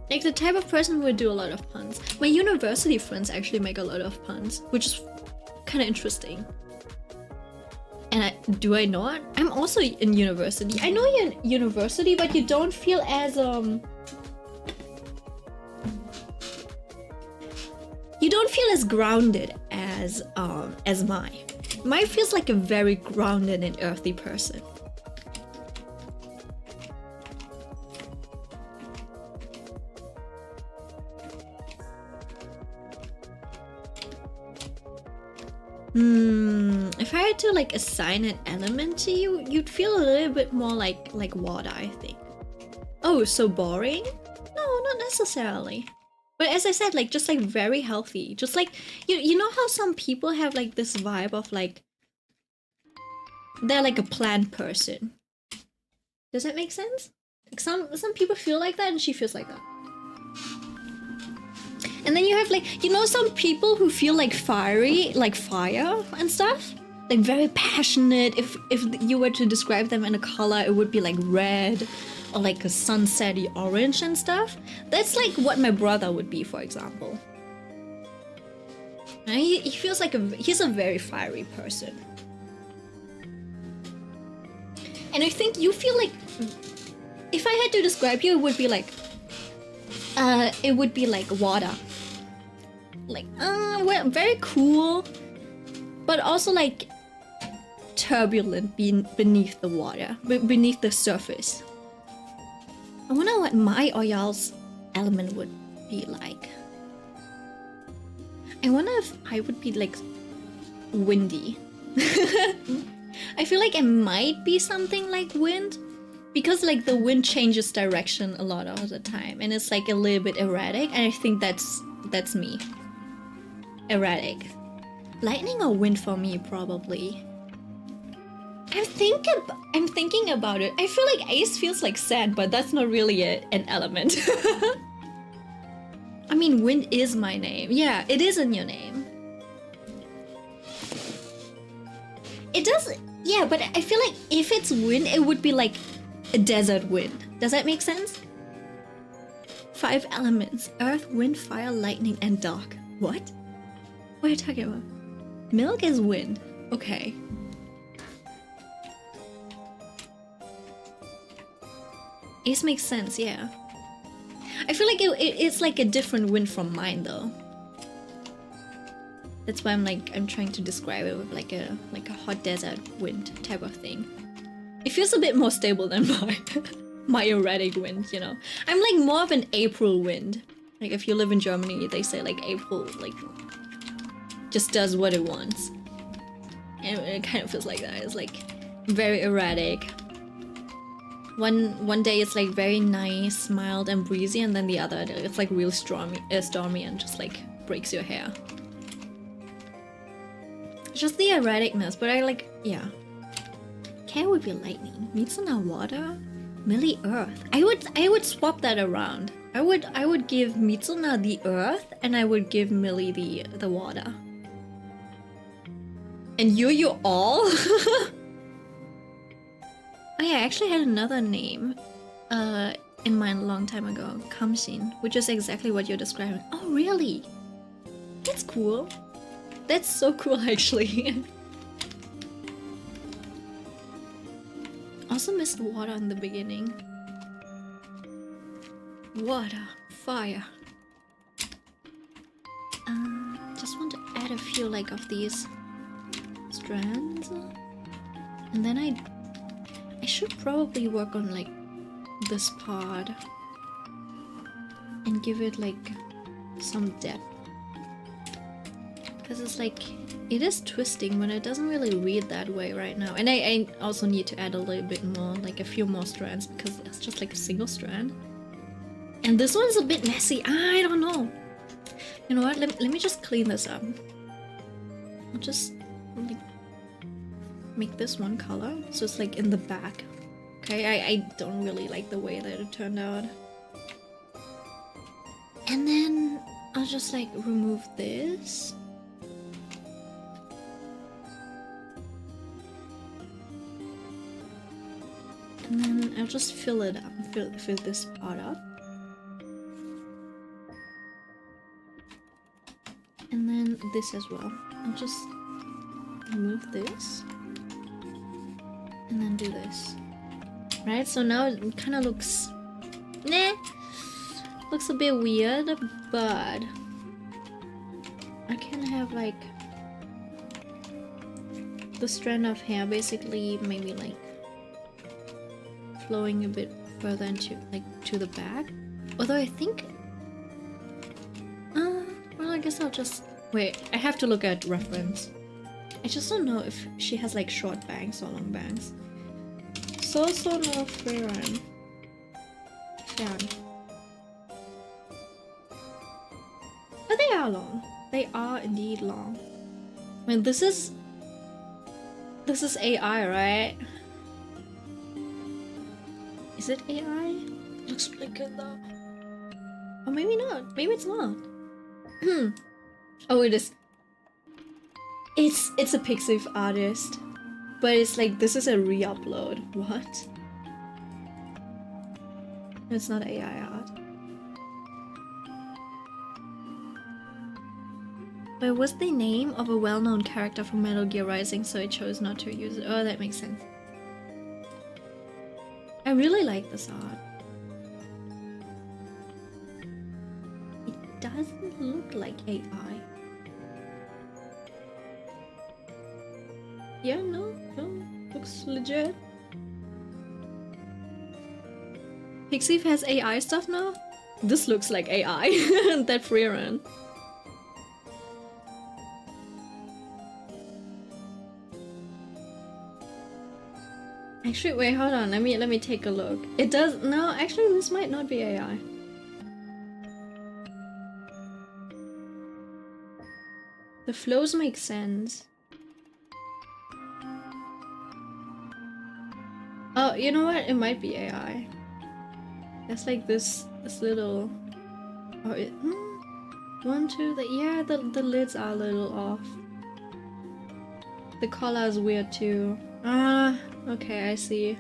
Like the type of person who would do a lot of puns. My university friends actually make a lot of puns, which is kind of interesting. And do I not? I'm also in university. I know you're in university, but you don't feel as you don't feel as grounded as Mai feels like a very grounded and earthy person. If I had to like assign an element to you, you'd feel a little bit more like water, I think. Oh, so boring? No, not necessarily. But as I said, like just like very healthy. Just like you know how some people have like this vibe of like they're like a plant person. Does that make sense? Like some people feel like that, and she feels like that. And then you have like, you know, some people who feel like fiery, like fire and stuff, like very passionate. If you were to describe them in a color, it would be like red or like a sunsetty orange and stuff. That's like what my brother would be, for example. And he feels like he's a very fiery person. And I think you feel like, if I had to describe you, it would be like water. Like, well, very cool, but also like turbulent beneath the water, beneath the surface. I wonder what my or y'all's element would be like. I wonder if I would be like windy. I feel like I might be something like wind, because like the wind changes direction a lot of the time, and it's like a little bit erratic, and I think that's me. Erratic. Lightning or wind for me, probably. I'm thinking about it. I feel like ice feels like sand, but that's not really an element. I mean, wind is my name. Yeah, it is in your name. It does, yeah, but I feel like if it's wind, it would be like a desert wind. Does that make sense? 5 elements: earth, wind, fire, lightning, and dark. What? What are you talking about? Milk is wind. Okay. Ace makes sense, yeah. I feel like it's like a different wind from mine though. That's why I'm trying to describe it with like a hot desert wind type of thing. It feels a bit more stable than my erratic wind, you know. I'm like more of an April wind. Like if you live in Germany, they say like April like just does what it wants. And it kind of feels like that. It's like very erratic. One day it's like very nice, mild and breezy, and then the other day it's like real stormy and just like breaks your hair. Just the erraticness, but I like, yeah. Care would be lightning. Mitsuna water? Millie earth. I would swap that around. I would give Mitsuna the earth and I would give Millie the water. And you all? Oh yeah, I actually had another name in mind a long time ago. Kamshin, which is exactly what you're describing. Oh really? That's cool. That's so cool actually. Also missed water in the beginning. Water, fire. Just want to add a few like of these strands. And then I should probably work on like this part and give it like some depth. Because it's like, it is twisting, but it doesn't really read that way right now. And I also need to add a little bit more, like a few more strands, because it's just like a single strand. And this one's a bit messy, I don't know. You know what, let me just clean this up. I'll just like, make this one color, so it's like in the back. Okay, I don't really like the way that it turned out. And then I'll just like remove this. And then I'll just fill it up, fill this part up. And then this as well. I'll just remove this. And then do this. Right, so now it kind of looks... Nah! Looks a bit weird, but... I can have like... the strand of hair basically maybe like... flowing a bit further into like to the back. Although I think well I guess I'll just wait, I have to look at reference. I just don't know if she has like short bangs or long bangs. So no fern. But they are long. They are indeed long. I mean this is AI, right? Is it AI? Looks pretty good though. Or maybe not. Maybe it's not. Oh, it is. It's a Pixiv artist, but it's like this is a re-upload. What? It's not AI art. But it was the name of a well-known character from Metal Gear Rising, so I chose not to use it. Oh, that makes sense. I really like this art. It doesn't look like AI. Yeah, no, looks legit. Pixiv has AI stuff now? This looks like AI. That Freerun. Actually, wait, hold on. Let me take a look. It does no. Actually, this might not be AI. The flows make sense. Oh, you know what? It might be AI. There's like this little. Oh, one, two. Yeah, the lids are a little off. The collar is weird too. Ah. Okay, I see.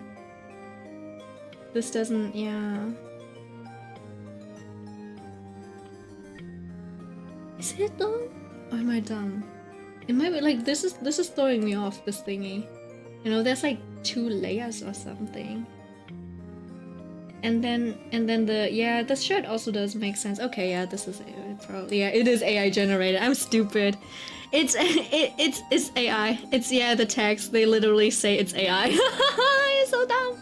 This doesn't, yeah. Is it though? Or am I dumb? It might be like this is throwing me off, this thingy. You know, there's like 2 layers or something. then the shirt also does make sense. Okay, yeah, this is probably, yeah, it is AI generated. I'm stupid. It's it's AI. It's, yeah, the text, they literally say it's AI. It's so dumb.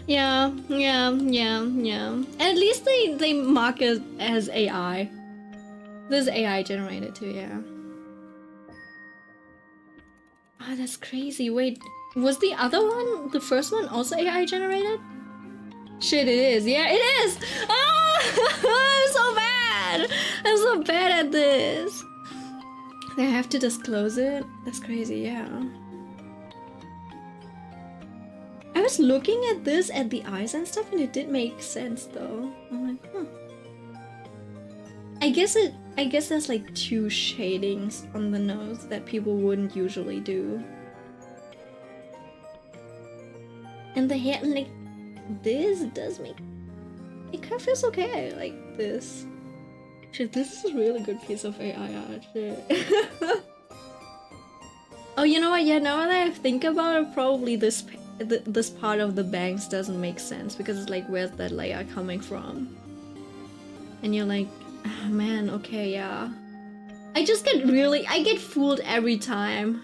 Yeah. And at least they mark it as AI. This is AI generated too, yeah. Ah, that's crazy. Wait, was the other one, the first one, also AI generated? Shit, it is. Yeah, it is! Ah! I'm so bad! I'm so bad at this. They have to disclose it? That's crazy, yeah. I was looking at this, at the eyes and stuff, and it did make sense though. I'm like, huh. I guess there's like 2 shadings on the nose that people wouldn't usually do. And the hair, like, this does make... It kind of feels okay, like this. Shit, this is a really good piece of AI art, shit. Oh, you know what? Yeah, now that I think about it, probably this part of the bangs doesn't make sense, because it's like, where's that layer coming from? And you're like, oh, man, okay, yeah. I get fooled every time.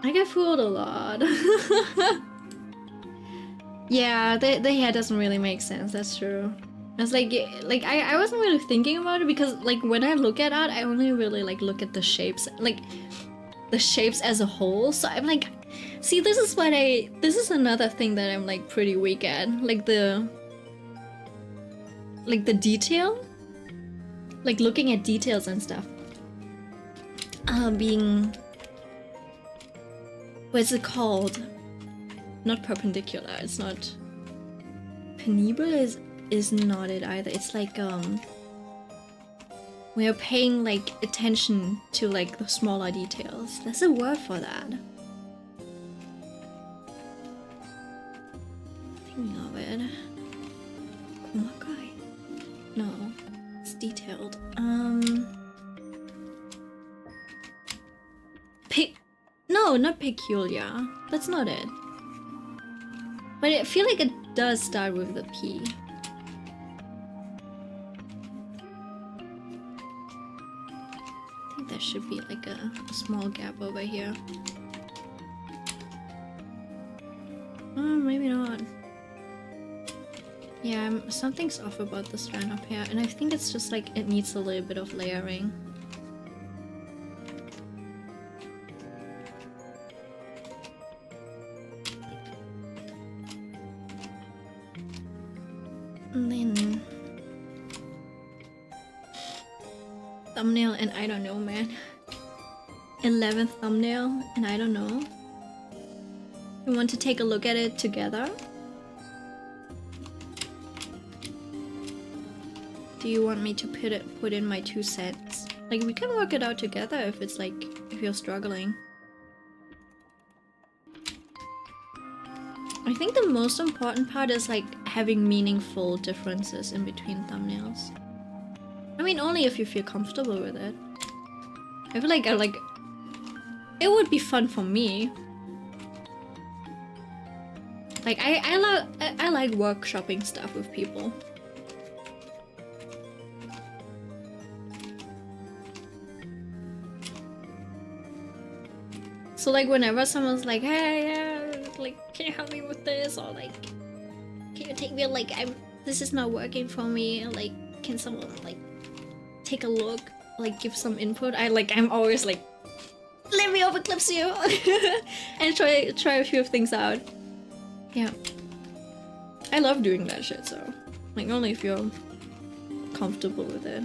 I get fooled a lot. Yeah, the hair doesn't really make sense, that's true. It's like I wasn't really thinking about it, because like when I look at art, I only really like look at the shapes, like the shapes as a whole. So I'm like, see, this is another thing that I'm like pretty weak at, like the detail, like looking at details and stuff. Being, what's it called? Not perpendicular. It's not penibel. Is not it either. It's like we're paying like attention to like the smaller details. There's a word for that. Thinking of it. Kumakai? No, it's detailed. No, not peculiar. That's not it. But I feel like it does start with the P. I think there should be like a small gap over here. Oh, maybe not. Yeah, something's off about the strand up here, and I think it's just like it needs a little bit of layering. And then thumbnail, and I don't know, man. 11th thumbnail, and I don't know. You want to take a look at it together? Do you want me to put in my 2 cents? Like, we can work it out together if it's like, if you're struggling. I think the most important part is like having meaningful differences in between thumbnails. I mean, only if you feel comfortable with it. I feel like it would be fun for me. Like I like workshopping stuff with people. So like whenever someone's like, hey, yeah, like, can you help me with this? Or like, can you take me, like, this is not working for me. Like, can someone like take a look, like give some input? I'm always like, let me overclips you and try a few things out. Yeah, I love doing that shit. So like, only if you're comfortable with it.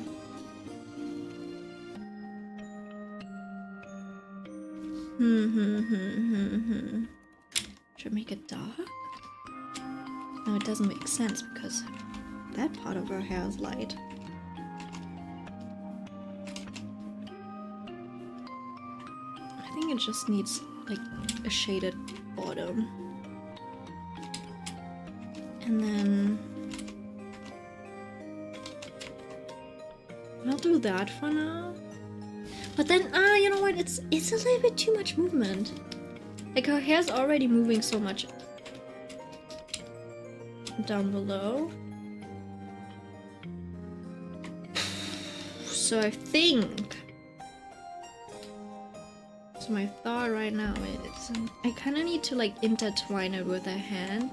Should I make it dark? No, it doesn't make sense because that part of her hair is light. I think it just needs like a shaded bottom. And then I'll do that for now. But then, you know what? It's a little bit too much movement. Like her hair's already moving so much down below. So I think... So my thought right now is I kind of need to like intertwine it with a hand.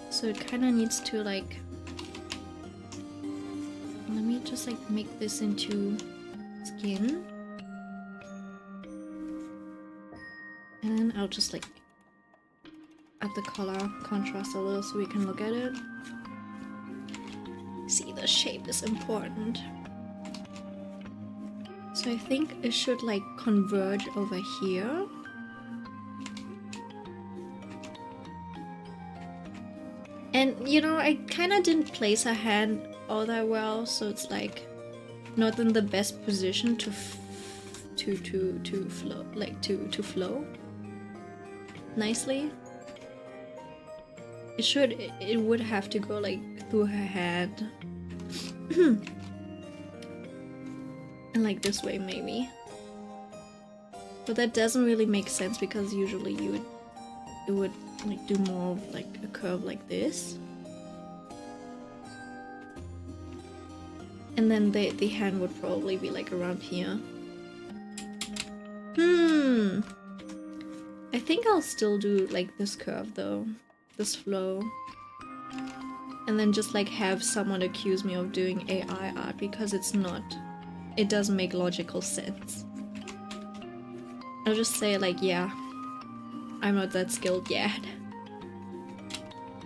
So it kind of needs to like... Let me just like make this into skin. And then I'll just like add the color contrast a little so we can look at it. See, the shape is important. So I think it should like converge over here. And you know, I kind of didn't place her hand all that well, so it's like not in the best position to flow, like to flow nicely. It would have to go like through her hand. And like this way maybe. But that doesn't really make sense because usually you would like do more of like a curve like this. And then the hand would probably be like around here. I think I'll still do like this curve though. This flow. And then just like have someone accuse me of doing AI art because it's not. It doesn't make logical sense. I'll just say like, yeah, I'm not that skilled yet.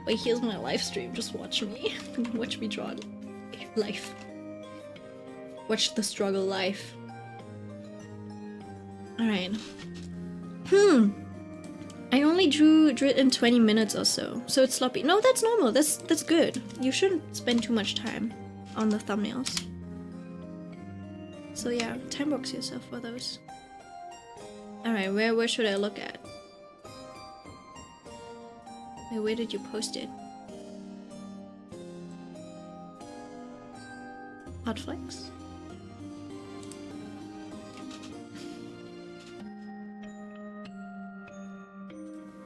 But here's my live stream, just watch me. Watch me draw life. Watch the struggle life. Alright. I only drew it in 20 minutes or so it's sloppy. No, that's normal. That's good. You shouldn't spend too much time on the thumbnails. So yeah, time box yourself for those. Alright, where should I look at? Where did you post it? Hotflex?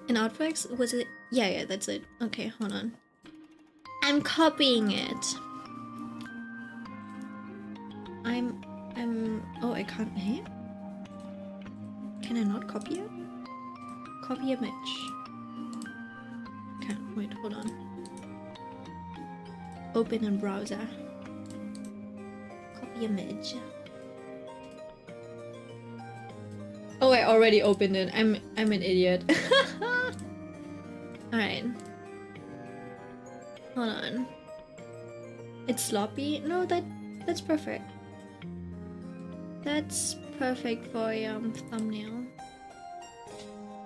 In Outflex? Was it? Yeah, that's it. Okay, hold on. I'm copying it. Oh, I can't. Eh? Can I not copy it? Copy image. Can't. Wait, hold on. Open in browser. Copy image. Oh, I already opened it. I'm an idiot. Alright. Hold on. It's sloppy? No, that's perfect. That's perfect for a thumbnail.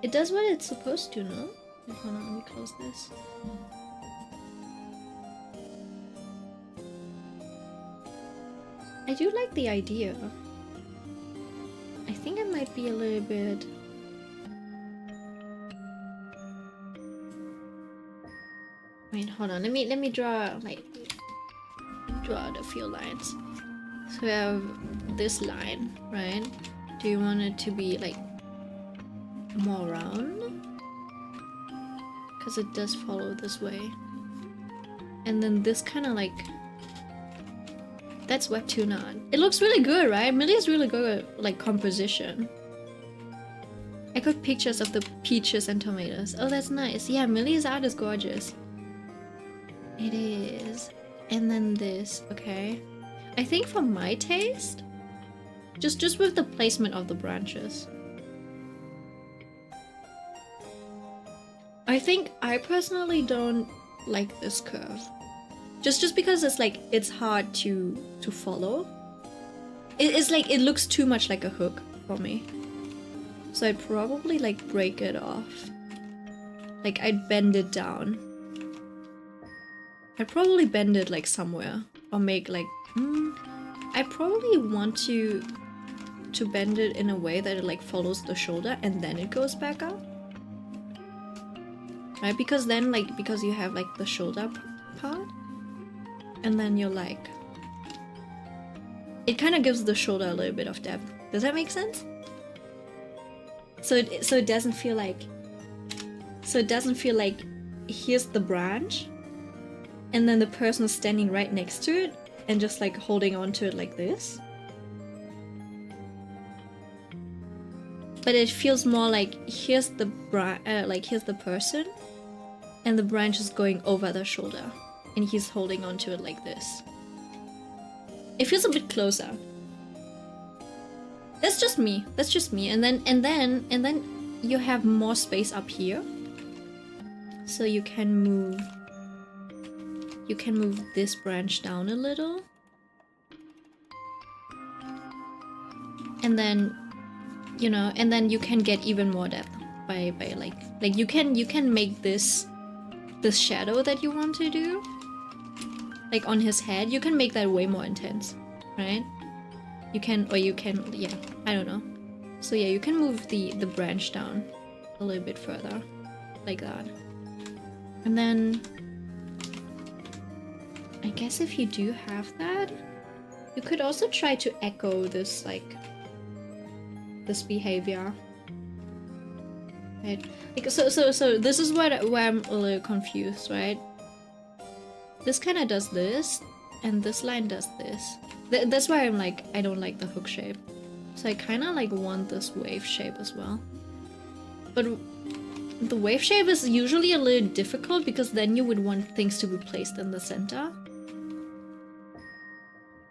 It does what it's supposed to, no? Wait, hold on, let me close this. I do like the idea. I think I might be a little bit... Wait, hold on. Let me draw like out a few lines. So we have this line, right? Do you want it to be like more round? Because it does follow this way. And then this kind of like... That's webtoon art. It looks really good, right? Millie's really good at like composition. I got pictures of the peaches and tomatoes. Oh, that's nice. Yeah, Millie's art is gorgeous. It is. And then this, okay. I think for my taste, just with the placement of the branches. I think I personally don't like this curve. Just because it's like, it's hard to follow. It's like, it looks too much like a hook for me. So I'd probably like break it off. Like I'd bend it down. I'd probably bend it like somewhere. Or make like, I probably want to bend it in a way that it like follows the shoulder and then it goes back up. Right? Because then like, because you have like the shoulder part. And then you're like... It kind of gives the shoulder a little bit of depth. Does that make sense? So it doesn't feel like, here's the branch, and then the person is standing right next to it and just like holding on to it like this. But it feels more like here's the here's the person, and the branch is going over their shoulder, and he's holding on to it like this. It feels a bit closer. That's just me. That's just me. And then you have more space up here, so you can move. You can move this branch down a little, and then, you know, and then you can get even more depth by like you can make this shadow that you want to do, like on his head. You can make that way more intense, right? You can, yeah, I don't know. So yeah, you can move the branch down a little bit further, like that. And then I guess if you do have that, you could also try to echo this, like, this behavior. Right? Like, so this is where I'm a little confused, right? This kind of does this, and this line does this. That's why I'm like, I don't like the hook shape. So I kind of like want this wave shape as well. But the wave shape is usually a little difficult because then you would want things to be placed in the center.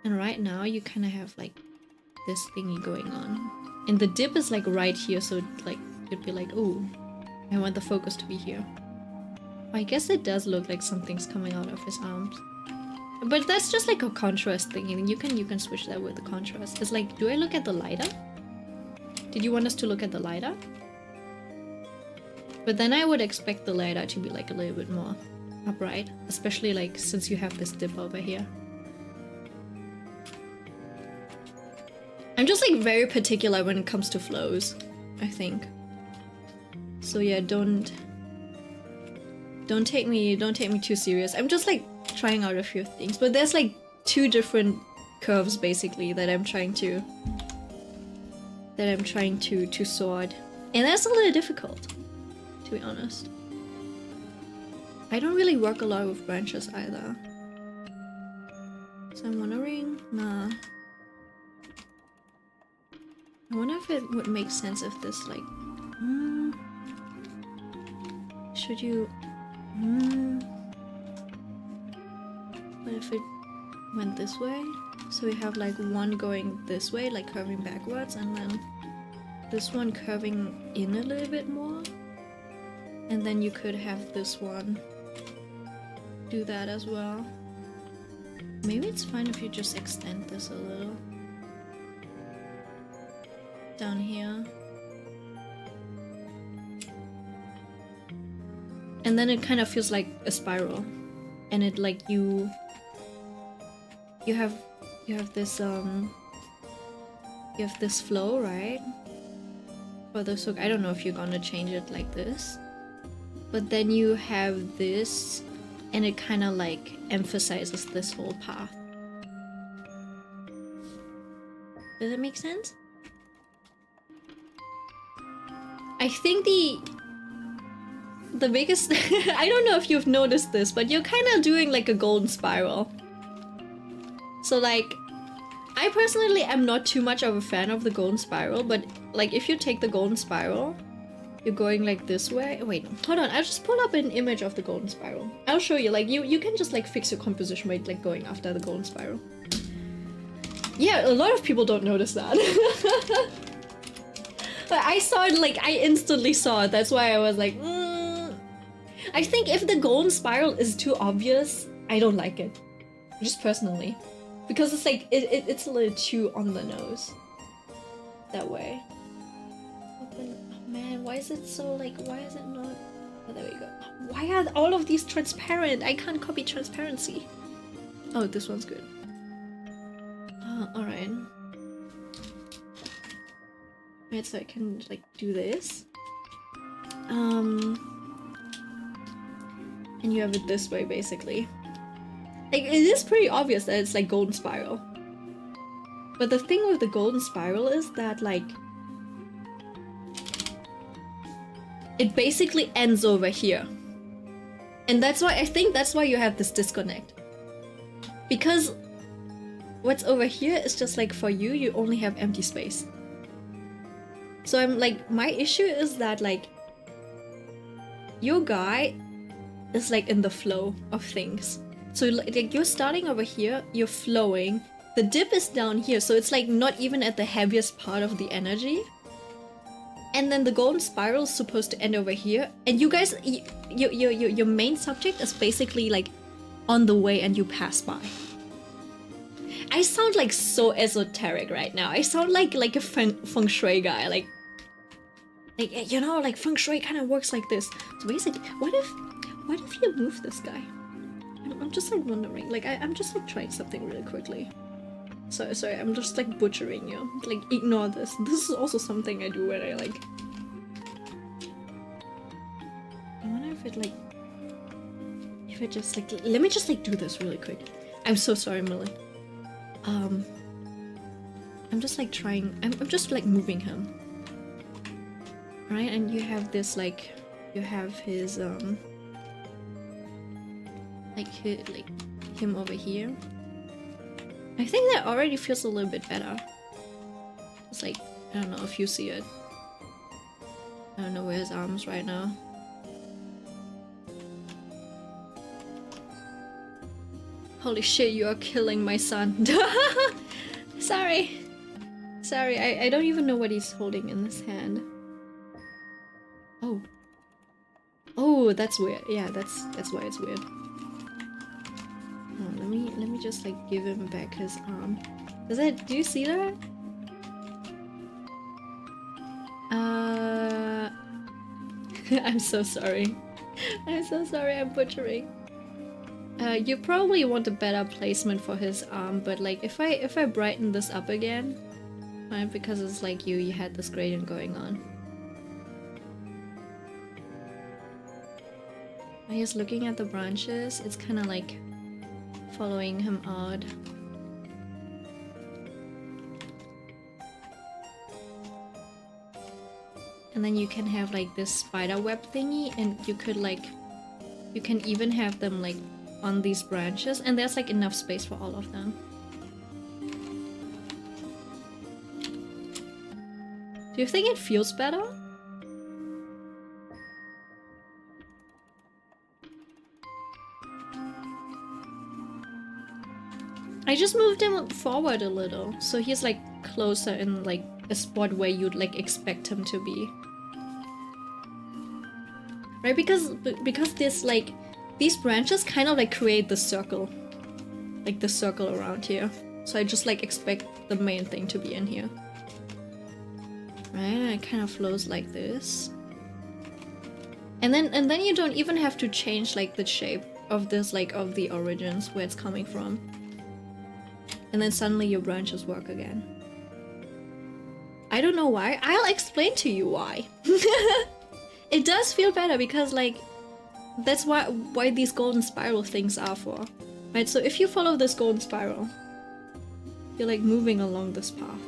And right now you kind of have like this thingy going on. And the dip is like right here, so like you'd be like, ooh, I want the focus to be here. I guess it does look like something's coming out of his arms. But that's just like a contrast thing. You can switch that with the contrast. It's like, do I look at the lighter? Did you want us to look at the lighter? But then I would expect the lighter to be like a little bit more upright, especially like since you have this dip over here. I'm just like very particular when it comes to flows, I think. So yeah, don't take me too serious. I'm just like trying out a few things, but there's like 2 different curves basically that I'm trying to sort, and that's a little difficult, to be honest. I don't really work a lot with branches either, so I'm wondering. Nah, I wonder if it would make sense if this like should you but if it went this way, so we have like one going this way, like curving backwards, and then this one curving in a little bit more, and then you could have this one do that as well. Maybe it's fine if you just extend this a little down here, and then it kind of feels like a spiral, and it like you have this flow, right? For this hook, I don't know if you're gonna change it like this, but then you have this, and it kind of like emphasizes this whole path. Does that make sense? I think the biggest I don't know if you've noticed this, but you're kind of doing like a golden spiral. So like, I personally am not too much of a fan of the golden spiral, but like if you take the golden spiral, you're going like this way. Wait, hold on, I'll just pull up an image of the golden spiral. I'll show you, like you can just like fix your composition by like going after the golden spiral. Yeah, a lot of people don't notice that. But I saw it, like I instantly saw it, that's why I was like, I think if the golden spiral is too obvious, I don't like it. Just personally. Because it's like, it's a little too on the nose. That way. Open, oh man, why is it so like, why is it not? Oh, there we go. Why are all of these transparent? I can't copy transparency. Oh, this one's good. Alright. Right, so I can like do this. And you have it this way basically. Like, it is pretty obvious that it's like golden spiral. But the thing with the golden spiral is that like it basically ends over here. And that's why, I think that's why you have this disconnect. Because what's over here is just like for you, you only have empty space. So I'm like, my issue is that like, your guy is like in the flow of things. So like you're starting over here, you're flowing, the dip is down here, so it's like not even at the heaviest part of the energy. And then the golden spiral is supposed to end over here, and you guys, your main subject is basically like on the way and you pass by. I sound like so esoteric right now. I sound like a feng shui guy, like you know, like feng shui kind of works like this. So basically, what if you move this guy? I'm just like wondering, like I'm just like trying something really quickly. Sorry, I'm just like butchering you. Like, ignore this. This is also something I do when I like... I wonder if it like... If it just like... Let me just like do this really quick. I'm so sorry, Millie. I'm just like trying... I'm just like moving him. Right? And you have this like... You have his like him over here. I think that already feels a little bit better. It's like, I don't know if you see it. I don't know where his arms right now. Holy shit, you are killing my son. Sorry. Sorry, I don't even know what he's holding in his hand. Oh. Oh, that's weird. Yeah, that's why it's weird. Let me just like give him back his arm. Do you see that? I'm so sorry. I'm so sorry, I'm butchering. You probably want a better placement for his arm, but like if I brighten this up again, right? Because it's like you had this gradient going on. When he's looking at the branches, it's kind of like following him out. And then you can have like this spider web thingy, and you could like, you can even have them like on these branches, and there's like enough space for all of them. Do you think it feels better? I just moved him forward a little, so he's like closer in like a spot where you'd like expect him to be. Right, because this like, these branches kind of like create the circle. Like the circle around here. So I just like expect the main thing to be in here. Right, and it kind of flows like this. And then you don't even have to change like the shape of this, like of the origins where it's coming from. And then suddenly your branches work again. I don't know why. I'll explain to you why. It does feel better because like, that's why these golden spiral things are for. Right, so if you follow this golden spiral, you're like moving along this path.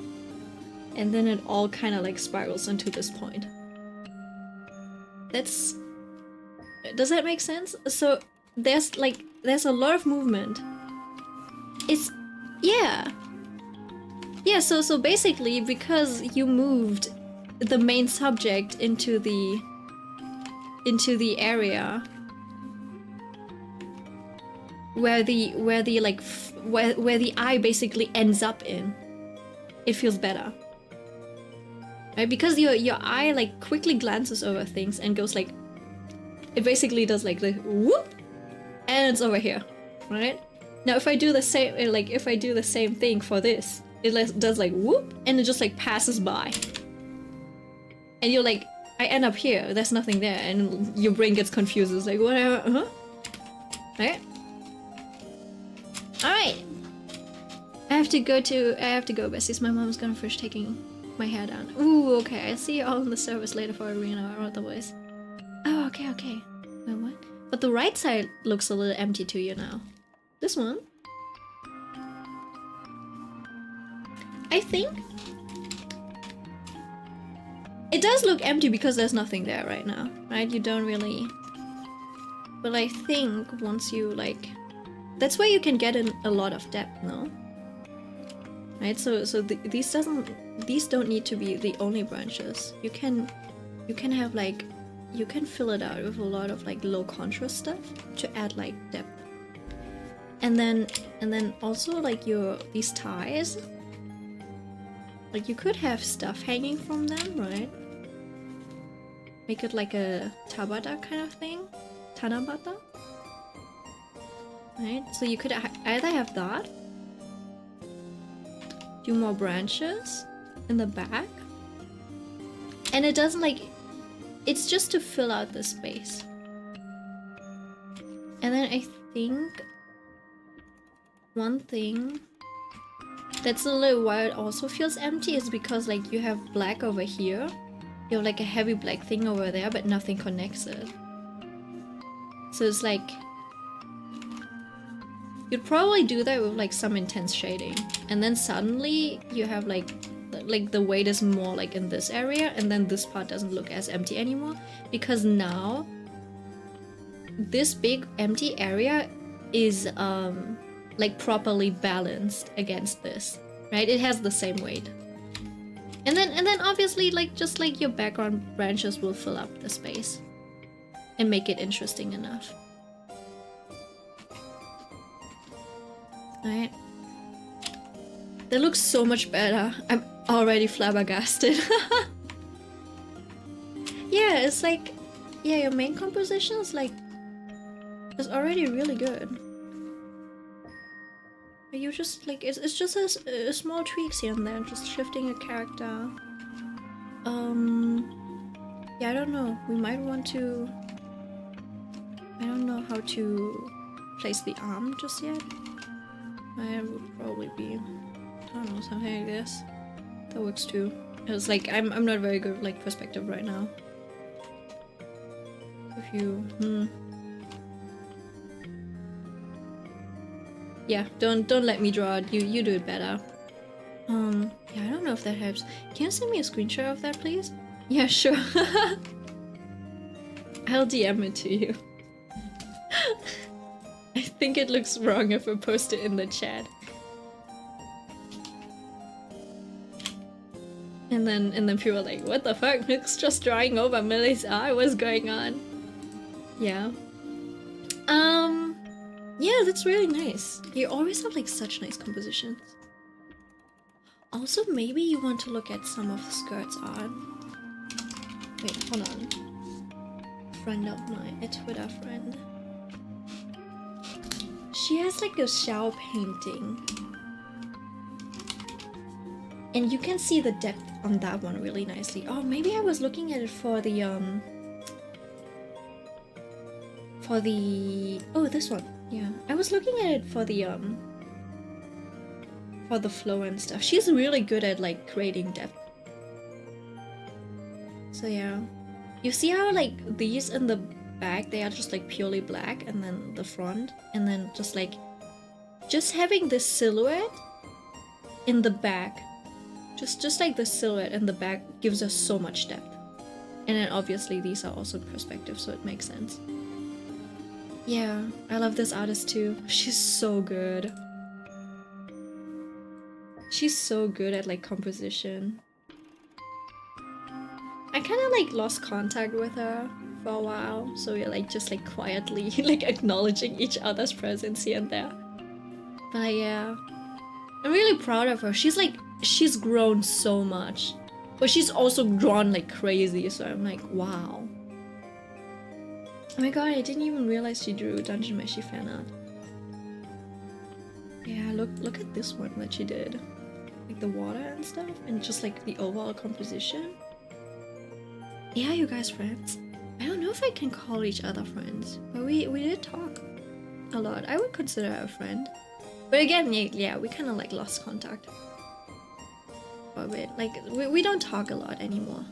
And then it all kind of like spirals into this point. Does that make sense? So there's a lot of movement. Yeah, so basically, because you moved the main subject into the area where the eye basically ends up in, it feels better. Right? Because your eye like quickly glances over things and goes like, it basically does like the whoop, and it's over here, right? Now if I do the same thing for this, it does like whoop, and it just like passes by. And you're like, I end up here, there's nothing there, and your brain gets confused. It's like, whatever, huh? Right? Alright. I have to go, besties. My mom's gonna finish taking my hair down. Ooh, okay. I'll see you all in the service later for arena or otherwise. Oh, okay. Wait, what? But the right side looks a little empty to you now. This one? I think It does look empty because there's nothing there right now, right? You don't really... But I think once you like... That's where you can get in a lot of depth, no? Right, these don't need to be the only branches. You can have like... You can fill it out with a lot of like low contrast stuff to add like depth. And then also like these ties, like you could have stuff hanging from them, right? Make it like a tabata kind of thing, tanabata, right? So you could either have that, do more branches in the back, and it doesn't like, it's just to fill out the space. And then I think one thing that's a little why it also feels empty is because like you have black over here, you have like a heavy black thing over there, but nothing connects it. So it's like you'd probably do that with like some intense shading, and then suddenly you have like the weight is more like in this area, and then this part doesn't look as empty anymore because now this big empty area is like properly balanced against this, right? It has the same weight. And then obviously like just like your background branches will fill up the space and make it interesting enough. Right? That looks so much better. I'm already flabbergasted. Yeah, it's like, yeah, your main composition is like, is already really good. You just like, it's just a small tweaks here and there, just shifting a character. Yeah, I don't know. We might want to, I don't know how to place the arm just yet. I would probably be, I don't know, something like this. That works too. It's like I'm not very good with like perspective right now. If you yeah, don't let me draw it. You do it better. Yeah, I don't know if that helps. Can you send me a screenshot of that, please? Yeah, sure. I'll DM it to you. I think it looks wrong if I post it in the chat. And then people are like, what the fuck? It's just drawing over Millie's eye. What's going on? Yeah. Yeah, that's really nice. You always have like such nice compositions. Also, maybe you want to look at some of the skirts on. Wait, hold on. Friend of mine, a Twitter friend. She has like a Xiao painting. And you can see the depth on that one really nicely. Oh, maybe I was looking at it for the oh, this one. Yeah, I was looking at it for the flow and stuff. She's really good at like creating depth. So yeah, you see how like these in the back, they are just like purely black, and then the front, and then just having this silhouette in the back, just like the silhouette in the back gives us so much depth. And then obviously these are also perspective, so it makes sense. Yeah, I love this artist too. She's so good. She's so good at like composition. I kind of like lost contact with her for a while, so we're like just like quietly like acknowledging each other's presence here and there. But yeah, I'm really proud of her. She's grown so much, but she's also drawn like crazy, so I'm like, wow. Oh my god, I didn't even realize she drew Dungeon Meshi fan art. Yeah, look at this one that she did. Like the water and stuff, and just like the overall composition. Yeah, you guys friends. I don't know if I can call each other friends, but we did talk a lot. I would consider her a friend. But again, yeah, we kind of like lost contact for a bit. Like, we don't talk a lot anymore.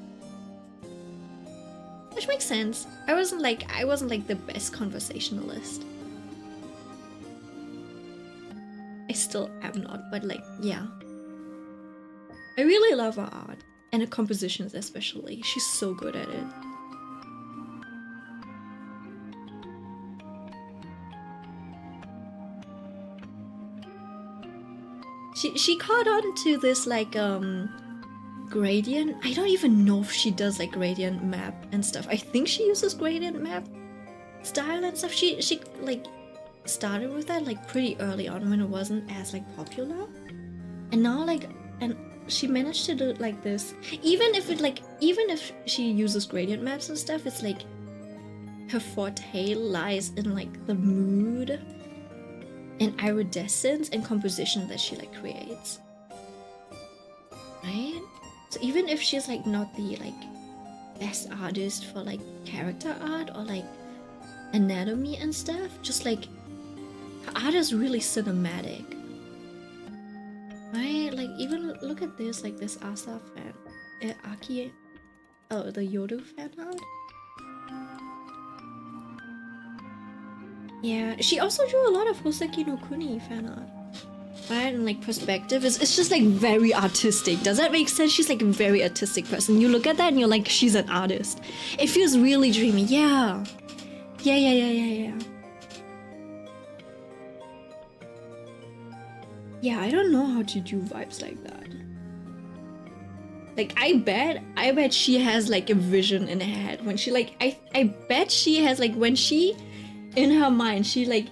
Which makes sense. I wasn't like the best conversationalist. I still am not, but like, yeah. I really love her art. And the compositions especially. She's so good at it. She caught on to this like gradient. I don't even know if she does like gradient map and stuff. I think she uses gradient map style and stuff. She like started with that like pretty early on when it wasn't as like popular. And now like and she managed to do it like this. Even if she uses gradient maps and stuff, it's like her forte lies in like the mood and iridescence and composition that she like creates. Right? So even if she's like not the like best artist for like character art or like anatomy and stuff, just like her art is really cinematic. Right? Like even look at this, like this Asa fan, Aki, oh the Yoru fan art. Yeah, she also drew a lot of Hoseki no Kuni fan art. Right, and like perspective it's just like very artistic. Does that make sense? She's like a very artistic person. You look at that and you're like, she's an artist. It feels really dreamy. Yeah. Yeah. Yeah, I don't know how to do vibes like that. Like I bet she has like a vision in her head when she like I bet she has like when she in her mind she like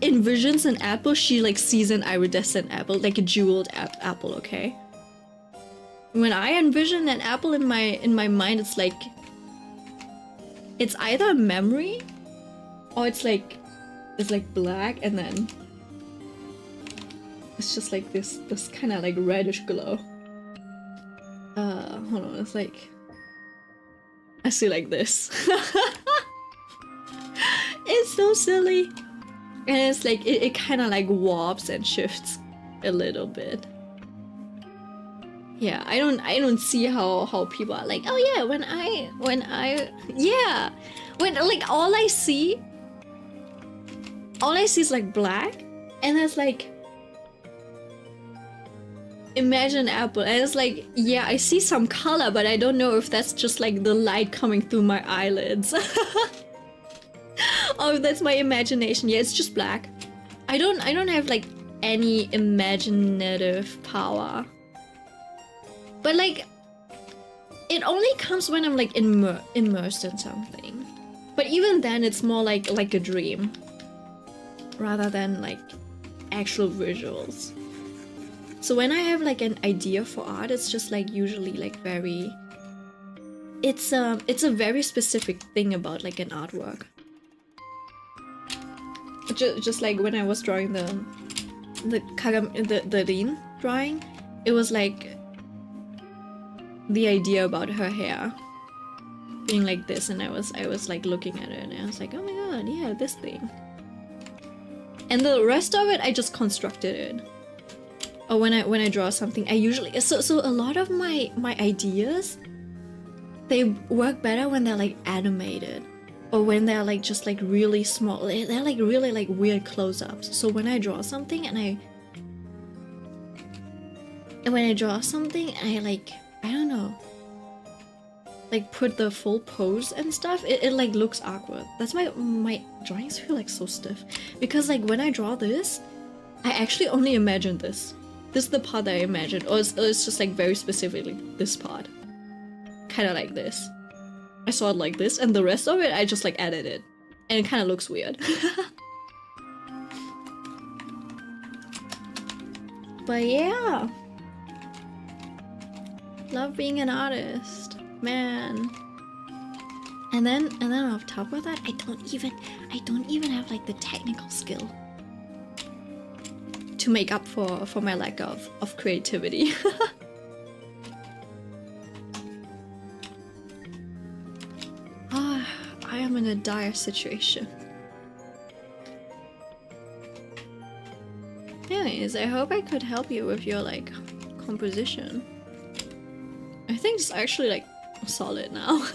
envisions an apple, she like sees an iridescent apple, like a jeweled apple, okay? When I envision an apple in my mind, it's like it's either a memory or it's like black and then it's just like this kind of like reddish glow. Hold on, it's like I see like this. It's so silly. And it's like it kind of like warps and shifts a little bit. Yeah, I don't see how people are like, oh yeah, when I when like all I see is like black, and it's like imagine apple, and it's like, yeah, I see some color, but I don't know if that's just like the light coming through my eyelids. Oh, that's my imagination. Yeah, it's just black. I don't have like any imaginative power. But like it only comes when I'm like immersed in something. But even then it's more like a dream rather than like actual visuals. So when I have like an idea for art, it's just like usually like very it's a very specific thing about like an artwork. Just like when I was drawing the Rin drawing, it was like the idea about her hair being like this, and I was like looking at it and I was like, oh my god, yeah, this thing. And the rest of it I just constructed it. Or when I draw something, I usually so a lot of my ideas, they work better when they're like animated. Or when they're like just like really small, they're like really like weird close-ups. So when I draw something I like, I don't know, like put the full pose and stuff, it like looks awkward. That's why my drawings feel like so stiff. Because like when I draw this, I actually only imagine this. This is the part that I imagined, or it's just like very specifically this part. Kind of like this. I saw it like this, and the rest of it I just like edited, and it kind of looks weird. But yeah, love being an artist, man. And then on top of that, I don't even have like the technical skill to make up for my lack of creativity. I am in a dire situation. Anyways, I hope I could help you with your like composition. I think it's actually like solid now.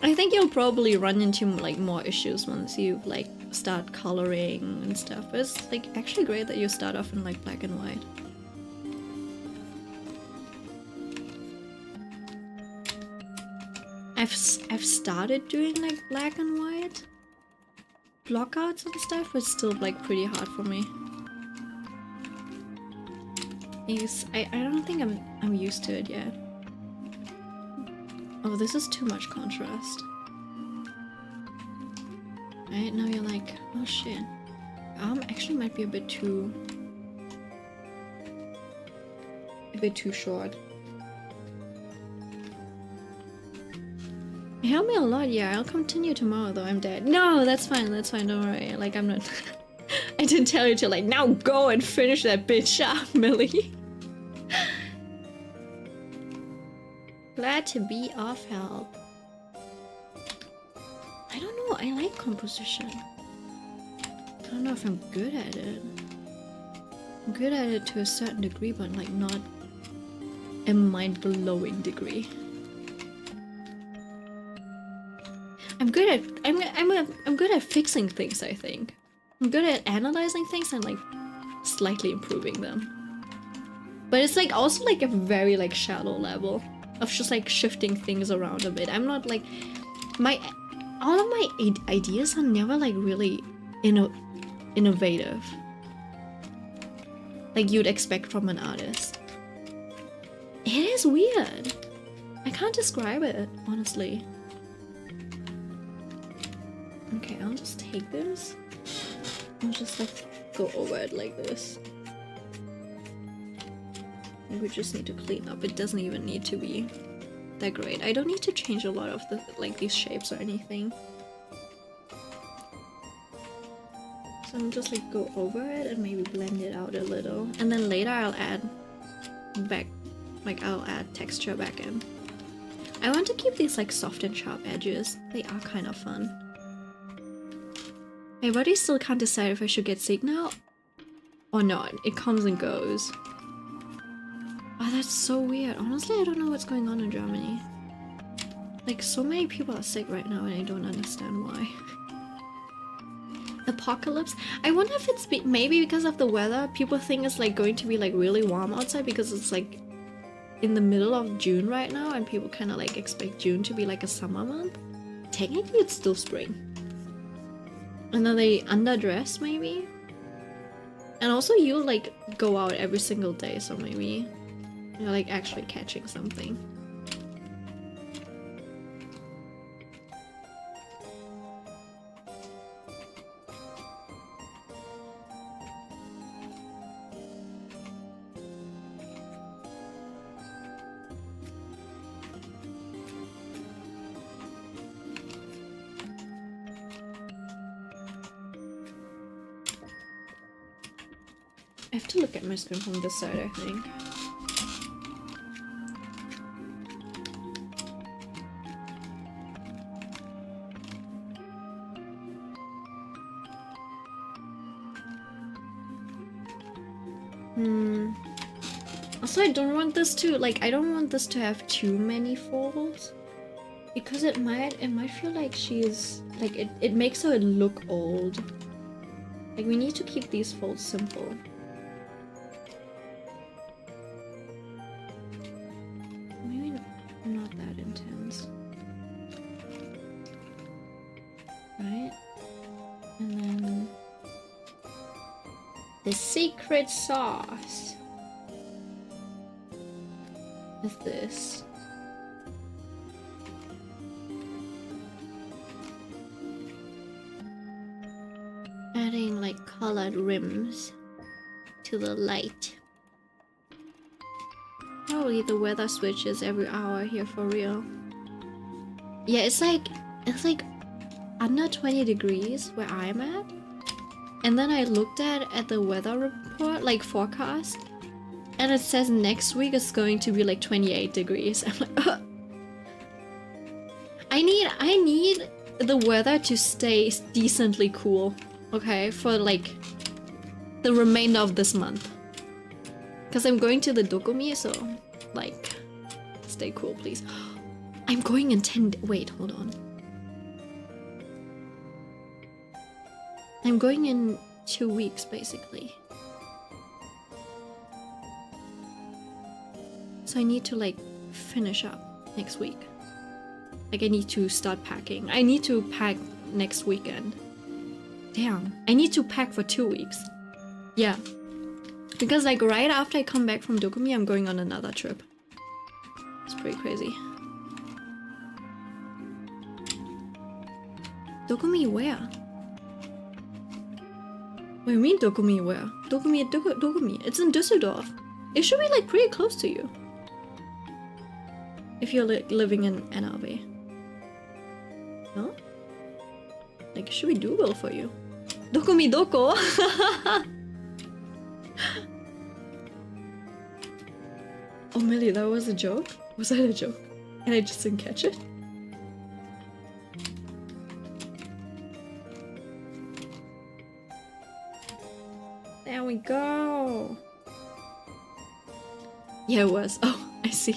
I think you'll probably run into like more issues once you like start coloring and stuff. But it's like actually great that you start off in like black and white. I've started doing like black and white blockouts and stuff, but it's still like pretty hard for me. I don't think I'm used to it yet. Oh, this is too much contrast. Right, now you're like, oh shit. Actually might be a bit too short. It helped me a lot, yeah. I'll continue tomorrow though, I'm dead. No, that's fine, don't worry. Like, I'm not... I didn't tell you to like, now go and finish that bitch up, Millie. Glad to be of help. I don't know, I like composition. I don't know if I'm good at it. I'm good at it to a certain degree, but like not a mind-blowing degree. I'm good at fixing things, I think. I'm good at analyzing things and like slightly improving them. But it's like also like a very like shallow level of just like shifting things around a bit. I'm not like all of my ideas are never like really innovative. Like you'd expect from an artist. It is weird. I can't describe it, honestly. Okay, I'll just take this. I'll just like go over it like this. We just need to clean up. It doesn't even need to be that great. I don't need to change a lot of the like these shapes or anything. So I'll just like go over it and maybe blend it out a little. And then later I'll add back, like I'll add texture back in. I want to keep these like soft and sharp edges. They are kind of fun. My body still can't decide if I should get sick now or not. It comes and goes. Oh, that's so weird. Honestly, I don't know what's going on in Germany. Like, so many people are sick right now and I don't understand why. Apocalypse? I wonder if it's maybe because of the weather. People think it's like going to be like really warm outside because it's like in the middle of June right now and people kind of like expect June to be like a summer month. Technically, it's still spring. And then they underdress maybe? And also you like go out every single day, so maybe you're like actually catching something. I have to look at my screen from this side, I think. Also, I don't want this to, like, I don't want this to have too many folds. Because it might feel like she's, like, it makes her look old. Like, we need to keep these folds simple. Not that intense. Right? And then the secret sauce is this. Adding like colored rims to the light. Probably the weather switches every hour here for real. Yeah, it's like under 20 degrees where I'm at. And then I looked at the weather report, like forecast, and it says next week is going to be like 28 degrees. I'm like, ugh. I need the weather to stay decently cool, okay, for like the remainder of this month. Because I'm going to the Dokumi, so, like, stay cool, please. I'm going in 10... Wait, hold on. I'm going in 2 weeks, basically. So I need to, like, finish up next week. Like I need to start packing. I need to pack next weekend. Damn, I need to pack for 2 weeks. Yeah. Because like right after I come back from Dokumi, I'm going on another trip. It's pretty crazy. Dokumi where? What do you mean Dokumi where? Dokumi. It's in Düsseldorf. It should be like pretty close to you. If you're living in NRW. No? Like it should be doable for you. Dokumi doko? Oh Millie, that was a joke? Was that a joke? And I just didn't catch it? There we go! Yeah, it was. Oh, I see.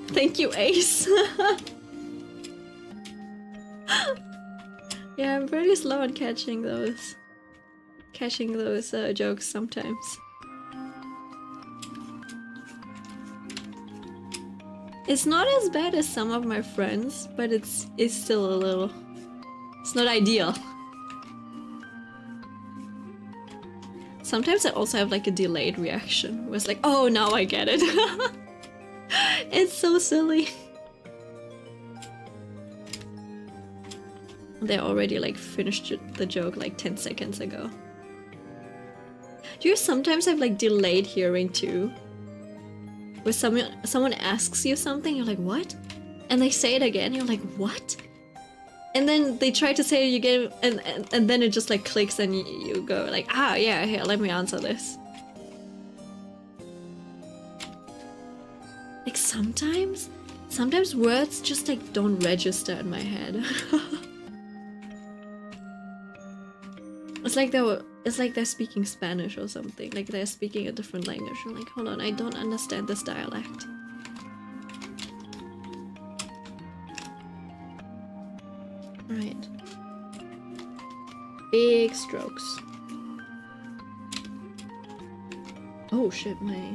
Thank you, Ace! Yeah, I'm pretty slow on catching those jokes sometimes. It's not as bad as some of my friends, but it's still a little... It's not ideal. Sometimes I also have like a delayed reaction, where it's like, oh, now I get it. It's so silly. They already like finished the joke like 10 seconds ago. Do you sometimes have like delayed hearing too? Where someone asks you something, you're like, what? And they say it again, you're like, what? And then they try to say it again, and then it just like clicks and you go like, ah, yeah, here, let me answer this. Like sometimes words just like don't register in my head. It's like they're speaking Spanish or something. Like they're speaking a different language. I'm like, hold on, I don't understand this dialect. Right. Big strokes. Oh shit, my...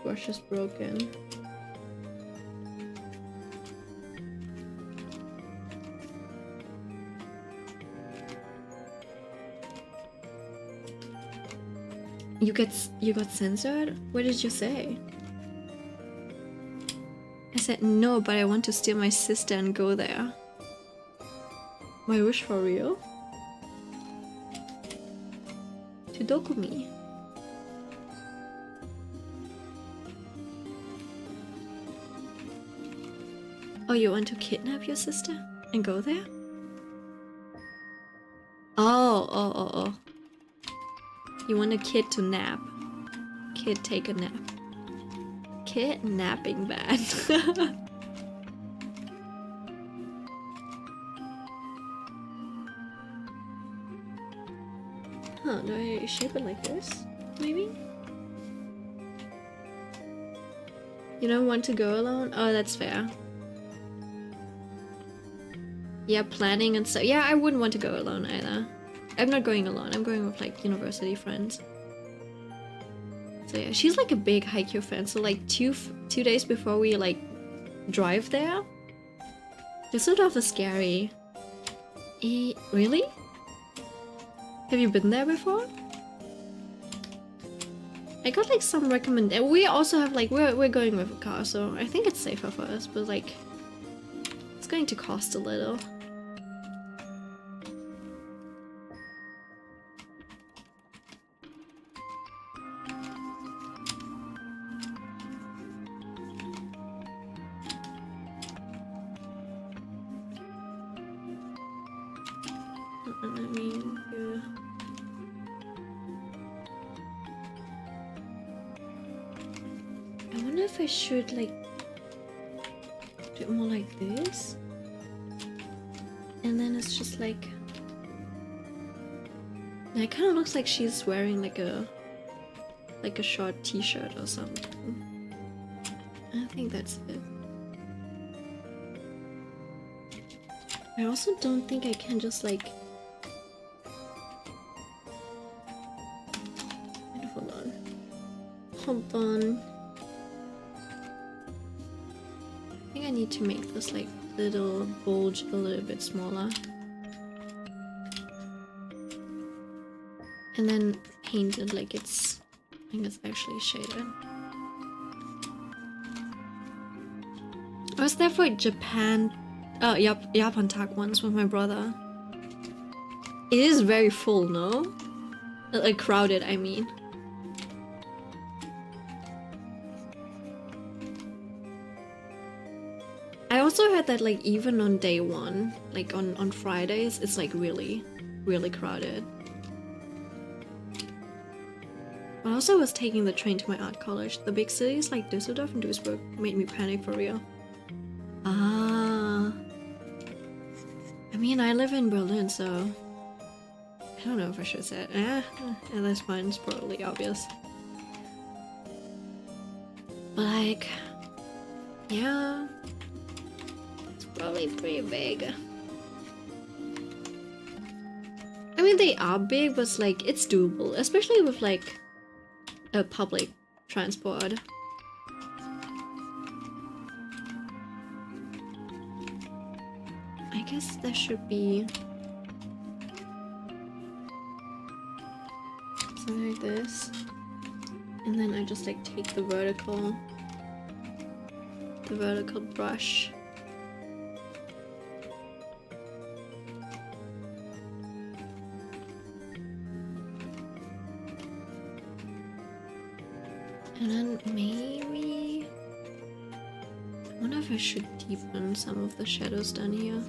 brush is broken. You got censored? What did you say? I said no, but I want to steal my sister and go there. My wish for real? To Dokumi. Oh, you want to kidnap your sister and go there? Oh. You want a kid to nap. Kid take a nap. Kidnapping bad. Huh, do I shape it like this? Maybe? You don't want to go alone? Oh, that's fair. Yeah, planning and stuff. Yeah, I wouldn't want to go alone either. I'm not going alone. I'm going with like university friends. So yeah, she's like a big Haikyuu fan. So like two days before we like drive there, Düsseldorf is scary. Really? Have you been there before? I got like some recommend. We also have like we're going with a car, so I think it's safer for us. But like, it's going to cost a little. I should like do it more like this, and then it's just like it kind of looks like she's wearing like a short t-shirt or something. I think that's it. I also don't think I can just like hold on. I think I need to make this like little bulge a little bit smaller. And then paint it like it's, I think it's actually shaded. I was there for Japan, Japan Tag once with my brother. It is very full, no? Like crowded, I mean. I also heard that like even on day one, like on Fridays, it's like really, really crowded. I also was taking the train to my art college. The big cities like Düsseldorf and Duisburg made me panic for real. Ah. I mean, I live in Berlin, so I don't know if I should say it. Yeah, that's fine. It's probably obvious. But like, yeah, it's probably pretty big. I mean, they are big, but like it's doable, especially with like a public transport. I guess there should be something like this, and then I just like take the vertical brush. And then maybe I wonder if I should deepen some of the shadows down here.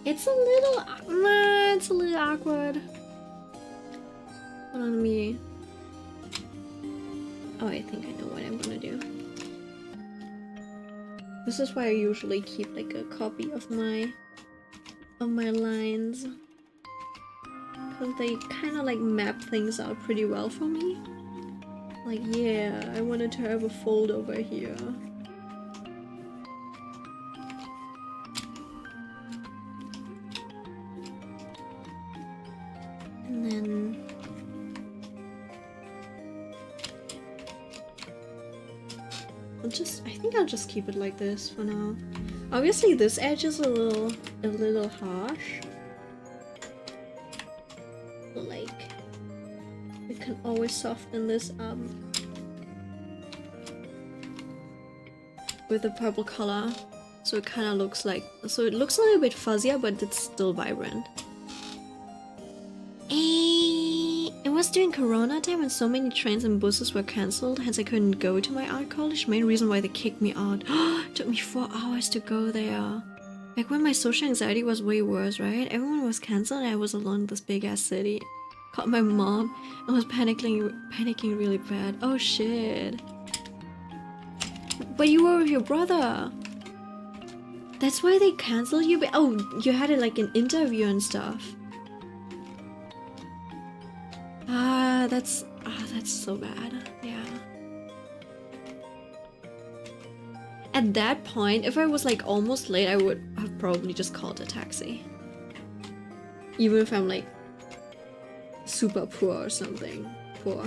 It's a little awkward. Hold on, let me. Oh, I think I know what I'm gonna do. This is why I usually keep like a copy of my lines, because they kind of like map things out pretty well for me. Like, yeah, I wanted to have a fold over here. And then I think I'll just keep it like this for now. Obviously this edge is a little harsh. But like, we can always soften this up with the purple color. So it kind of looks like, so it looks a little bit fuzzier, but it's still vibrant. It was during Corona time and so many trains and buses were cancelled, hence I couldn't go to my art college. Main reason why they kicked me out. It took me 4 hours to go there. Like when my social anxiety was way worse, right? Everyone was cancelled and I was alone in this big ass city. Called my mom and was panicking really bad. Oh shit. But you were with your brother. That's why they cancelled you? Oh, you had like an interview and stuff. That's so bad. Yeah. At that point, if I was like almost late, I would have probably just called a taxi. Even if I'm like super poor or something. Poor.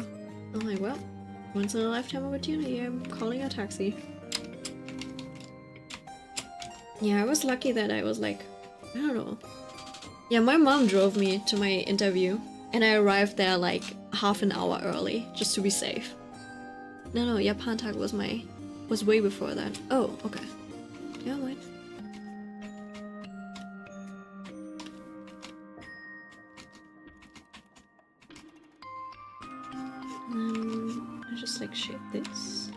I'm like, well, once in a lifetime opportunity, I'm calling a taxi. Yeah, I was lucky that I was like, I don't know. Yeah, my mom drove me to my interview. And I arrived there like half an hour early, just to be safe. No, Japan Tag was way before that. Oh, okay. Yeah, wait. I just like shape this.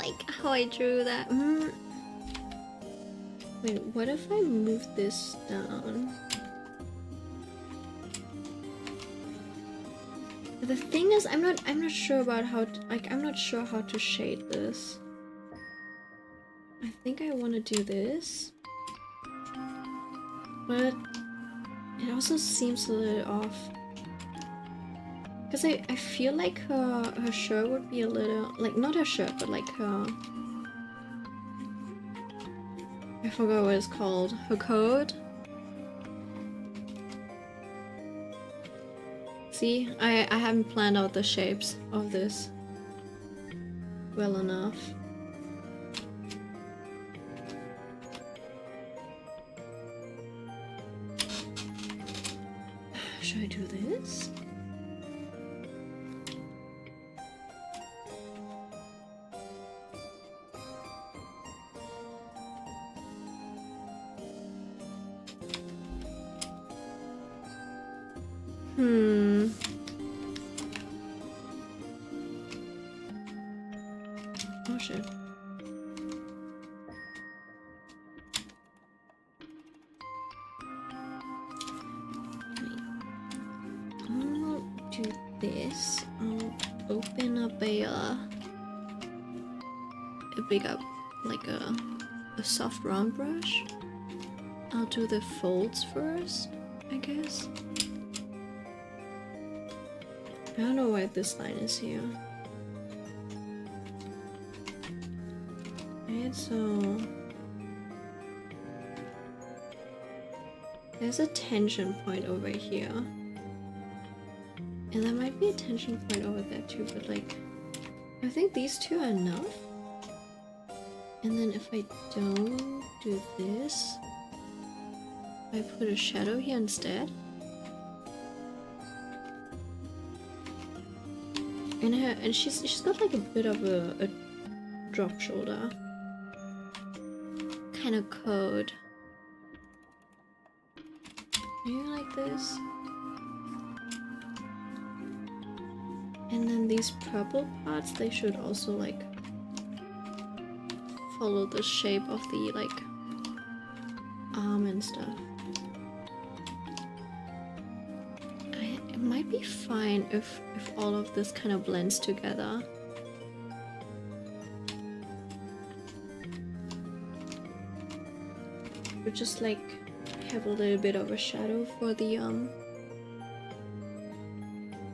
like how I drew that. Wait, what if I move this down? The thing is, I'm not sure about how to, like, I'm not sure how to shade this. I think I want to do this, but it also seems a little off. Because I feel like her shirt would be a little, like, not her shirt, but like her, I forgot what it's called, her coat. See, I haven't planned out the shapes of this well enough. Should I do this? Oh shit. I'll do this. I'll open up a big up, like a soft round brush. I'll do the folds first, I guess. I don't know why this line is here. Right, so there's a tension point over here. And there might be a tension point over there too, but like, I think these two are enough. And then if I don't do this, I put a shadow here instead. And she's got like a bit of a drop shoulder kind of coat. Maybe like this. And then these purple parts, they should also like follow the shape of the like arm and stuff. It might be fine if all of this kind of blends together. But just like have a little bit of a shadow for the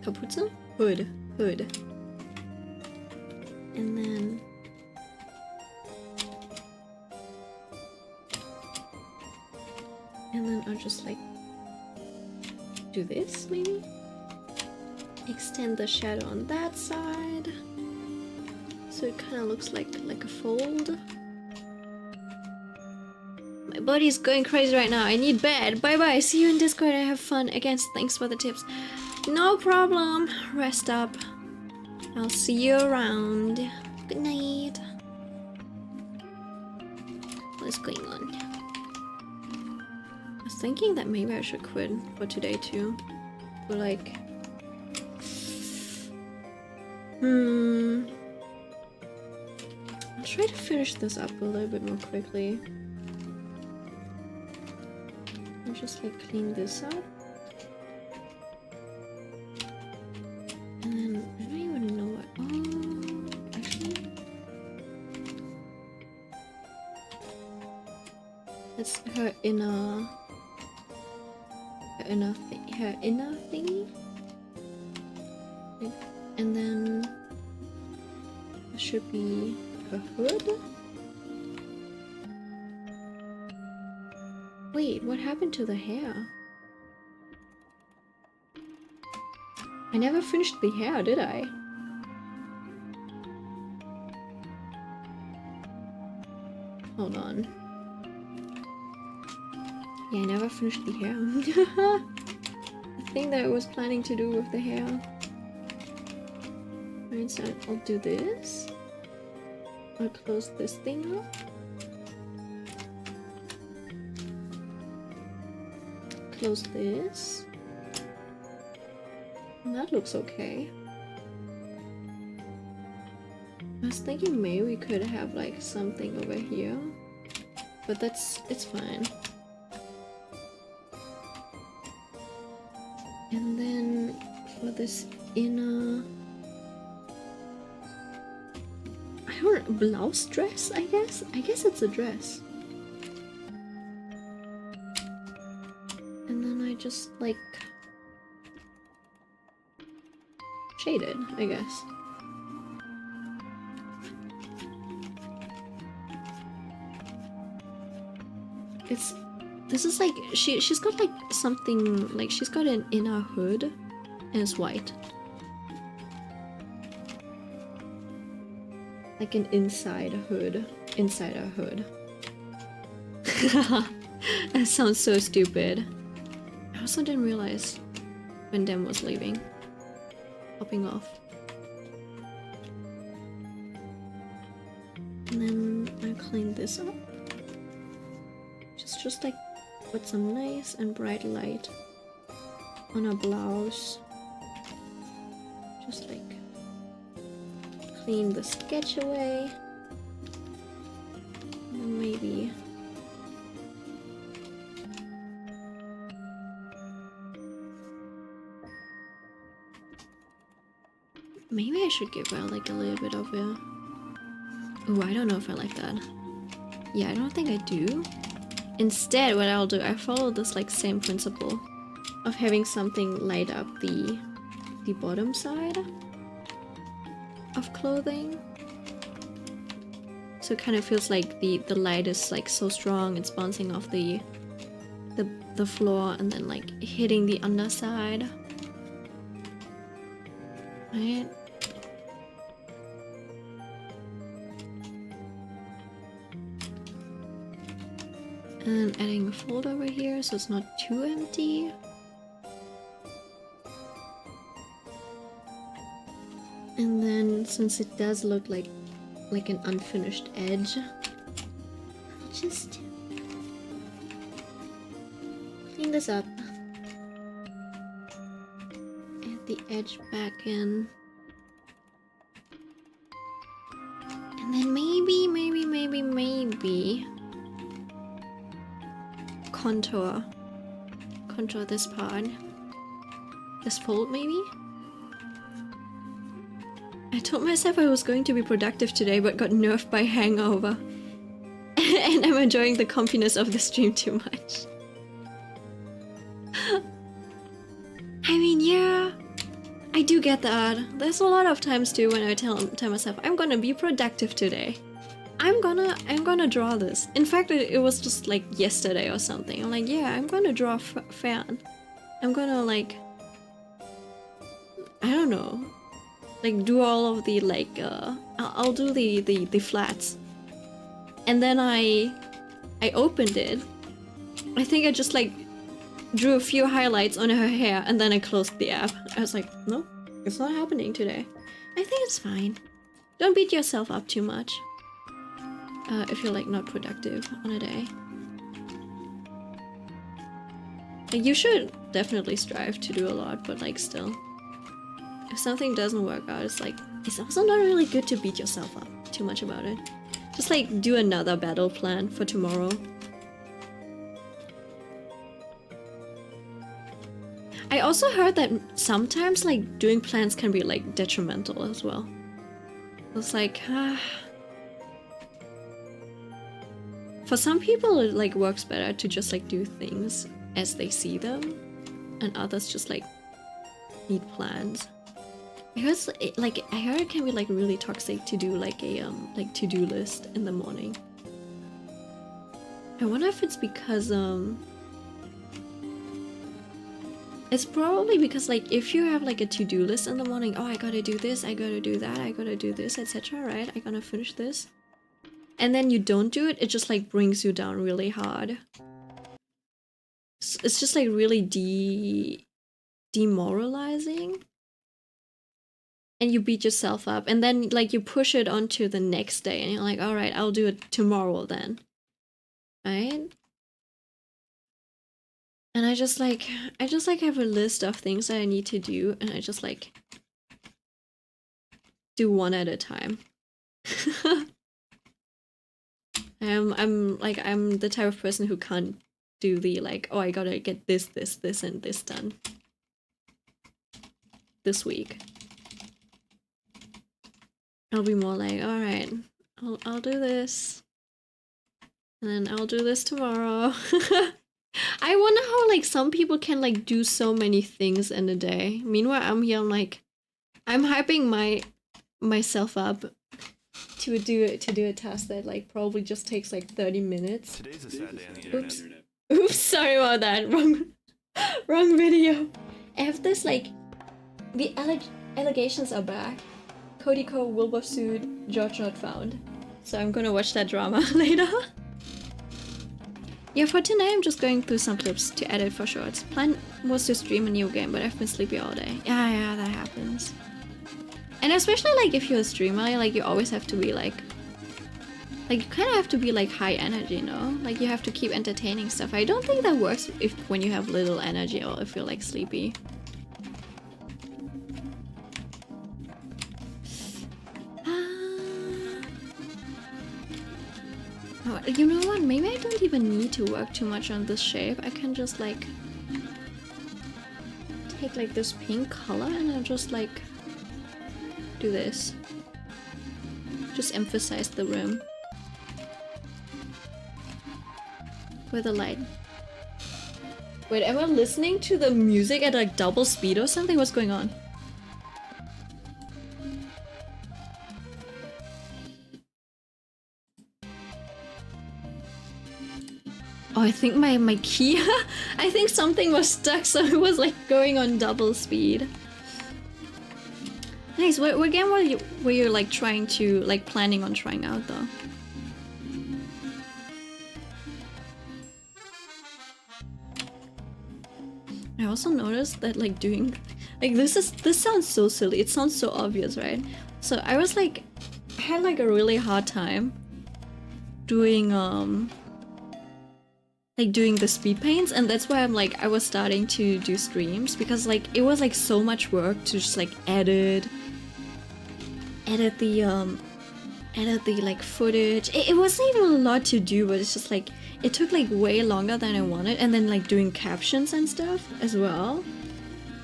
Kapuze? Hood. And then I'll just like do this maybe? Extend the shadow on that side so it kind of looks like a fold. My body's going crazy right now. I need bed. Bye bye. See you in Discord. I have fun. Again, thanks for the tips. No problem. Rest up. I'll see you around. Good night. What's going on? I was thinking that maybe I should quit for today too. But like, I'll try to finish this up a little bit more quickly. I'll just like clean this up. And then I don't even know what. Oh, actually, that's her inner thingy. And then it should be her hood. Wait, what happened to the hair? I never finished the hair, did I? Hold on. Yeah, I never finished the hair. The thing that I was planning to do with the hair. Right, so I'll do this. I'll close this thing up. Close this. And that looks okay. I was thinking maybe we could have like something over here, but it's fine. And then for this inner, I don't, blouse dress, I guess it's a dress. And then I just like shaded, I guess. This is like she's got like something, like she's got an inner hood and it's white. Like an inside hood. Inside a hood. That sounds so stupid. I also didn't realize when Dem was leaving. Popping off. And then I clean this up. Just like put some nice and bright light on a blouse. Just like clean the sketch away. And then maybe I should give her like a little bit of a... Oh, I don't know if I like that. Yeah, I don't think I do. Instead, what I'll do, I follow this like same principle of having something light up the bottom side of clothing. So it kind of feels like the light is like so strong, it's bouncing off the floor and then like hitting the underside. Right? And adding a fold over here so it's not too empty. And then since it does look like an unfinished edge, I'll just clean this up. Add the edge back in. And then maybe contour this part. This fold maybe? I told myself I was going to be productive today but got nerfed by hangover. And I'm enjoying the comfiness of the stream too much. I mean, yeah, I do get that. There's a lot of times too when I tell myself I'm gonna be productive today. I'm gonna draw this. In fact, it was just like yesterday or something. I'm like, yeah, I'm gonna draw fern. I'm gonna like, I don't know, like do all of the like, I'll do the flats. And then I opened it. I think I just like drew a few highlights on her hair and then I closed the app. I was like, no, it's not happening today. I think it's fine. Don't beat yourself up too much. If you're like not productive on a day. Like, you should definitely strive to do a lot, but like still. If something doesn't work out, it's like, it's also not really good to beat yourself up too much about it. Just like do another battle plan for tomorrow. I also heard that sometimes like doing plans can be like detrimental as well. It's like, for some people it like works better to just like do things as they see them, and others just like need plans. Because like I heard it can be like really toxic to do like a like to-do list in the morning. I wonder if it's because it's probably because like if you have like a to-do list in the morning, oh I gotta do this, I gotta do that, I gotta do this, etc, right? I gotta finish this. And then you don't do it, it just like brings you down really hard. It's just like really demoralizing. And you beat yourself up, and then like you push it onto the next day and you're like, all right, I'll do it tomorrow then. Right? And I just like have a list of things that I need to do, and I just like do one at a time. I'm the type of person who can't do the like, oh, I gotta get this, and this done this week. I'll be more like, all right, I'll do this, and then I'll do this tomorrow. I wonder how like some people can like do so many things in a day. Meanwhile, I'm here, I'm like, I'm hyping myself up to do a task that like probably just takes like 30 minutes. Today's a sad day on the internet. Oops, sorry about that. Wrong video. I have this like, the allegations are back. Cody Cole, Wilbur sued, George not found. So I'm gonna watch that drama later. Yeah, for tonight I'm just going through some clips to edit for shorts. Plan was to stream a new game, but I've been sleepy all day. Yeah, that happens. And especially like if you're a streamer, like you always have to be like you kind of have to be like high energy, no? Like you have to keep entertaining stuff. I don't think that works when you have little energy or if you're like sleepy. Oh, you know what? Maybe I don't even need to work too much on this shape. I can just like take like this pink color and I'll just like do this. Just emphasize the rim with a light. Wait, am I listening to the music at like double speed or something? What's going on? Oh, I think my key, I think something was stuck, so it was like going on double speed. Nice. What game were you like trying to like planning on trying out though? I also noticed that like doing like this sounds so silly. It sounds so obvious, right? So I was like, I had like a really hard time doing like doing the speed paints, and that's why I was starting to do streams, because like it was like so much work to just like edit the like footage. It wasn't even a lot to do, but it's just like it took like way longer than I wanted, and then like doing captions and stuff as well,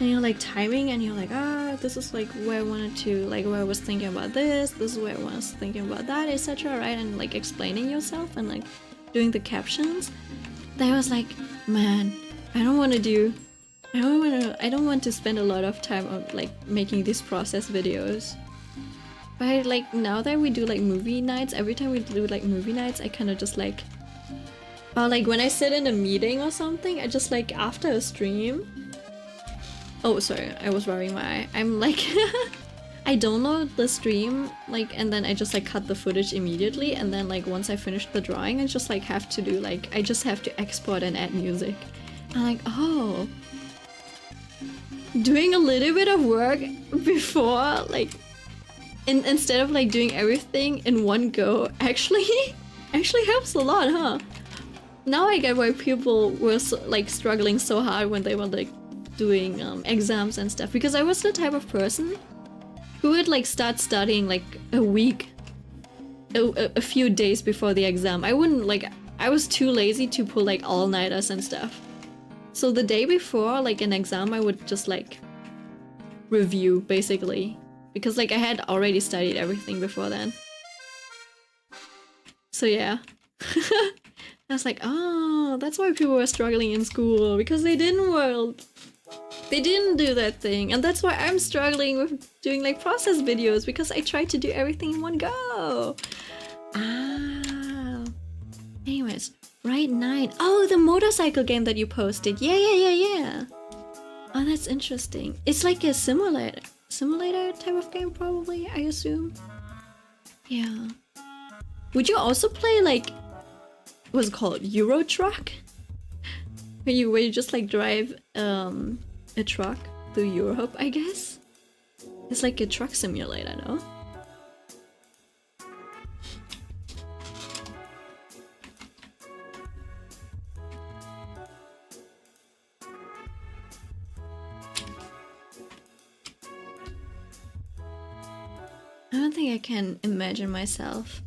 and you're like timing and you're like, this is like where I wanted to, like where I was thinking about this is where I was thinking about that, etc., right? And like explaining yourself and like doing the captions. Then I was like, man, I don't want to spend a lot of time on like making these process videos. But like now that we do like movie nights, every time we do like movie nights, I kind of just like, or like when I sit in a meeting or something, I just like after a stream. Oh, sorry, I was rubbing my eye. I'm like, I download the stream, like, and then I just like cut the footage immediately, and then like once I finish the drawing, I just like have to do like, I just have to export and add music. I'm like, oh, doing a little bit of work before like, instead of like doing everything in one go actually helps a lot, huh? Now I get why people were like struggling so hard when they were like doing exams and stuff, because I was the type of person who would like start studying like a few days before the exam. I wouldn't like, I was too lazy to pull like all-nighters and stuff. So the day before like an exam, I would just like review basically, because like I had already studied everything before then. So yeah. I was like, oh, that's why people were struggling in school, because they didn't do that thing. And that's why I'm struggling with doing like process videos, because I tried to do everything in one go. Ah. Anyways, right 9. Oh, the motorcycle game that you posted. Yeah. Oh, that's interesting. It's like a simulator type of game, probably, I assume. Yeah. Would you also play like, what's it called, Euro Truck? Where you just like drive a truck through Europe, I guess? It's like a truck simulator, no? I don't think I can imagine myself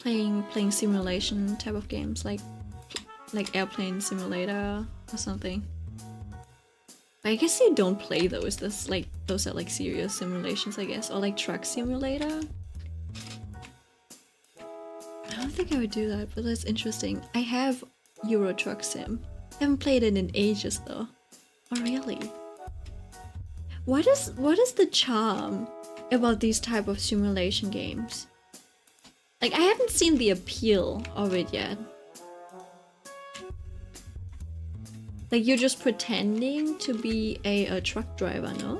playing simulation type of games, like Airplane Simulator or something. But I guess you don't play those. Those are like serious simulations, I guess, or like Truck Simulator. I don't think I would do that, but that's interesting. I have Euro Truck Sim. I haven't played it in ages though. Oh really? What is the charm about these type of simulation games? Like, I haven't seen the appeal of it yet. Like, you're just pretending to be a truck driver, no?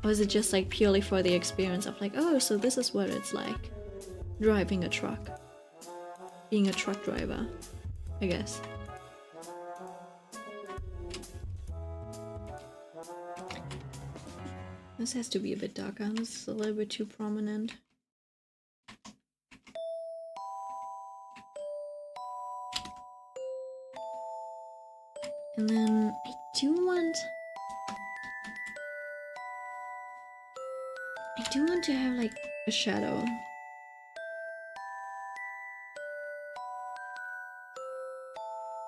Or is it just like purely for the experience of like, oh, so this is what it's like driving a truck, being a truck driver, I guess. This has to be a bit darker. This is a little bit too prominent. And then I do want to have like a shadow.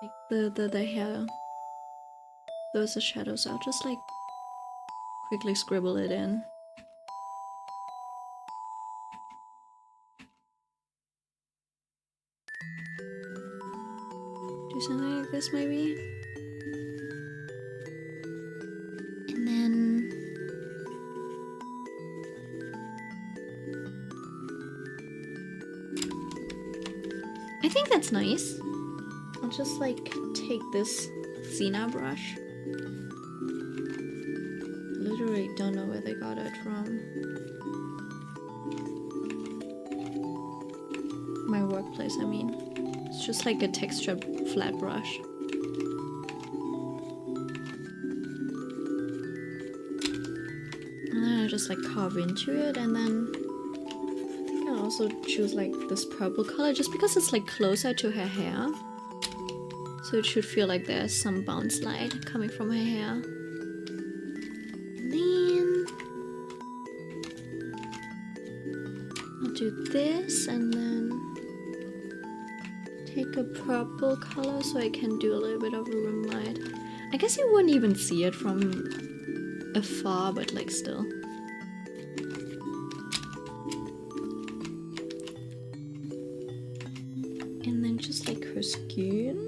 Like the hair. Those are shadows. I'll just like quickly scribble it in. Do something like this maybe. And then I think that's nice. I'll just like take this Xena brush. Literally don't know where they got it from. My workplace, I mean. It's just like a textured flat brush. And then I just like carve into it, and then I think I'll also choose like this purple color just because it's like closer to her hair. So it should feel like there's some bounce light coming from her hair. And then I'll do this and then take a purple color so I can do a little bit of a rim light. I guess you wouldn't even see it from afar, but like still. And then just like her skin.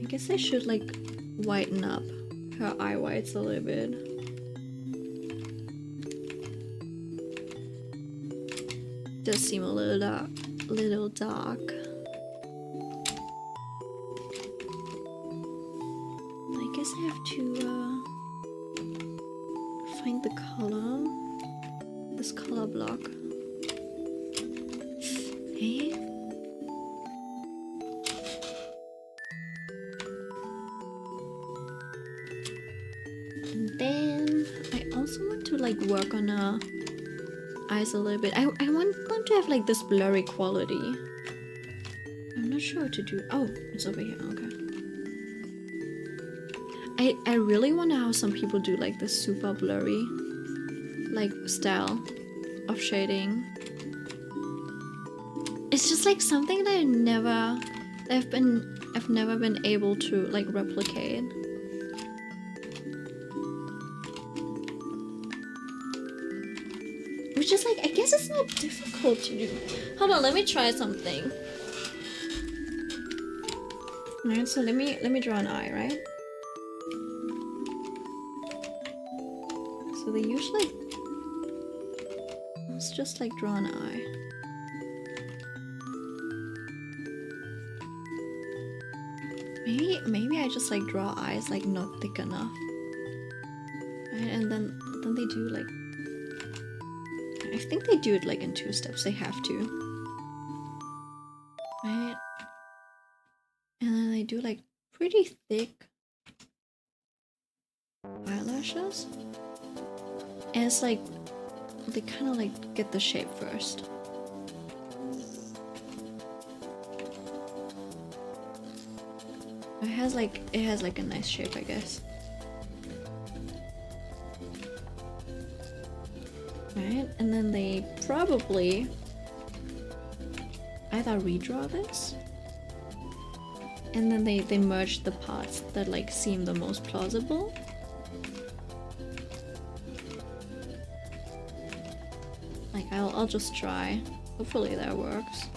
I guess I should like whiten up her eye whites a little bit. Does seem a little dark. I guess I have to find the color. This color block. Hey. And then I also want to like work on her eyes a little bit. I want them to have like this blurry quality. I'm not sure what to do. Oh, it's over here. Okay. I really wonder how some people do like this super blurry like style of shading. It's just like something that I've never been able to like replicate. Which is like, I guess it's not difficult to do. Hold on, let me try something. Alright, so let me draw an eye, right? So they usually, let's just like draw an eye. Maybe I just like draw eyes like not thick enough. Right, and then they do like, I think they do it like in 2 steps. They have to. Right? And then they do like pretty thick eyelashes. And it's like, they kind of like get the shape first. It has like a nice shape, I guess. Right? And then they probably either redraw this, and then they merge the parts that like seem the most plausible. Like I'll just try. Hopefully that works.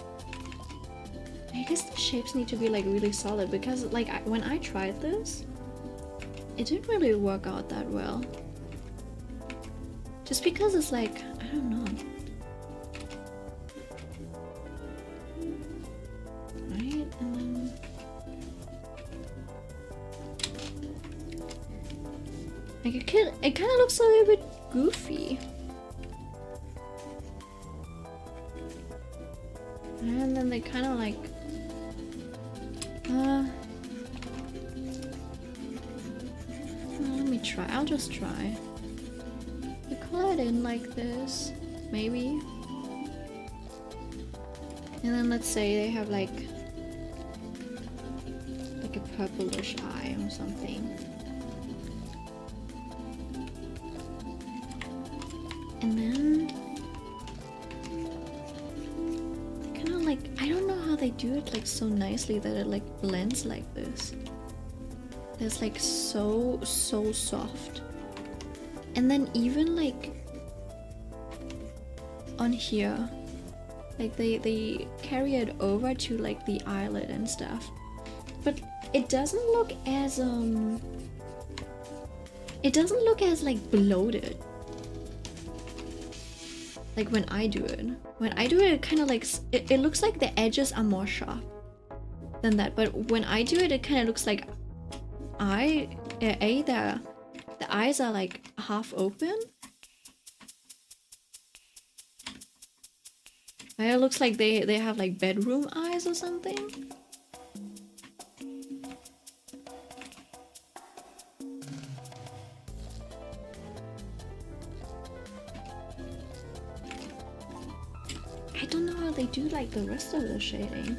I guess the shapes need to be like really solid because like when I tried this, it didn't really work out that well. Just because it's like, I don't know. Right, and then... Like it kind of looks a little bit goofy. And then they kind of like... let me try. I'll just try. You color it in like this, maybe. And then let's say they have like a purplish eye or something. And then kind of like, I don't know how they do it like so nicely that it like blends like this. It's like so soft. And then even like on here, like they carry it over to like the eyelid and stuff. But it doesn't look as like bloated. Like when I do it. When I do it, it kind of like, it looks like the edges are more sharp than that. But when I do it, it kind of looks like the eyes are like half open. It looks like they have like bedroom eyes or something. I don't know how they do like the rest of the shading.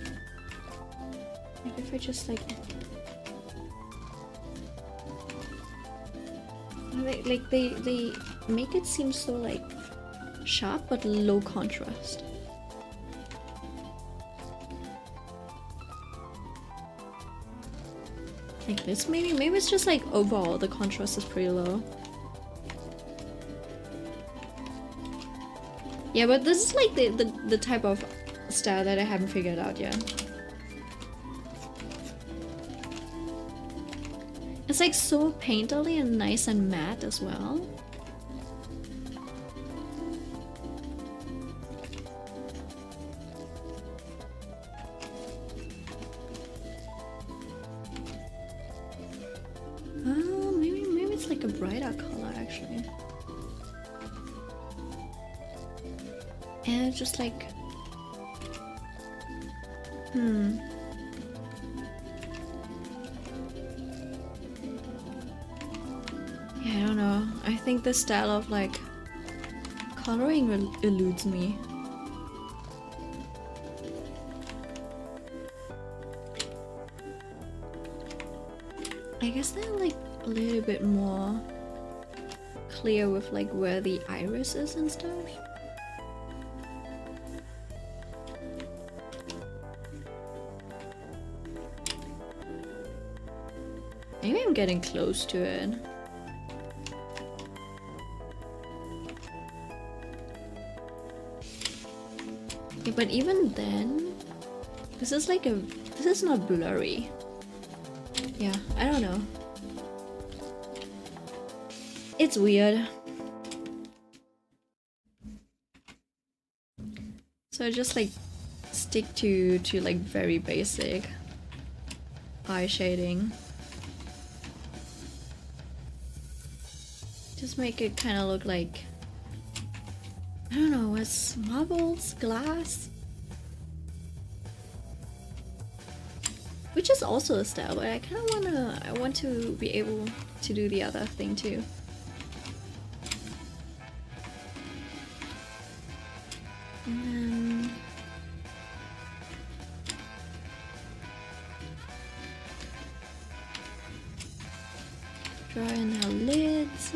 Like if I just like they make it seem so like sharp but low contrast. Like this maybe it's just like overall the contrast is pretty low. Yeah, but this is like the type of style that I haven't figured out yet. It's like so painterly and nice and matte as well. Maybe it's like a brighter color actually. And it's just like, yeah, I don't know. I think this style of like coloring eludes me. I guess they're like a little bit more clear with like where the iris is and stuff. Maybe I'm getting close to it. Yeah, but even then, this is not blurry. Yeah, I don't know. It's weird. So I just like stick to like very basic eye shading. Just make it kind of look like, I don't know, it's marbles, glass, which is also a style, but I kind of want to be able to do the other thing too. And then draw in her lids.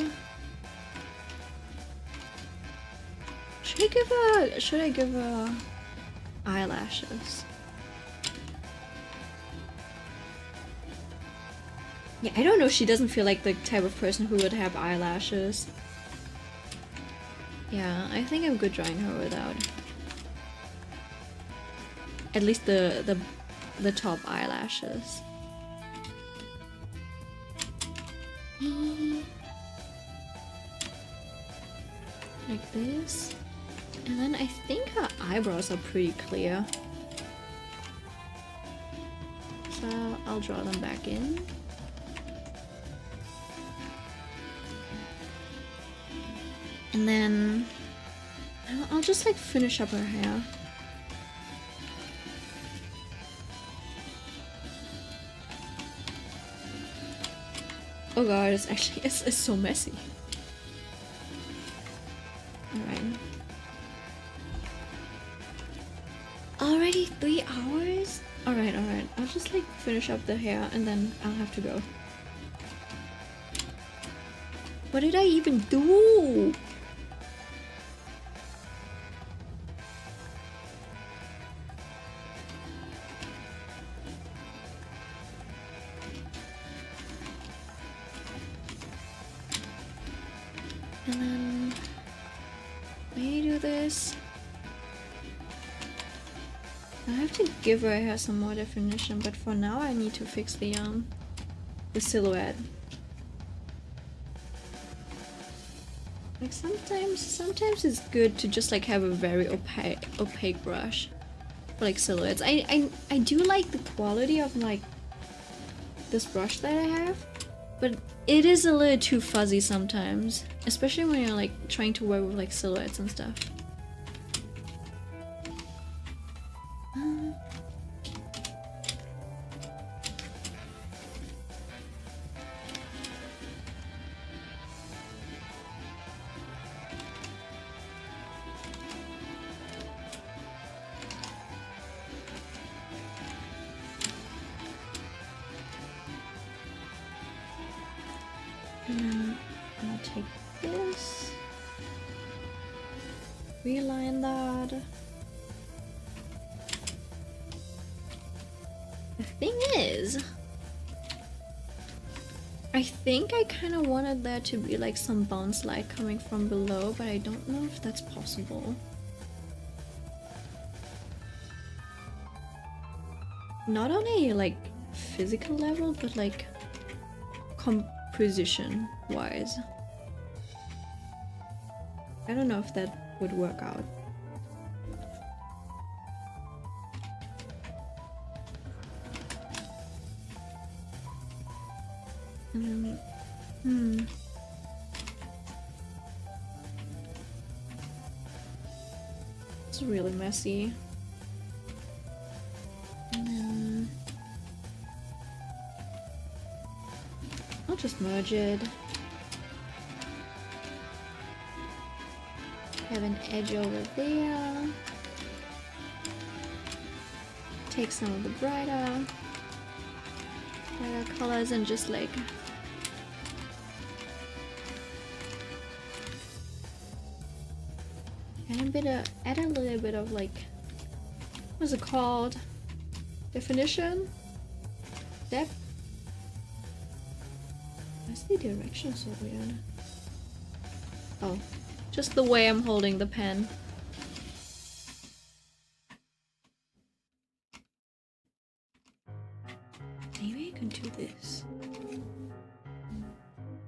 Should I give her eyelashes? Yeah, I don't know, she doesn't feel like the type of person who would have eyelashes. Yeah, I think I'm good drawing her without. At least the top eyelashes. Like this. And then I think her eyebrows are pretty clear. So I'll draw them back in. And then I'll just like finish up her hair. Oh god, it's actually it's so messy. Alright. Already 3 hours? Alright. I'll just like finish up the hair and then I'll have to go. What did I even do? And then may I do this? I have to give her hair some more definition, but for now I need to fix the silhouette. Like sometimes it's good to just like have a very opaque brush for like silhouettes. I do like the quality of like this brush that I have, but it is a little too fuzzy sometimes, especially when you're like trying to work with like silhouettes and stuff. And then I'll take this, reline that. The thing is, I think I kind of wanted there to be like some bounce light coming from below, but I don't know if that's possible. Not on a like physical level, but like composition wise. I don't know if that would work out. It's really messy. And then I'll just merge it. Have an edge over there. Take some of the brighter colors and just like add a little bit of like, what's it called? Definition? Depth? Why's the direction so weird? Oh, just the way I'm holding the pen. Maybe I can do this.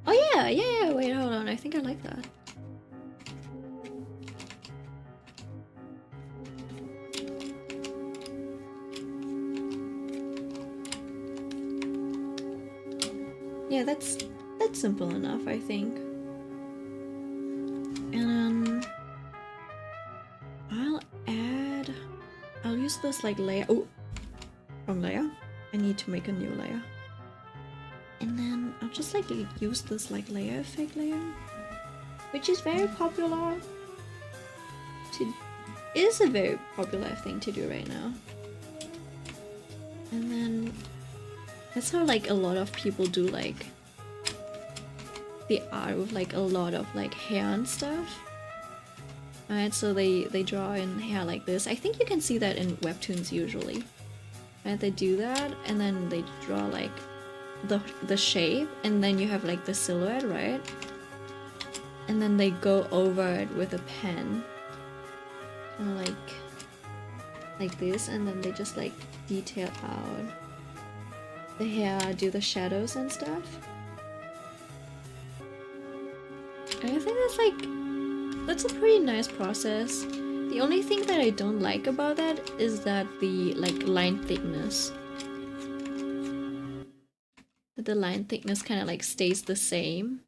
Oh yeah, wait, hold on, I think I like that. Yeah, that's simple enough, I think. And I'll use this like layer. Oh, wrong layer. I need to make a new layer. And then I'll just like use this like layer effect layer, which is very popular. Is a very popular thing to do right now. And then that's how like a lot of people do like the art with like a lot of like hair and stuff. Right, so they draw in hair like this. I think you can see that in webtoons usually. Right, they do that and then they draw like the shape, and then you have like the silhouette, right? And then they go over it with a pen, kind of like this, and then they just like detail out the hair, do the shadows and stuff. And I think that's a pretty nice process. The only thing that I don't like about that is that the like line thickness. The line thickness kind of like stays the same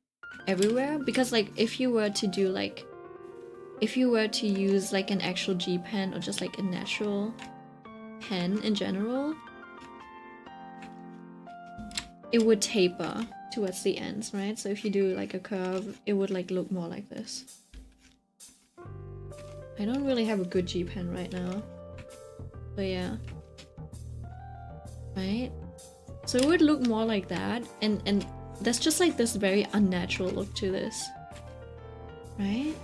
everywhere, because like if you were to do like, if you were to use like an actual G pen or just like a natural pen in general, it would taper towards the ends, right? So if you do like a curve, it would like look more like this. I don't really have a good G pen right now, but yeah, right? So it would look more like that, and there's just like this very unnatural look to this, right?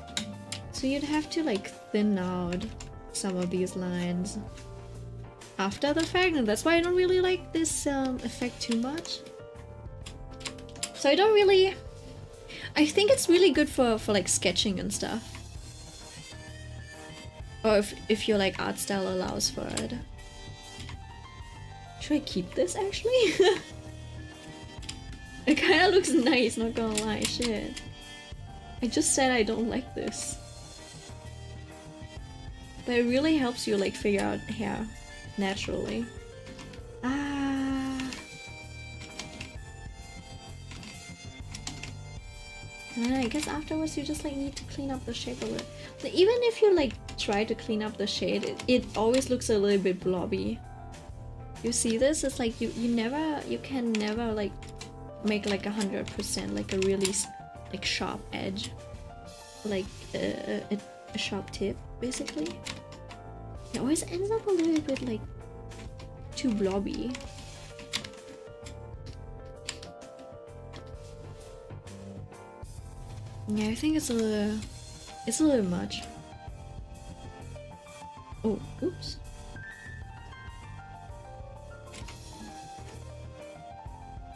So you'd have to like thin out some of these lines after the fact, and that's why I don't really like this effect too much. So I don't really... I think it's really good for like sketching and stuff. Or if your like art style allows for it. Should I keep this actually? It kind of looks nice, not gonna lie, shit. I just said I don't like this. But it really helps you like figure out hair naturally. And I guess afterwards you just like need to clean up the shape a little. But even if you like try to clean up the shade, it always looks a little bit blobby. You see this? It's like you can never like make like 100% like a really like sharp edge, like a sharp tip basically. It always ends up a little bit like too blobby. Yeah, I think it's a little much. Oh, oops.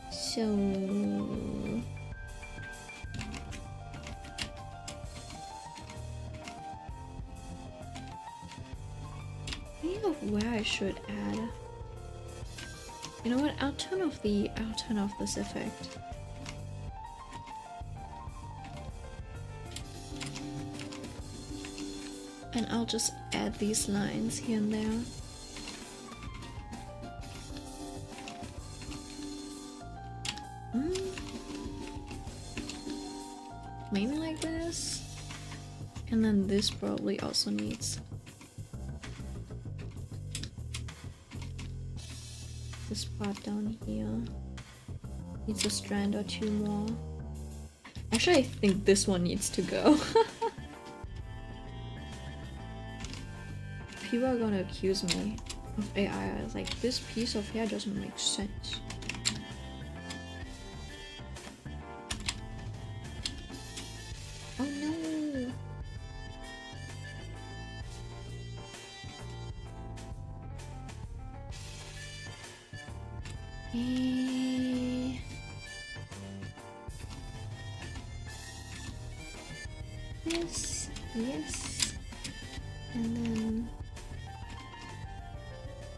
So think of where I should add. You know what? I'll turn off this effect. And I'll just add these lines here and there. Maybe like this. And then this probably also needs this part down here. Needs a strand or two more. Actually, I think this one needs to go. People are gonna accuse me of AI. It's like, this piece of hair doesn't make sense. Oh no! Yes, yes. And then...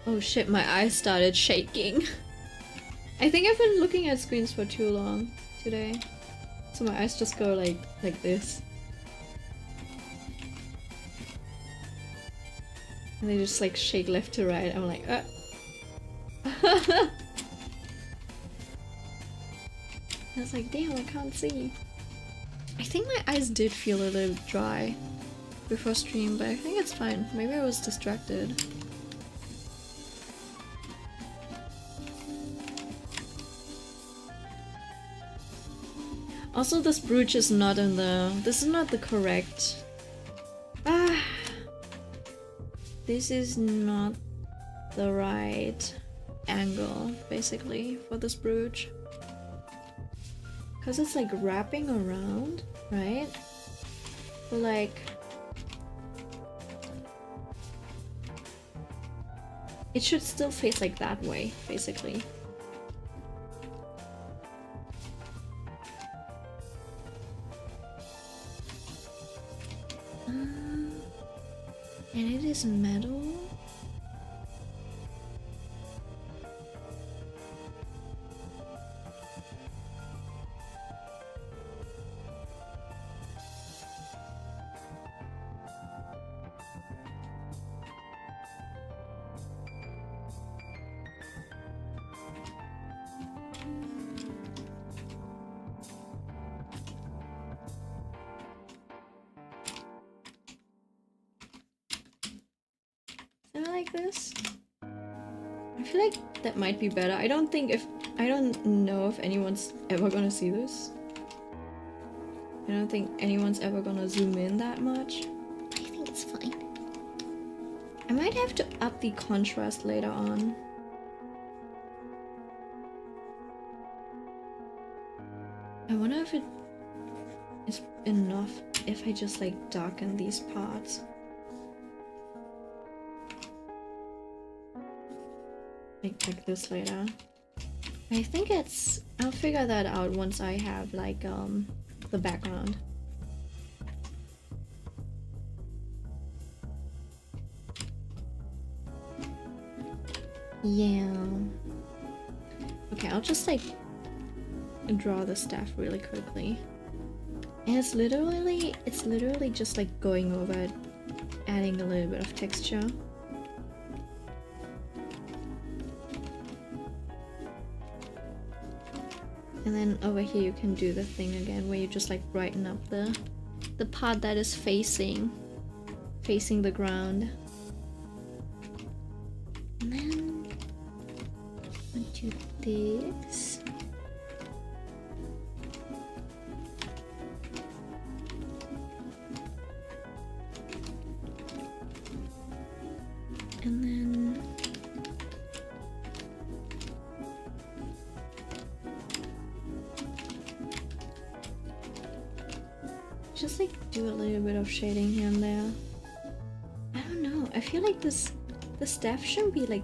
oh shit, my eyes started shaking. I think I've been looking at screens for too long today. So my eyes just go like this. And they just like shake left to right. I'm like, I was like, damn, I can't see. I think my eyes did feel a little dry before stream, but I think it's fine. Maybe I was distracted. Also, this brooch is not in the... this is not the correct... this is not the right angle, basically, for this brooch. Because it's like wrapping around, right? But like... It should still face like that way, basically. And it is metal. Like this. I feel like that might be better. I don't know if anyone's ever gonna see this. I don't think anyone's ever gonna zoom in that much. I think it's fine. I might have to up the contrast later on. I wonder if it is enough if I just like darken these parts. Like this later. I think I'll figure that out once I have like the background. Yeah. Okay, I'll just like draw the staff really quickly. And it's literally just like going over it, adding a little bit of texture. And then over here you can do the thing again where you just like brighten up the part that is facing the ground. And then I'll do this. And then just like do a little bit of shading here and there. I don't know. I feel like the staff shouldn't be like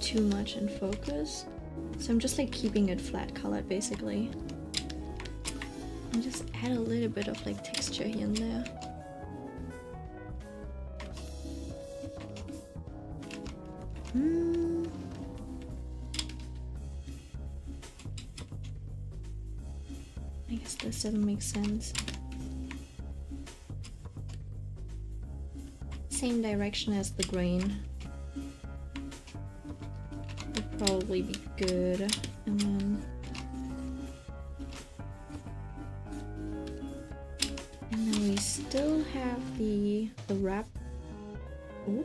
too much in focus. So I'm just like keeping it flat colored basically. And just add a little bit of like texture here and there. I guess this doesn't make sense. Same direction as the grain would probably be good. And then we still have the wrap. Ooh.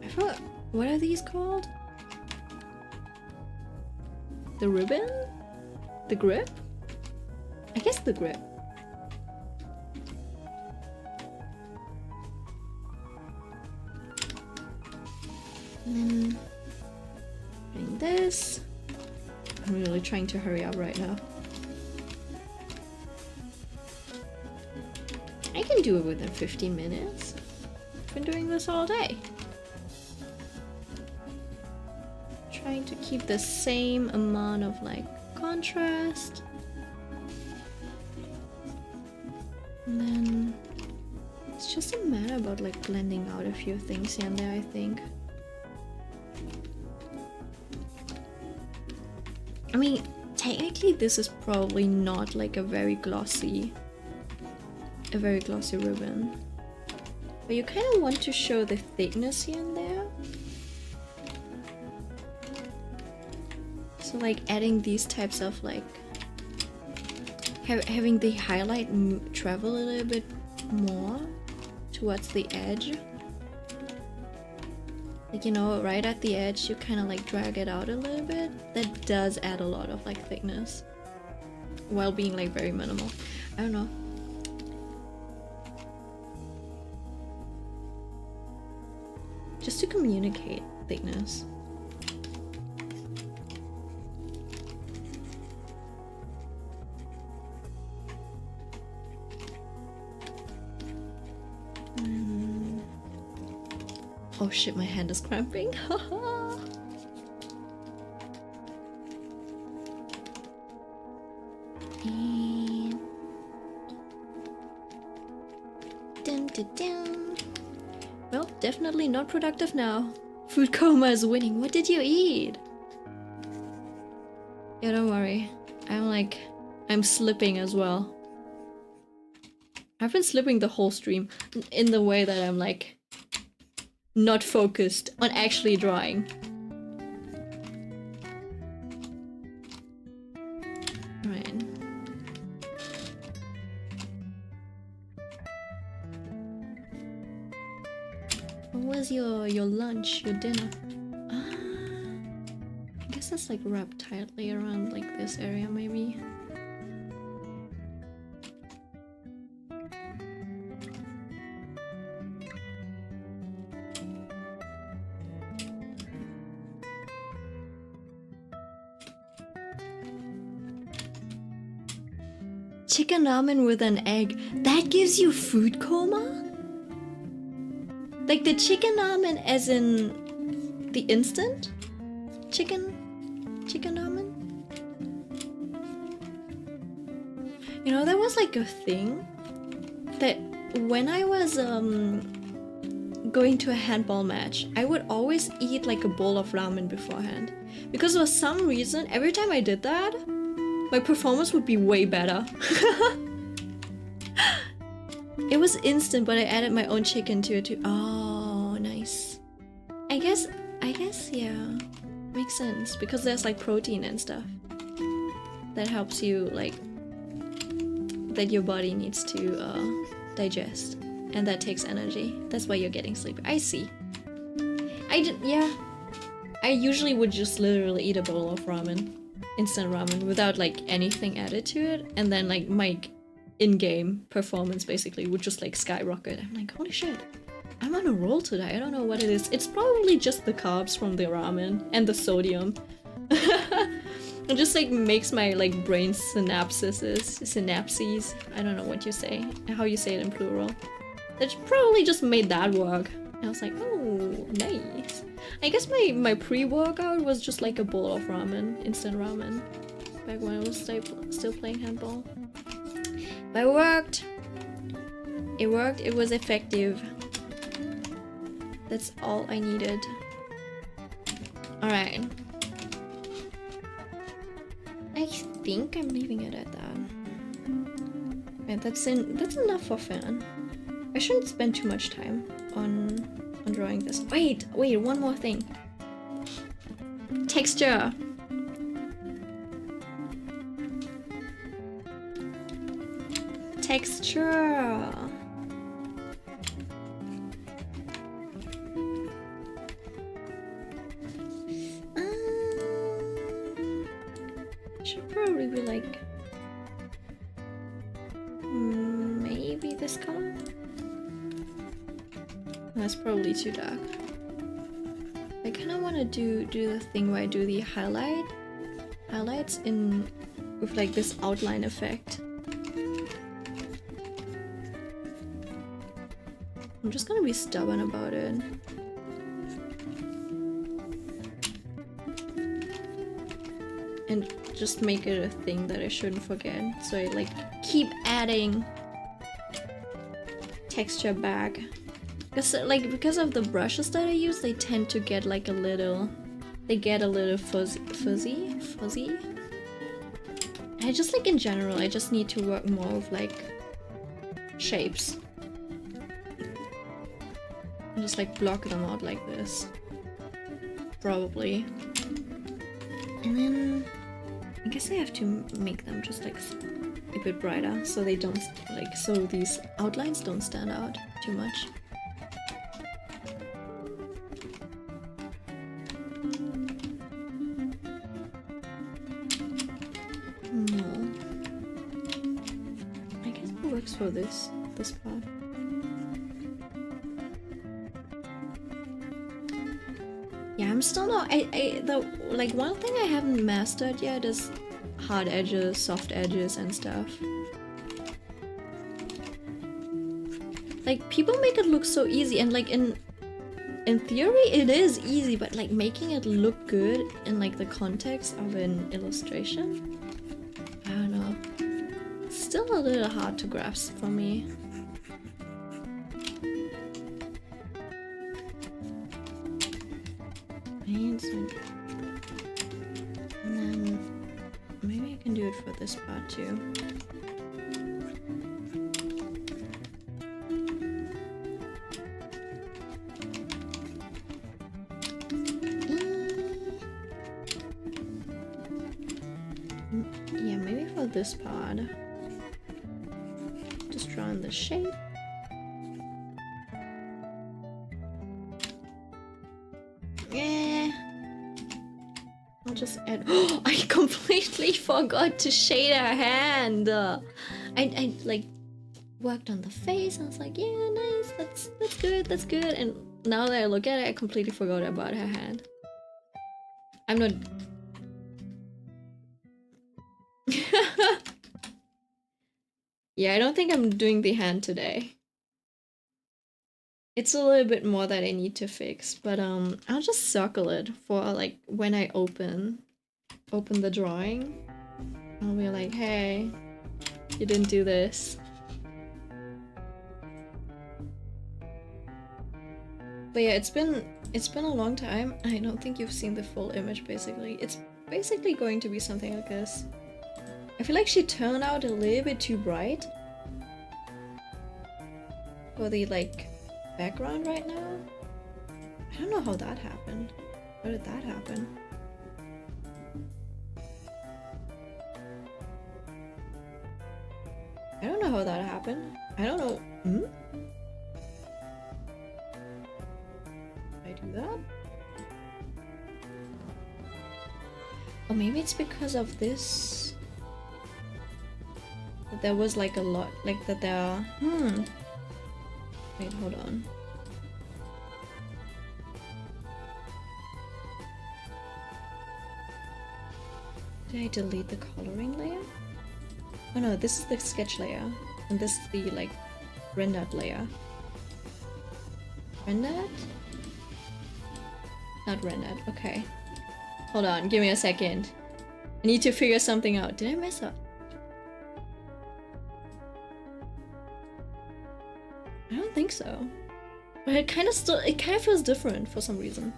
I forgot, what are these called? The ribbon? The grip? I guess the grip. And then doing this. I'm really trying to hurry up right now. I can do it within 15 minutes. I've been doing this all day. Trying to keep the same amount of like contrast. And then it's just a matter about like blending out a few things here and there, I think. I mean, technically this is probably not like a very glossy ribbon. But you kind of want to show the thickness here and there. So like adding these types of like having the highlight travel a little bit more towards the edge. Like, you know, right at the edge you kind of like drag it out a little bit. That does add a lot of like thickness while being like very minimal. I don't know. Just to communicate thickness. Oh shit, my hand is cramping. And... Dun, dun, dun. Well, definitely not productive now. Food coma is winning. What did you eat? Yeah, don't worry. I'm slipping as well. I've been slipping the whole stream in the way that I'm like not focused on actually drawing. Right. What was your lunch, your dinner? Ah, I guess that's like wrapped tightly around like this area maybe. Chicken ramen with an egg. That gives you food coma? Like the chicken ramen as in the instant? Chicken ramen? You know, there was like a thing that when I was going to a handball match, I would always eat like a bowl of ramen beforehand. Because for some reason, every time I did that, my performance would be way better. It was instant, but I added my own chicken to it too. Oh, nice. I guess, yeah. Makes sense, because there's like protein and stuff. That helps you, like, that your body needs to digest. And that takes energy. That's why you're getting sleepy. I see. Yeah. I usually would just literally eat a bowl of ramen. Instant ramen without like anything added to it, and then like my in-game performance basically would just like skyrocket. I'm like, holy shit, I'm on a roll today. I don't know what it is. It's probably just the carbs from the ramen and the sodium. It just like makes my like brain synapses. I don't know what you say, how you say it in plural. That probably just made that work. And I was like, oh, nice. I guess my pre-workout was just like a bowl of ramen, instant ramen, back when I was still playing handball. But it worked. It worked, it was effective. That's all I needed. Alright. I think I'm leaving it at that. And that's enough for fern. I shouldn't spend too much time on drawing this. Wait, one more thing. Texture. Texture. Should probably be like maybe this color. That's probably too dark. I kind of want to do the thing where I do the highlights in with like this outline effect. I'm just gonna be stubborn about it. And just make it a thing that I shouldn't forget. So I like keep adding texture back. Because of the brushes that I use, they tend to get like a little fuzzy. I just like in general, I just need to work more with like shapes. And just like block them out like this. Probably. And then I guess I have to make them just like a bit brighter so they don't like, so these outlines don't stand out too much. No. I guess it works for this part. Yeah, I'm still not. Like one thing I haven't mastered yet is hard edges, soft edges, and stuff. Like people make it look so easy, and like in in theory it is easy, but like making it look good in like the context of an illustration, I don't know. Still a little hard to grasp for me. And then maybe I can do it for this part too. Yeah, maybe for this part. Just draw in the shape. Yeah. I'll just add. Oh, I completely forgot to shade her hand. I like worked on the face. I was like, yeah, nice. That's good. That's good. And now that I look at it, I completely forgot about her hand. I'm not. Yeah, I don't think I'm doing the hand today. It's a little bit more that I need to fix, but I'll just circle it for like when I open the drawing. I'll be like, hey, you didn't do this. But yeah, it's been a long time. I don't think you've seen the full image basically. It's basically going to be something like this. I feel like she turned out a little bit too bright for the like background right now. I don't know how that happened. How did that happen? I don't know how that happened. I don't know. Did I do that? Or maybe it's because of this. That there was like a lot, like that there are... Wait, hold on. Did I delete the coloring layer? Oh no, this is the sketch layer. And this is the, like, rendered layer. Rendered? Not rendered, okay. Hold on, give me a second. I need to figure something out. Did I mess up? I don't think so. But it kind of feels different for some reason.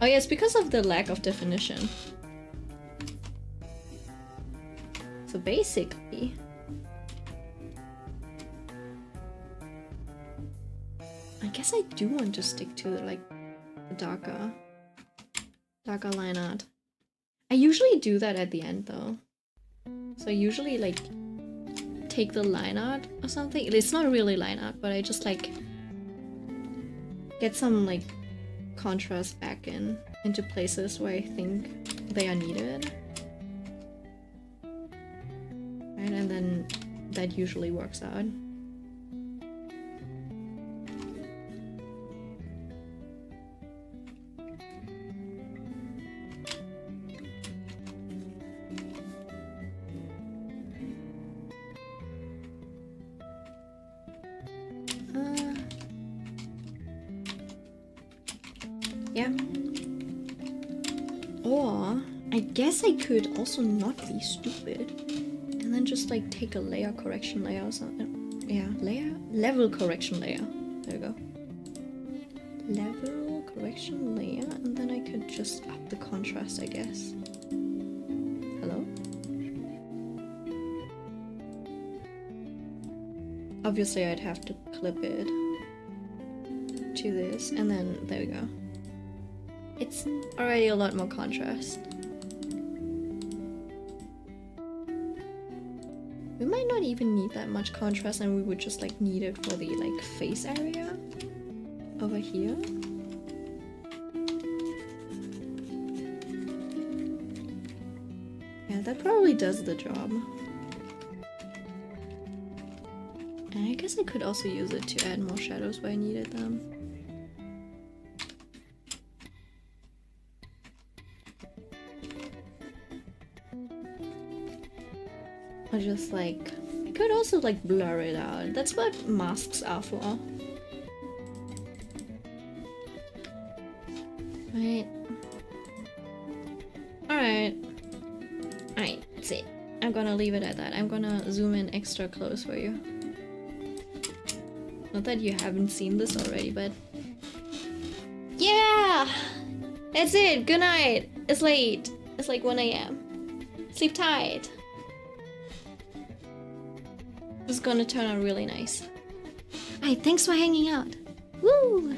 Oh yeah, it's because of the lack of definition. So basically... I guess I do want to stick to like the darker line art. I usually do that at the end though. So I usually like take the line art or something. It's not really line art, but I just like get some like contrast back into places where I think they are needed. Right, and then that usually works out. Yeah. Or I guess I could also not be stupid and then just like take a layer correction layer or something. Yeah, level correction layer. There we go. Level correction layer, and then I could just up the contrast, I guess. Hello? Obviously I'd have to clip it to this, and then there we go. It's already a lot more contrast. We might not even need that much contrast, and we would just like need it for the like face area over here. Yeah, that probably does the job. And I guess I could also use it to add more shadows where I needed them. Or just like, I could also like blur it out. That's what masks are for. Alright. Alright, that's it. I'm gonna leave it at that. I'm gonna zoom in extra close for you. Not that you haven't seen this already, but... Yeah! That's it! Good night! It's late. It's like 1 AM. Sleep tight. This is gonna turn out really nice. Alright, thanks for hanging out. Woo!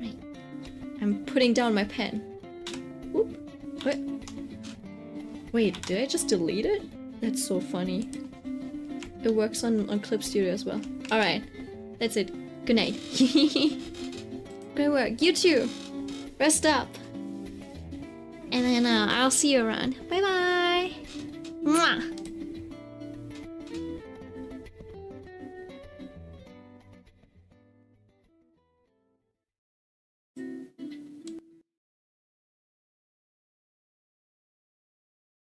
Right. I'm putting down my pen. Whoop. What? Wait, did I just delete it? That's so funny. It works on Clip Studio as well. Alright, that's it. Good night. Good work. You too. Rest up. And then I'll see you around. Bye bye. Mwah.